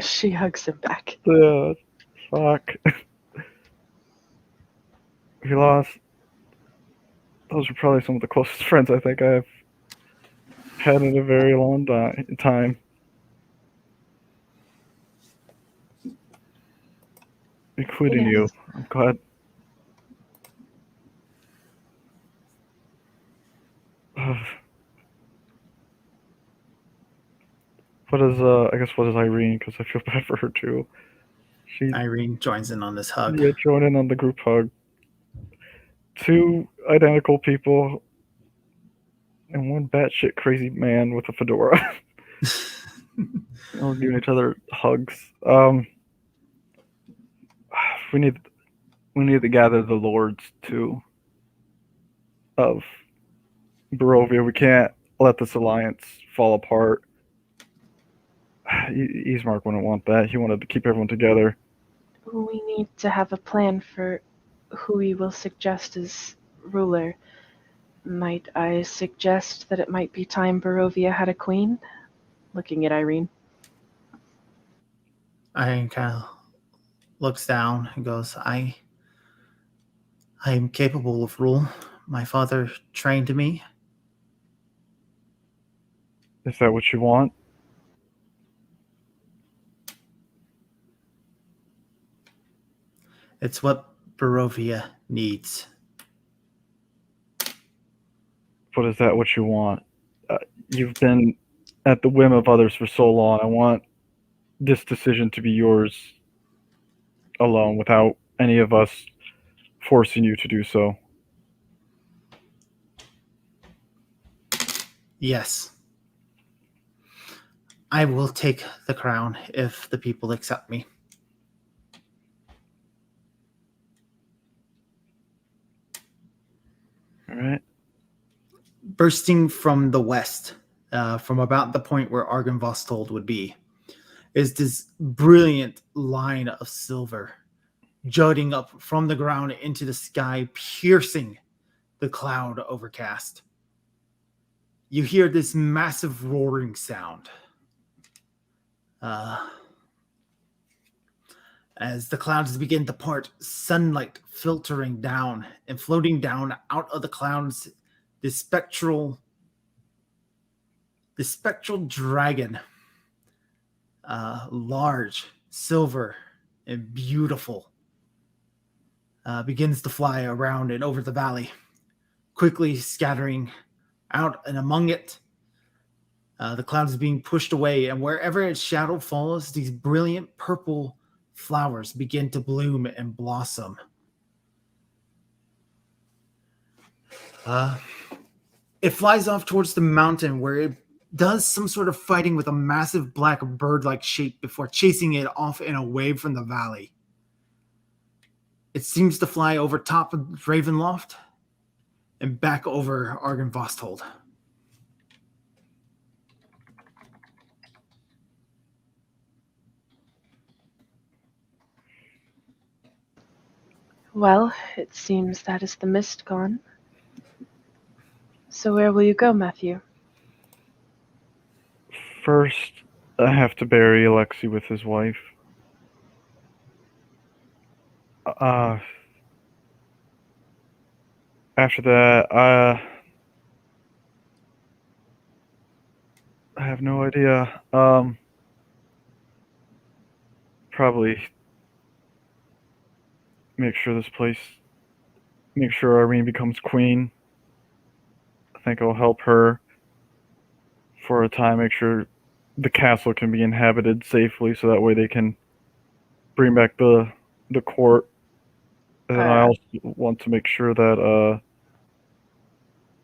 She hugs him back. Yeah, fuck. We lost. Those are probably some of the closest friends I think I've had in a very long time. Including you. I'm glad. What is Irene? Because I feel bad for her too. Irene joins in on this hug. Yeah, join in on the group hug. 2 identical people and one batshit crazy man with a fedora. All giving each other hugs. We need to gather the lords too of Barovia. We can't let this alliance fall apart. Ismark wouldn't want that. He wanted to keep everyone together. We need to have a plan for who we will suggest as ruler. Might I suggest that it might be time Barovia had a queen? Looking at Irene. Irene kind of looks down and goes, I am capable of rule. My father trained me. Is that what you want? It's what Barovia needs. But is that what you want? You've been at the whim of others for so long. I want this decision to be yours alone without any of us forcing you to do so. Yes. I will take the crown if the people accept me. All right. Bursting from the west, from about the point where Argynvostholt would be, is this brilliant line of silver jutting up from the ground into the sky, piercing the cloud overcast. You hear this massive roaring sound. As the clouds begin to part, sunlight filtering down and floating down out of the clouds, this spectral dragon, large, silver, and beautiful, begins to fly around and over the valley, quickly scattering out and among it. The clouds being pushed away, and wherever its shadow falls, these brilliant purple flowers begin to bloom and blossom. It flies off towards the mountain where it does some sort of fighting with a massive black bird-like shape before chasing it off and away from the valley. It seems to fly over top of Ravenloft and back over Argynvostholt. Well, it seems that is the mist gone. So where will you go, Matthew? First, I have to bury Alexei with his wife. After that, I have no idea. Probably make sure Irene becomes queen. I think I'll help her for a time, make sure the castle can be inhabited safely, so that way they can bring back the court. And then I also want to make sure that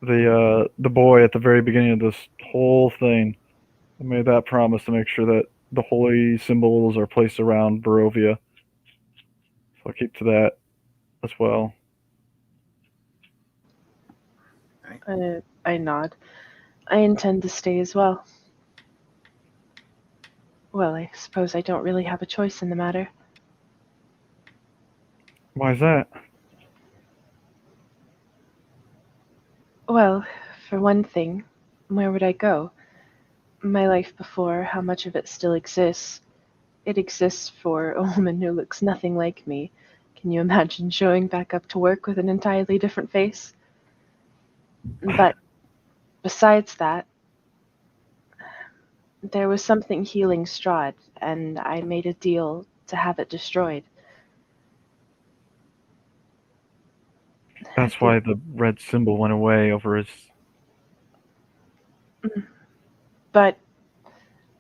the boy at the very beginning of this whole thing, I made that promise to make sure that the holy symbols are placed around Barovia. So I'll keep to that as well. I nod. I intend to stay as well. Well, I suppose I don't really have a choice in the matter. Why is that? Well, for one thing, where would I go? My life before, how much of it still exists? It exists for a woman who looks nothing like me. Can you imagine showing back up to work with an entirely different face? But besides that, there was something healing Strahd, and I made a deal to have it destroyed. That's why the red symbol went away over his... But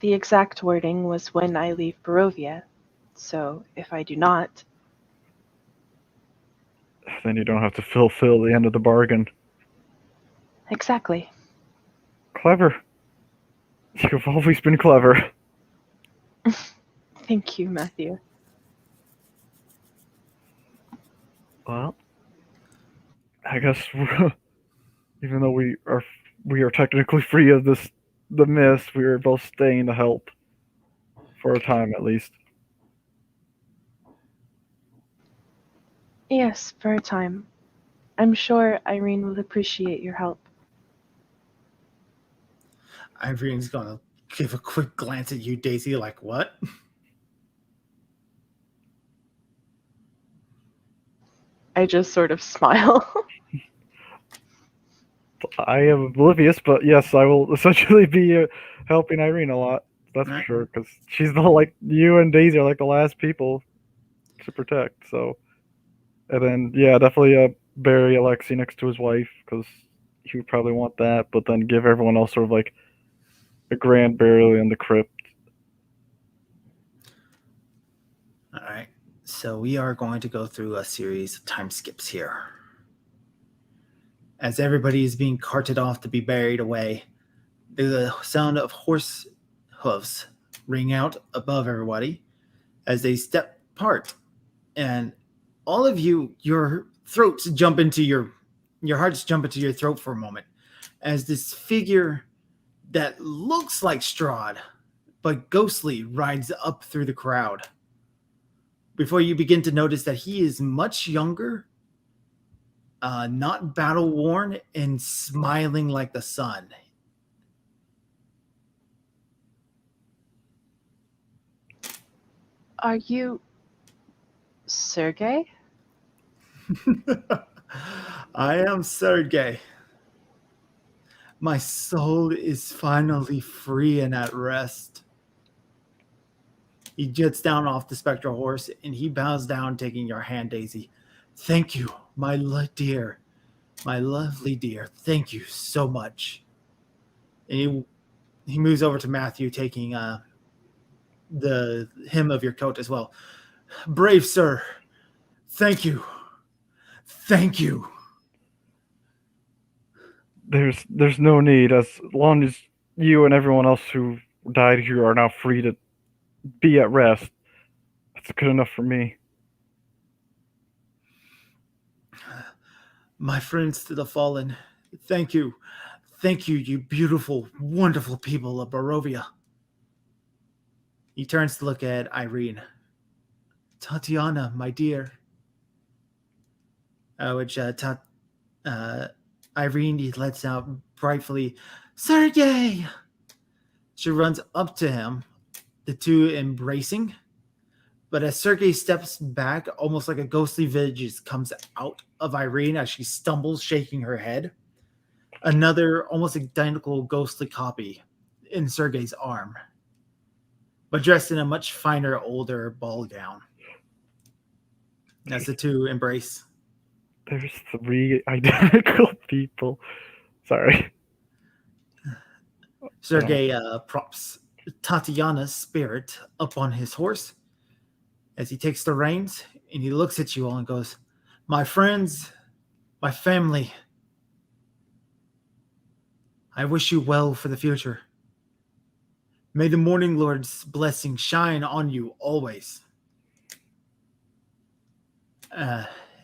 the exact wording was when I leave Barovia, so if I do not... Then you don't have to fulfill the end of the bargain. Exactly. Clever. You've always been clever. Thank you, Matthew. Well, I guess even though we are technically free of the mist, we are both staying to help for a time at least. Yes, for a time. I'm sure Irene will appreciate your help. Irene's gonna give a quick glance at you, Daisy, like, what? I just sort of smile. I am oblivious, but yes, I will essentially be helping Irene a lot. That's for Alright. sure, because she's the like you and Daisy are like the last people to protect. So, and then yeah, definitely bury Alexi next to his wife because he would probably want that. But then give everyone else sort of like a grand burial in the crypt. All right. So we are going to go through a series of time skips here. As everybody is being carted off to be buried away, the sound of horse hooves ring out above everybody as they step apart. And all of you, your throats jump into your hearts jump into your throat for a moment as this figure that looks like Strahd, but ghostly, rides up through the crowd. Before you begin to notice that he is much younger, not battle worn, and smiling like the sun. Are you Sergey? I am Sergey. My soul is finally free and at rest. He jets down off the spectral horse and he bows down, taking your hand, Daisy. Thank you, my dear, my lovely dear. Thank you so much. And he moves over to Matthew, taking the hem of your coat as well. Brave sir, thank you. Thank you. There's no need, as long as you and everyone else who died here are now free to be at rest. That's good enough for me. My friends to the fallen, thank you. Thank you, you beautiful, wonderful people of Barovia. He turns to look at Irene. Tatiana, my dear. Irene he lets out brightly, Sergey! She runs up to him, the two embracing. But as Sergey steps back, almost like a ghostly visage comes out of Irene as she stumbles, shaking her head. Another almost identical ghostly copy in Sergey's arm, but dressed in a much finer, older ball gown. As the two embrace. There's 3 identical people. Sorry. Sergey props Tatiana's spirit up on his horse as he takes the reins and he looks at you all and goes, my friends, my family, I wish you well for the future. May the Morning Lord's blessing shine on you always.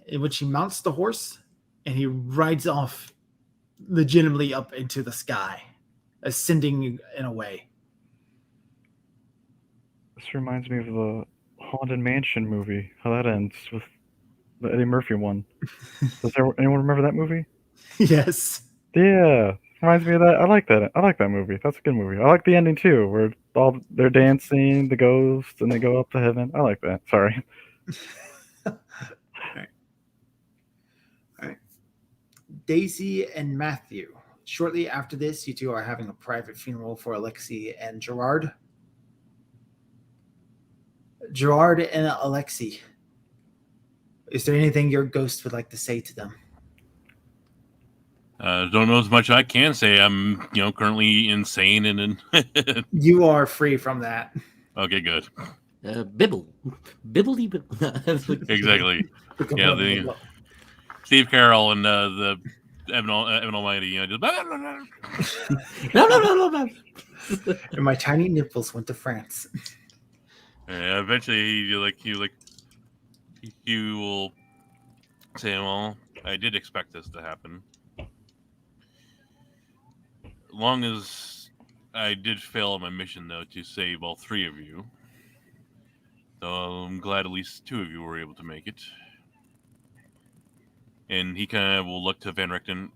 In which he mounts the horse and he rides off legitimately up into the sky, ascending in a way. This reminds me of the Haunted Mansion movie, how that ends with the Eddie Murphy one. Does anyone remember that movie? Yes. Yeah, reminds me of that. I like that movie. That's a good movie. I like the ending too, where they're dancing, the ghosts, and they go up to heaven. I like that. Sorry. All right. Daisy and Matthew. Shortly after this, you two are having a private funeral for Alexi and Gerard. Gerard and Alexi, is there anything your ghost would like to say to them? Don't know as much I can say. I'm, currently insane and You are free from that. okay, good. Bibble. Bibbly bibble. Exactly. Yeah, the Steve Carroll and the Evan Almighty, just No. And my tiny nipples went to France. yeah, eventually you will say, well, I did expect this to happen. Long as I did fail on my mission, though, to save all 3 of you. So I'm glad at least 2 of you were able to make it. And he kind of will look to Van Richten.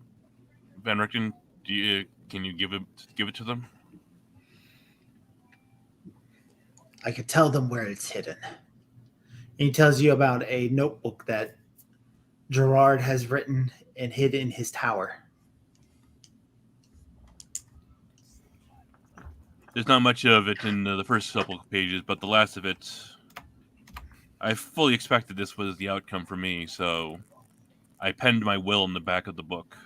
Van Richten, can you give it to them? I could tell them where it's hidden. And he tells you about a notebook that Gerard has written and hid in his tower. There's not much of it in the first couple of pages, but the last of it, I fully expected this was the outcome for me, so I penned my will in the back of the book.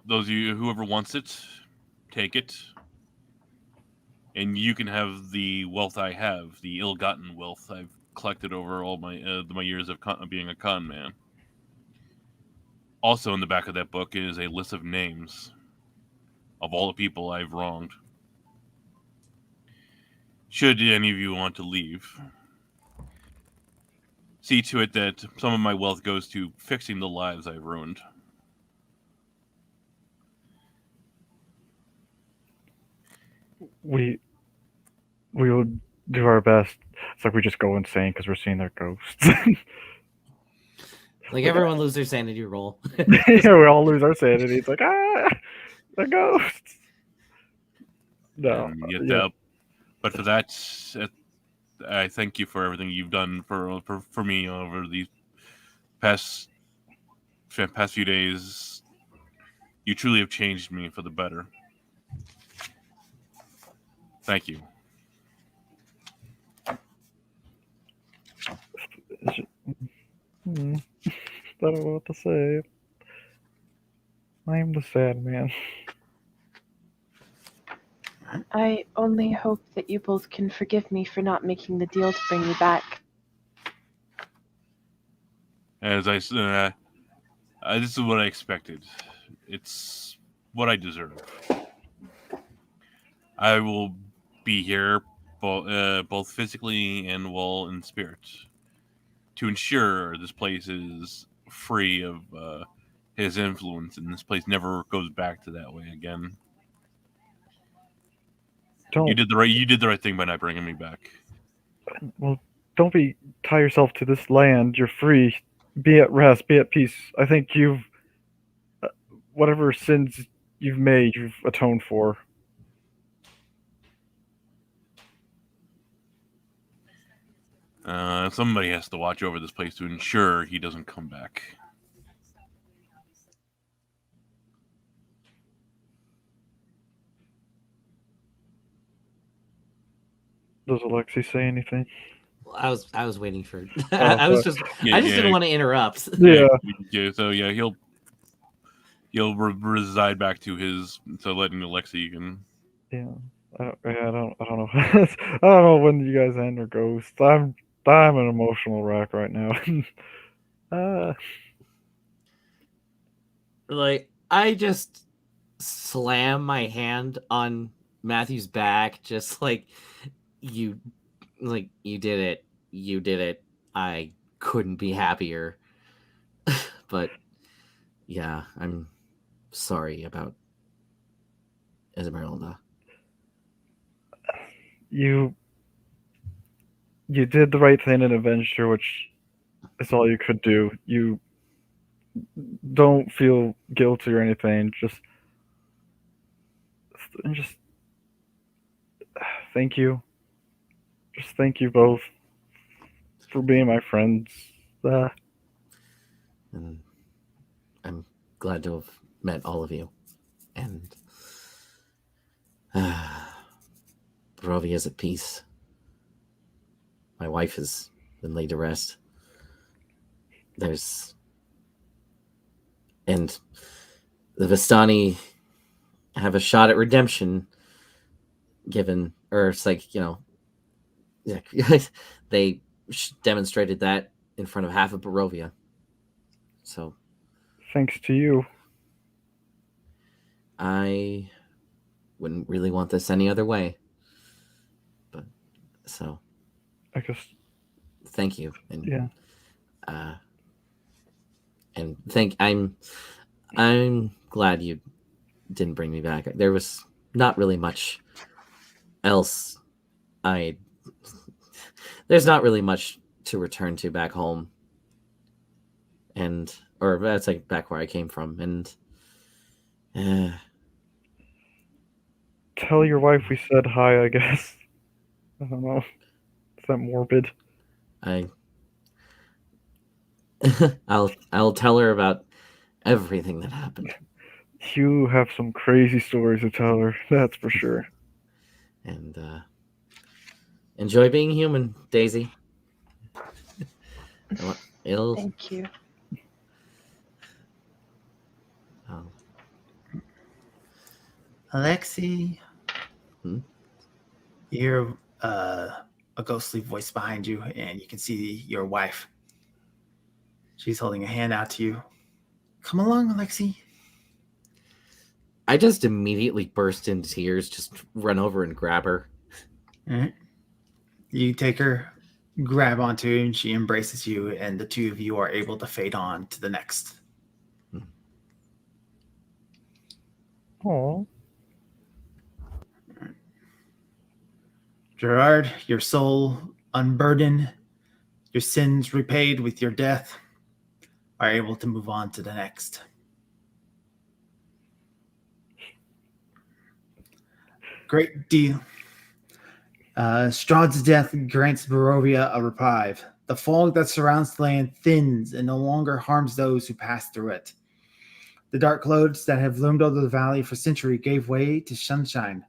Those of you, whoever wants it, take it. And you can have the wealth I have, the ill-gotten wealth I've collected over all my years of being a con man. Also in the back of that book is a list of names of all the people I've wronged. Should any of you want to leave, see to it that some of my wealth goes to fixing the lives I've ruined. We will do our best. It's like we just go insane because we're seeing their ghosts. Like everyone lose their sanity roll. Yeah, we all lose our sanity. It's like, the ghosts. No, And you get yeah. that. But for that, I thank you for everything you've done for me over these past few days. You truly have changed me for the better. Thank you. I don't know what to say. I am the sad man. I only hope that you both can forgive me for not making the deal to bring you back. As I said, this is what I expected. It's what I deserve. I will be here both physically and in spirit to ensure this place is free of his influence and this place never goes back to that way again. You did the right thing by not bringing me back. Well, don't tie yourself to this land. You're free. Be at rest. Be at peace. I think whatever sins you've made, you've atoned for. Somebody has to watch over this place to ensure he doesn't come back. Does Alexi say anything? I was waiting for. I just didn't want to interrupt. Yeah. So yeah, he'll reside back to his. So letting Alexi can. Yeah. I don't know. I don't know when you guys end or ghost. I'm an emotional wreck right now. Like I just slam my hand on Matthew's back, just like you did it. I couldn't be happier. But yeah, I'm sorry about Esmeralda. You did the right thing and avenged her, which is all you could do. You don't feel guilty or anything. Just thank you. Just thank you both for being my friends. And I'm glad to have met all of you. And Barovia's at peace. My wife has been laid to rest. And the Vistani have a shot at redemption given, or it's like, they demonstrated that in front of half of Barovia. So thanks to you. I wouldn't really want this any other way. But so I guess thank you. And yeah. And I'm glad you didn't bring me back. There was not really much else. There's not really much to return to back home. Or that's like back where I came from. And tell your wife we said hi, I guess. I don't know. Is that morbid? I I'll tell her about everything that happened. You have some crazy stories to tell her, that's for sure. And enjoy being human, Daisy. It'll Thank you. oh, Alexi, Hmm? you hear a ghostly voice behind you, and you can see your wife. She's holding a hand out to you. Come along, Alexi. I just immediately burst into tears, just run over and grab her. All right. You take her, grab onto her, and she embraces you, and the two of you are able to fade on to the next. Aww. Gerard, your soul unburdened, your sins repaid with your death, are able to move on to the next. Great deal. Strahd's death grants Barovia a reprieve. The fog that surrounds the land thins and no longer harms those who pass through it. The dark clouds that have loomed over the valley for centuries gave way to sunshine,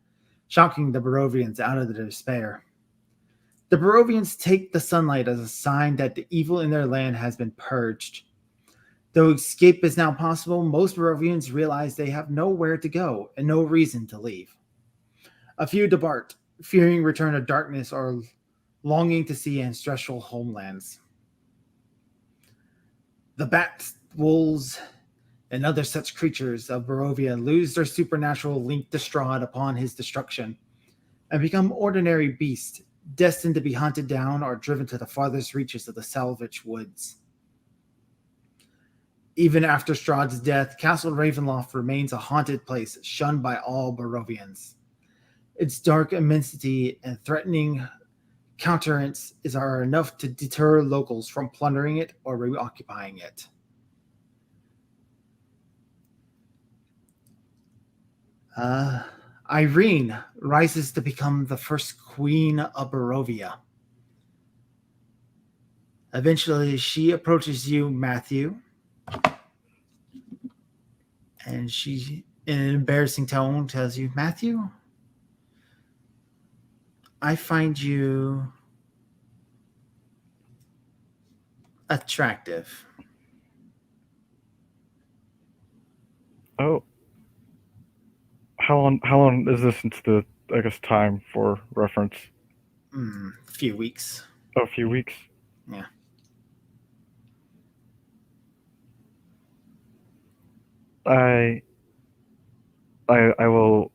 shocking the Barovians out of their despair. The Barovians take the sunlight as a sign that the evil in their land has been purged. Though escape is now possible, most Barovians realize they have nowhere to go and no reason to leave. A few depart, fearing return of darkness or longing to see ancestral homelands. The bats, wolves, and other such creatures of Barovia lose their supernatural link to Strahd upon his destruction and become ordinary beasts, destined to be hunted down or driven to the farthest reaches of the salvage woods. Even after Strahd's death, Castle Ravenloft remains a haunted place shunned by all Barovians. Its dark immensity and threatening countenance are enough to deter locals from plundering it or reoccupying it. Irene rises to become the first queen of Barovia. Eventually, she approaches you, Matthew, and she, in an embarrassing tone, tells you, Matthew, I find you attractive. Oh. How long is this into the, I guess, time for reference? Few weeks. Oh, a few weeks. Yeah. I will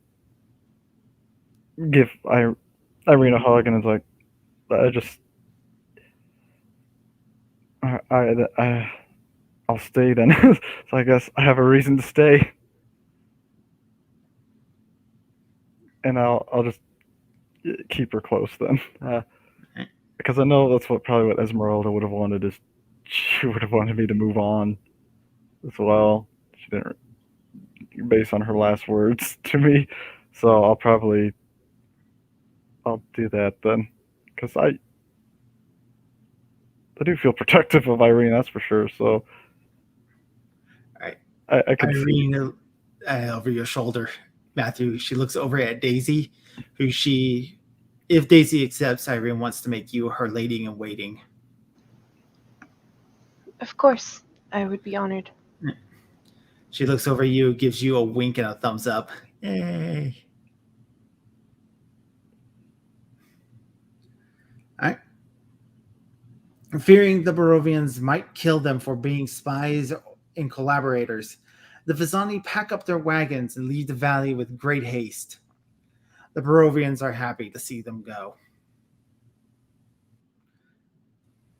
give Irene a hug, and it's like, I'll stay then. So I guess I have a reason to stay, and I'll just keep her close then, because I know that's probably what Esmeralda would have wanted. Is she would have wanted me to move on as well. She didn't, based on her last words to me. So I'll do that then, because I do feel protective of Irene, that's for sure. So I can see. Irene, over your shoulder, Matthew, she looks over at Daisy, who if Daisy accepts, Irene wants to make you her lady in waiting. Of course, I would be honored. She looks over at you, gives you a wink and a thumbs up. Yay. All right. Fearing the Barovians might kill them for being spies and collaborators, the Vizani pack up their wagons and leave the valley with great haste. The Barovians are happy to see them go.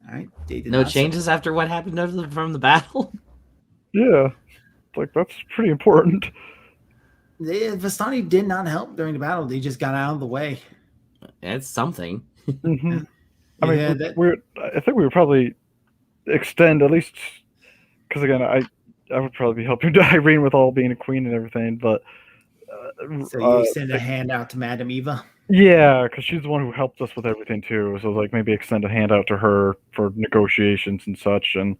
All right. No changes after what happened from the battle? Yeah. Like, that's pretty important. The Vistani did not help during the battle. They just got out of the way. It's something. Mm-hmm. I mean, Yeah, I think we would probably extend at least, because again, I would probably be helping Irene with all being a queen and everything, but so you send a hand out to Madame Eva? Yeah, because she's the one who helped us with everything too. So like maybe extend a hand out to her for negotiations and such, and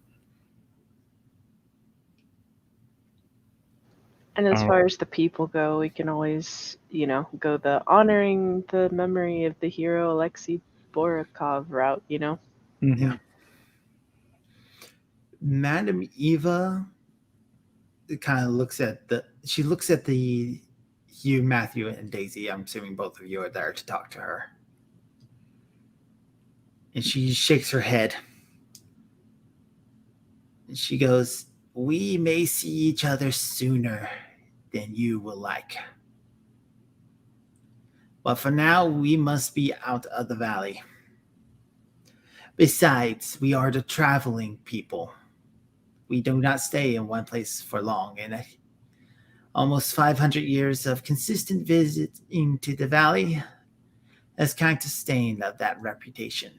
And as Oh. far as the people go, we can always, go the honoring the memory of the hero Alexei Borakov route, Mhm. Yeah. Madam Eva kind of looks at the you, Matthew, and Daisy. I'm assuming both of you are there to talk to her. And she shakes her head. And she goes, "We may see each other sooner than you will like. But for now, we must be out of the valley. Besides, we are the traveling people. We do not stay in one place for long, and almost 500 years of consistent visiting to the valley has kind of stained of that reputation.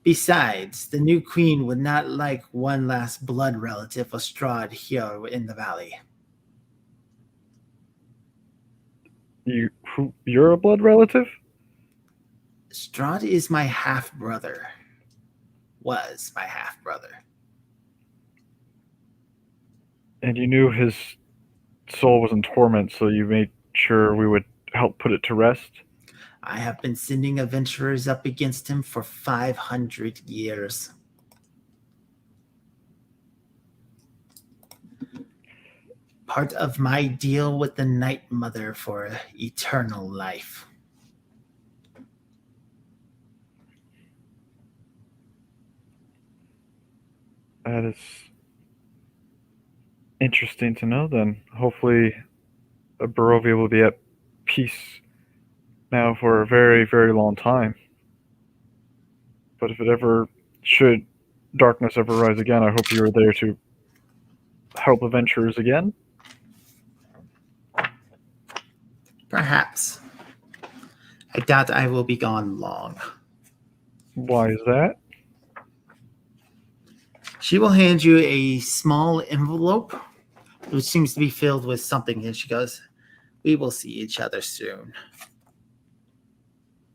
Besides, the new queen would not like one last blood relative of Strahd here in the valley." You're a blood relative? "Strahd is my half-brother. Was my half-brother." And you knew his soul was in torment, so you made sure we would help put it to rest? "I have been sending adventurers up against him for 500 years. Part of my deal with the Night Mother for eternal life." That is interesting to know then. Hopefully, Barovia will be at peace now for a very, very long time. But if it ever should darkness ever rise again, I hope you are there to help adventurers again. Perhaps. I doubt I will be gone long. Why is that? She will hand you a small envelope, which seems to be filled with something, and she goes, "We will see each other soon."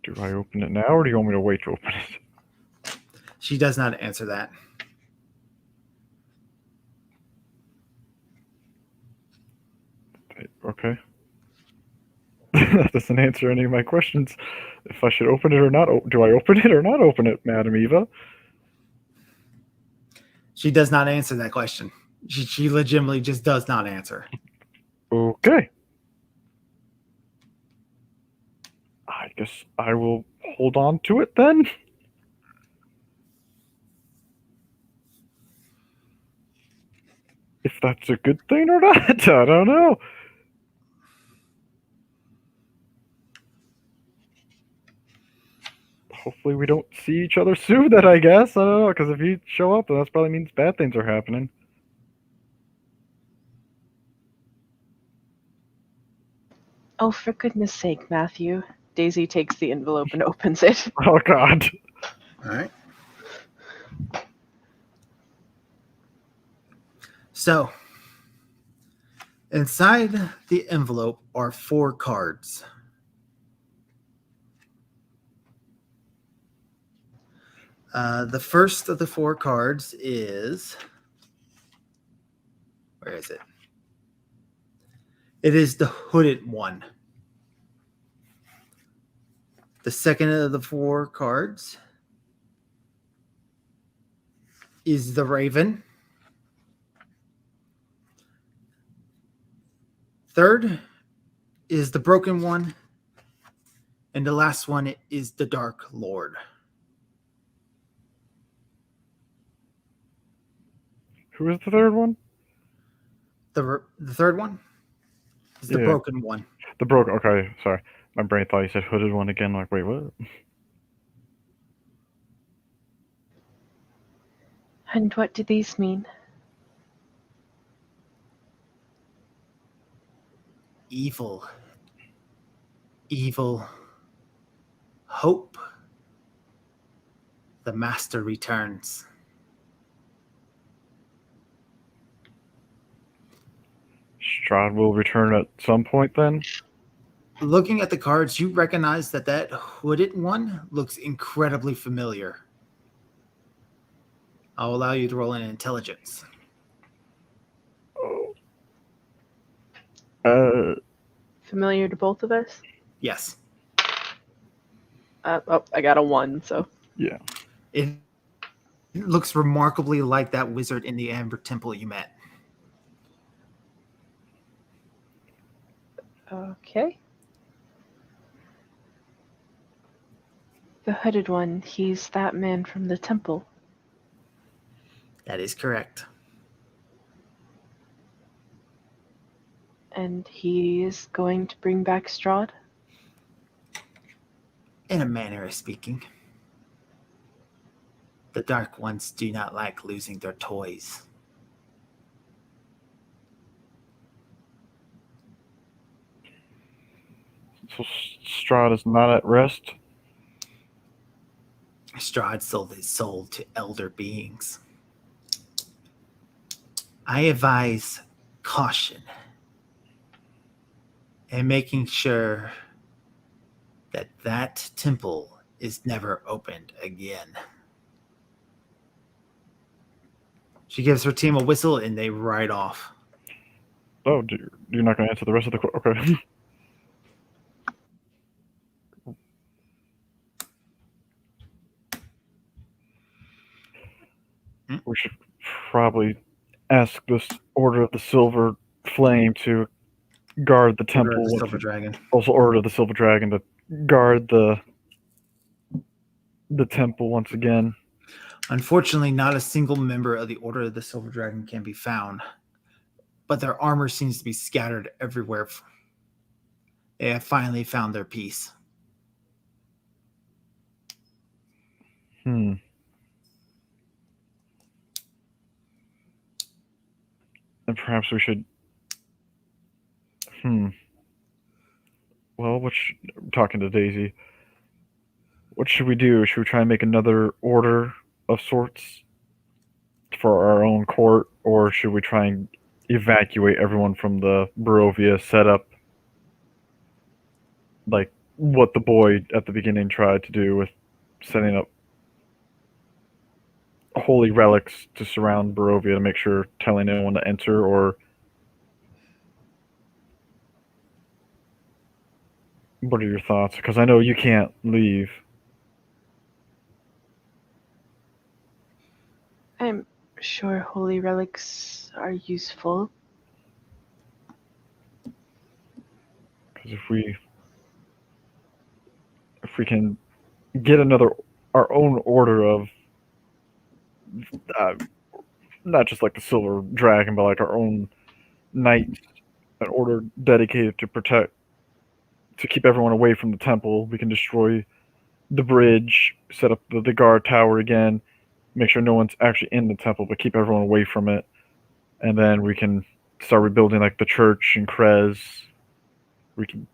Do I open it now, or do you want me to wait to open it? She does not answer that. Okay. That doesn't answer any of my questions. If I should open it or not, do I open it or not open it, Madam Eva? She does not answer that question. She legitimately just does not answer. Okay. I guess I will hold on to it then. If that's a good thing or not, I don't know. Hopefully we don't see each other soon then, I guess. I don't know, because if you show up, then that probably means bad things are happening. Oh, for goodness sake, Matthew. Daisy takes the envelope and opens it. Oh, God. All right. So, inside the envelope are 4 cards. The first of the 4 cards is... Where is it? It is the hooded one. The second of the 4 cards is the Raven. Third is the Broken One. And the last one is the Dark Lord. Who is the third one? The third one is the Yeah. Broken One. The broken. Okay, sorry. My brain thought you said hooded one again. Like, wait, what? And what do these mean? Evil. Evil. Hope. The Master returns. Strahd will return at some point then? Looking at the cards, you recognize that hooded one looks incredibly familiar. I'll allow you to roll an intelligence. Familiar to both of us? Yes. I got a 1, so. Yeah. It looks remarkably like that wizard in the Amber Temple you met. Okay. The hooded one, he's that man from the temple. That is correct. And he is going to bring back Strahd? In a manner of speaking. The Dark Ones do not like losing their toys. So Strahd is not at rest? Strahd sold his soul to elder beings. I advise caution and making sure that that temple is never opened again. She gives her team a whistle and they ride off. Oh, you're not going to answer the rest of the question? Okay. We should probably ask this Order of the Silver Flame to guard the temple. Order of the Silver Dragon. Also, Order of the Silver Dragon to guard the temple once again. Unfortunately, not a single member of the Order of the Silver Dragon can be found, but their armor seems to be scattered everywhere. They have finally found their peace. And perhaps we should. Well, talking to Daisy. What should we do? Should we try and make another order of sorts for our own court, or should we try and evacuate everyone from the Barovia setup, like what the boy at the beginning tried to do with setting up holy relics to surround Barovia to make sure telling anyone to enter? Or what are your thoughts? Because I know you can't leave. I'm sure holy relics are useful. Because if we can get our own order of not just like the Silver Dragon, but like our own knights, an order dedicated to keep everyone away from the temple. We can destroy the bridge, set up the guard tower again, make sure no one's actually in the temple, but keep everyone away from it. And then we can start rebuilding like the church and Krez. We can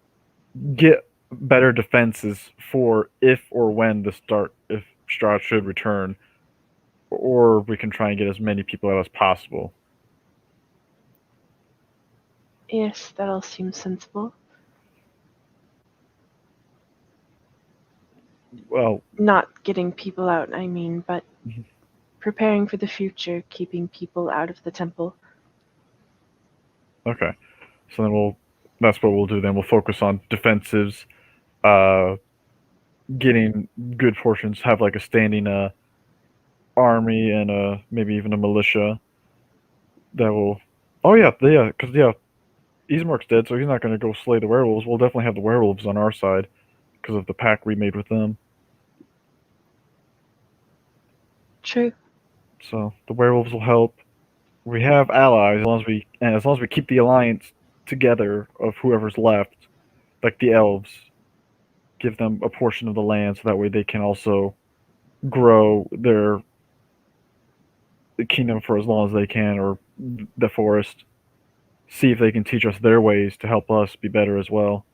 get better defenses for if or when if Strahd should return. Or we can try and get as many people out as possible. Yes, that all seems sensible. Well, not getting people out, I mean, but preparing for the future, keeping people out of the temple. Okay. So then that's what we'll do then. We'll focus on defensives, getting good portions, have like a standing army and maybe even a militia that will. Oh yeah, because Ismark's dead, so he's not going to go slay the werewolves. We'll definitely have the werewolves on our side because of the pact we made with them. True. So the werewolves will help. We have allies as long as we keep the alliance together of whoever's left, like the elves. Give them a portion of the land so that way they can also grow the kingdom for as long as they can, or the forest. See if they can teach us their ways to help us be better as well.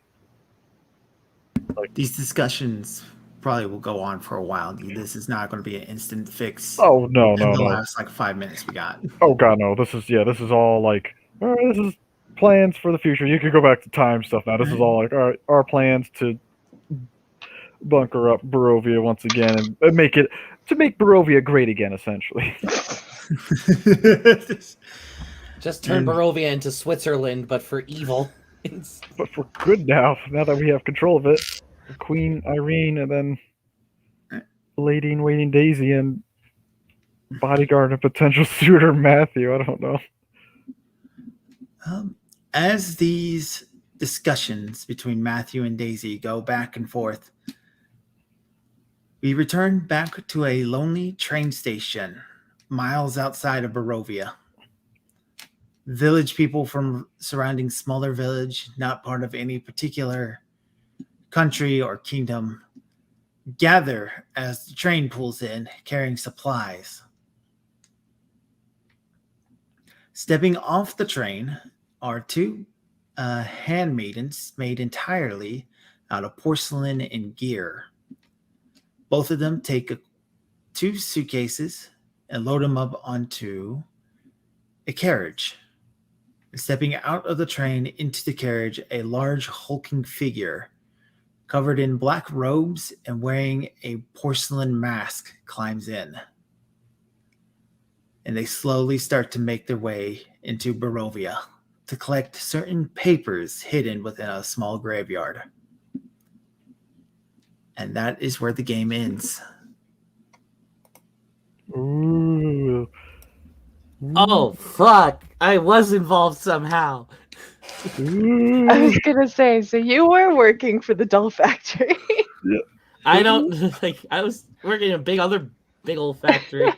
These discussions probably will go on for a while. This is not going to be an instant fix. Oh no. The last like 5 minutes we got. Oh god, no. This is all like, all right, this is plans for the future. You could go back to time stuff now. This is all like, all right, our plans to bunker up Barovia once again and make Barovia great again, essentially. Just turn Barovia into Switzerland, but for evil. but for good now that we have control of it. Queen Irene and then Lady in Waiting Daisy and bodyguard and potential suitor Matthew. I don't know. As these discussions between Matthew and Daisy go back and forth, we return back to a lonely train station miles outside of Barovia. Village people from surrounding smaller village, not part of any particular country or kingdom, gather as the train pulls in carrying supplies. Stepping off the train are two handmaidens made entirely out of porcelain and gear. Both of them take two suitcases and load them up onto a carriage. Stepping out of the train into the carriage, a large hulking figure covered in black robes and wearing a porcelain mask climbs in. And they slowly start to make their way into Barovia to collect certain papers hidden within a small graveyard. And that is where the game ends. Ooh. Oh, fuck. I was involved somehow. Ooh. I was gonna say, so you were working for the doll factory. I don't, like, I was working in a big old factory.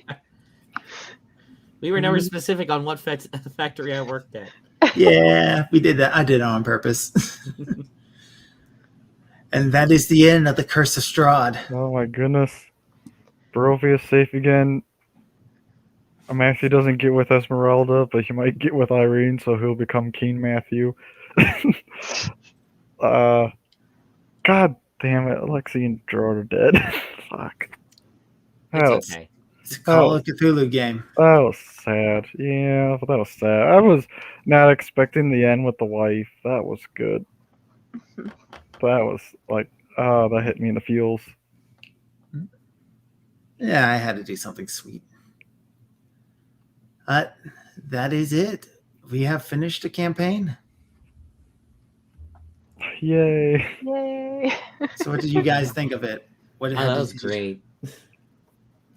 We were never specific on what factory I worked at. Yeah, we did that. I did it on purpose. And that is the end of the Curse of Strahd. Oh my goodness. Barovia is safe again. Matthew doesn't get with Esmeralda, but he might get with Irene, so he'll become King Matthew. God damn it, Alexi and Gerard are dead. Fuck. It's okay. It's a Call of Cthulhu game. That was sad. Yeah, but that was sad. I was not expecting the end with the wife. That was good. That was like, that hit me in the feels. Yeah, I had to do something sweet. That is it. We have finished the campaign. Yay. Yay. So what did you guys think of it? What That was great.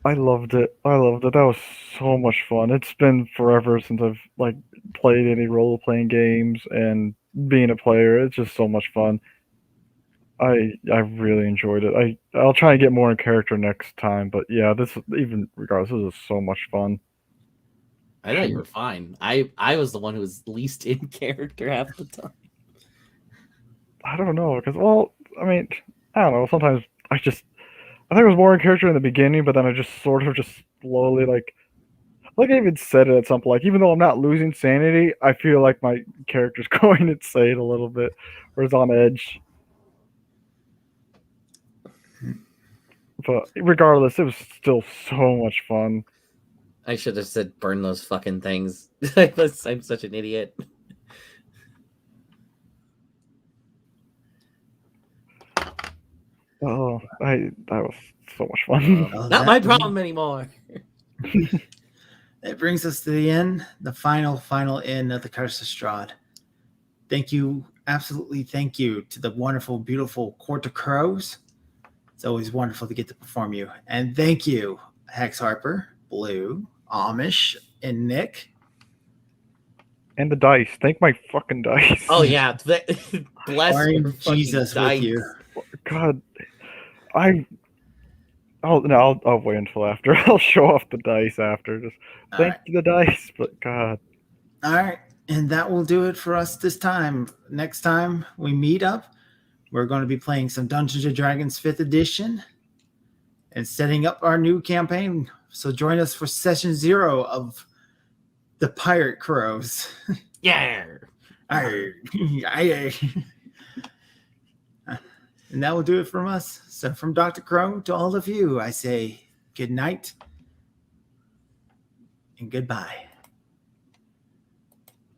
I loved it. That was so much fun. It's been forever since I've like played any role playing games, and being a player, it's just so much fun. I really enjoyed it. I'll try and get more in character next time, but yeah, this even regardless, this was so much fun. I thought you were fine. I was the one who was least in character half the time. I don't know, because I mean, I don't know. Sometimes I think I was more in character in the beginning, but then I just sort of just slowly like I even said it at some point. Like, even though I'm not losing sanity, I feel like my character's going insane a little bit, or is on edge. But regardless, it was still so much fun. I should have said burn those fucking things. I'm such an idiot. Oh, that was so much fun. Not my problem anymore. It brings us to the end, the final end of the Curse of Strahd. Thank you, absolutely thank you to the wonderful, beautiful Court of Crows. It's always wonderful to get to perform you. And thank you, Hex Harper, Blue, Amish, and Nick. And the dice. Thank my fucking dice. Oh yeah, bless your Jesus dice. with you. God, I'll wait until after. I'll show off the dice after. Just thank you, the dice, but God. All right, and that will do it for us this time. Next time we meet up, we're going to be playing some Dungeons & Dragons 5th edition and setting up our new campaign. So join us for session 0 of the Pirate Crows. Yeah. And that will do it from us. So from Dr. Crow to all of you, I say good night and goodbye.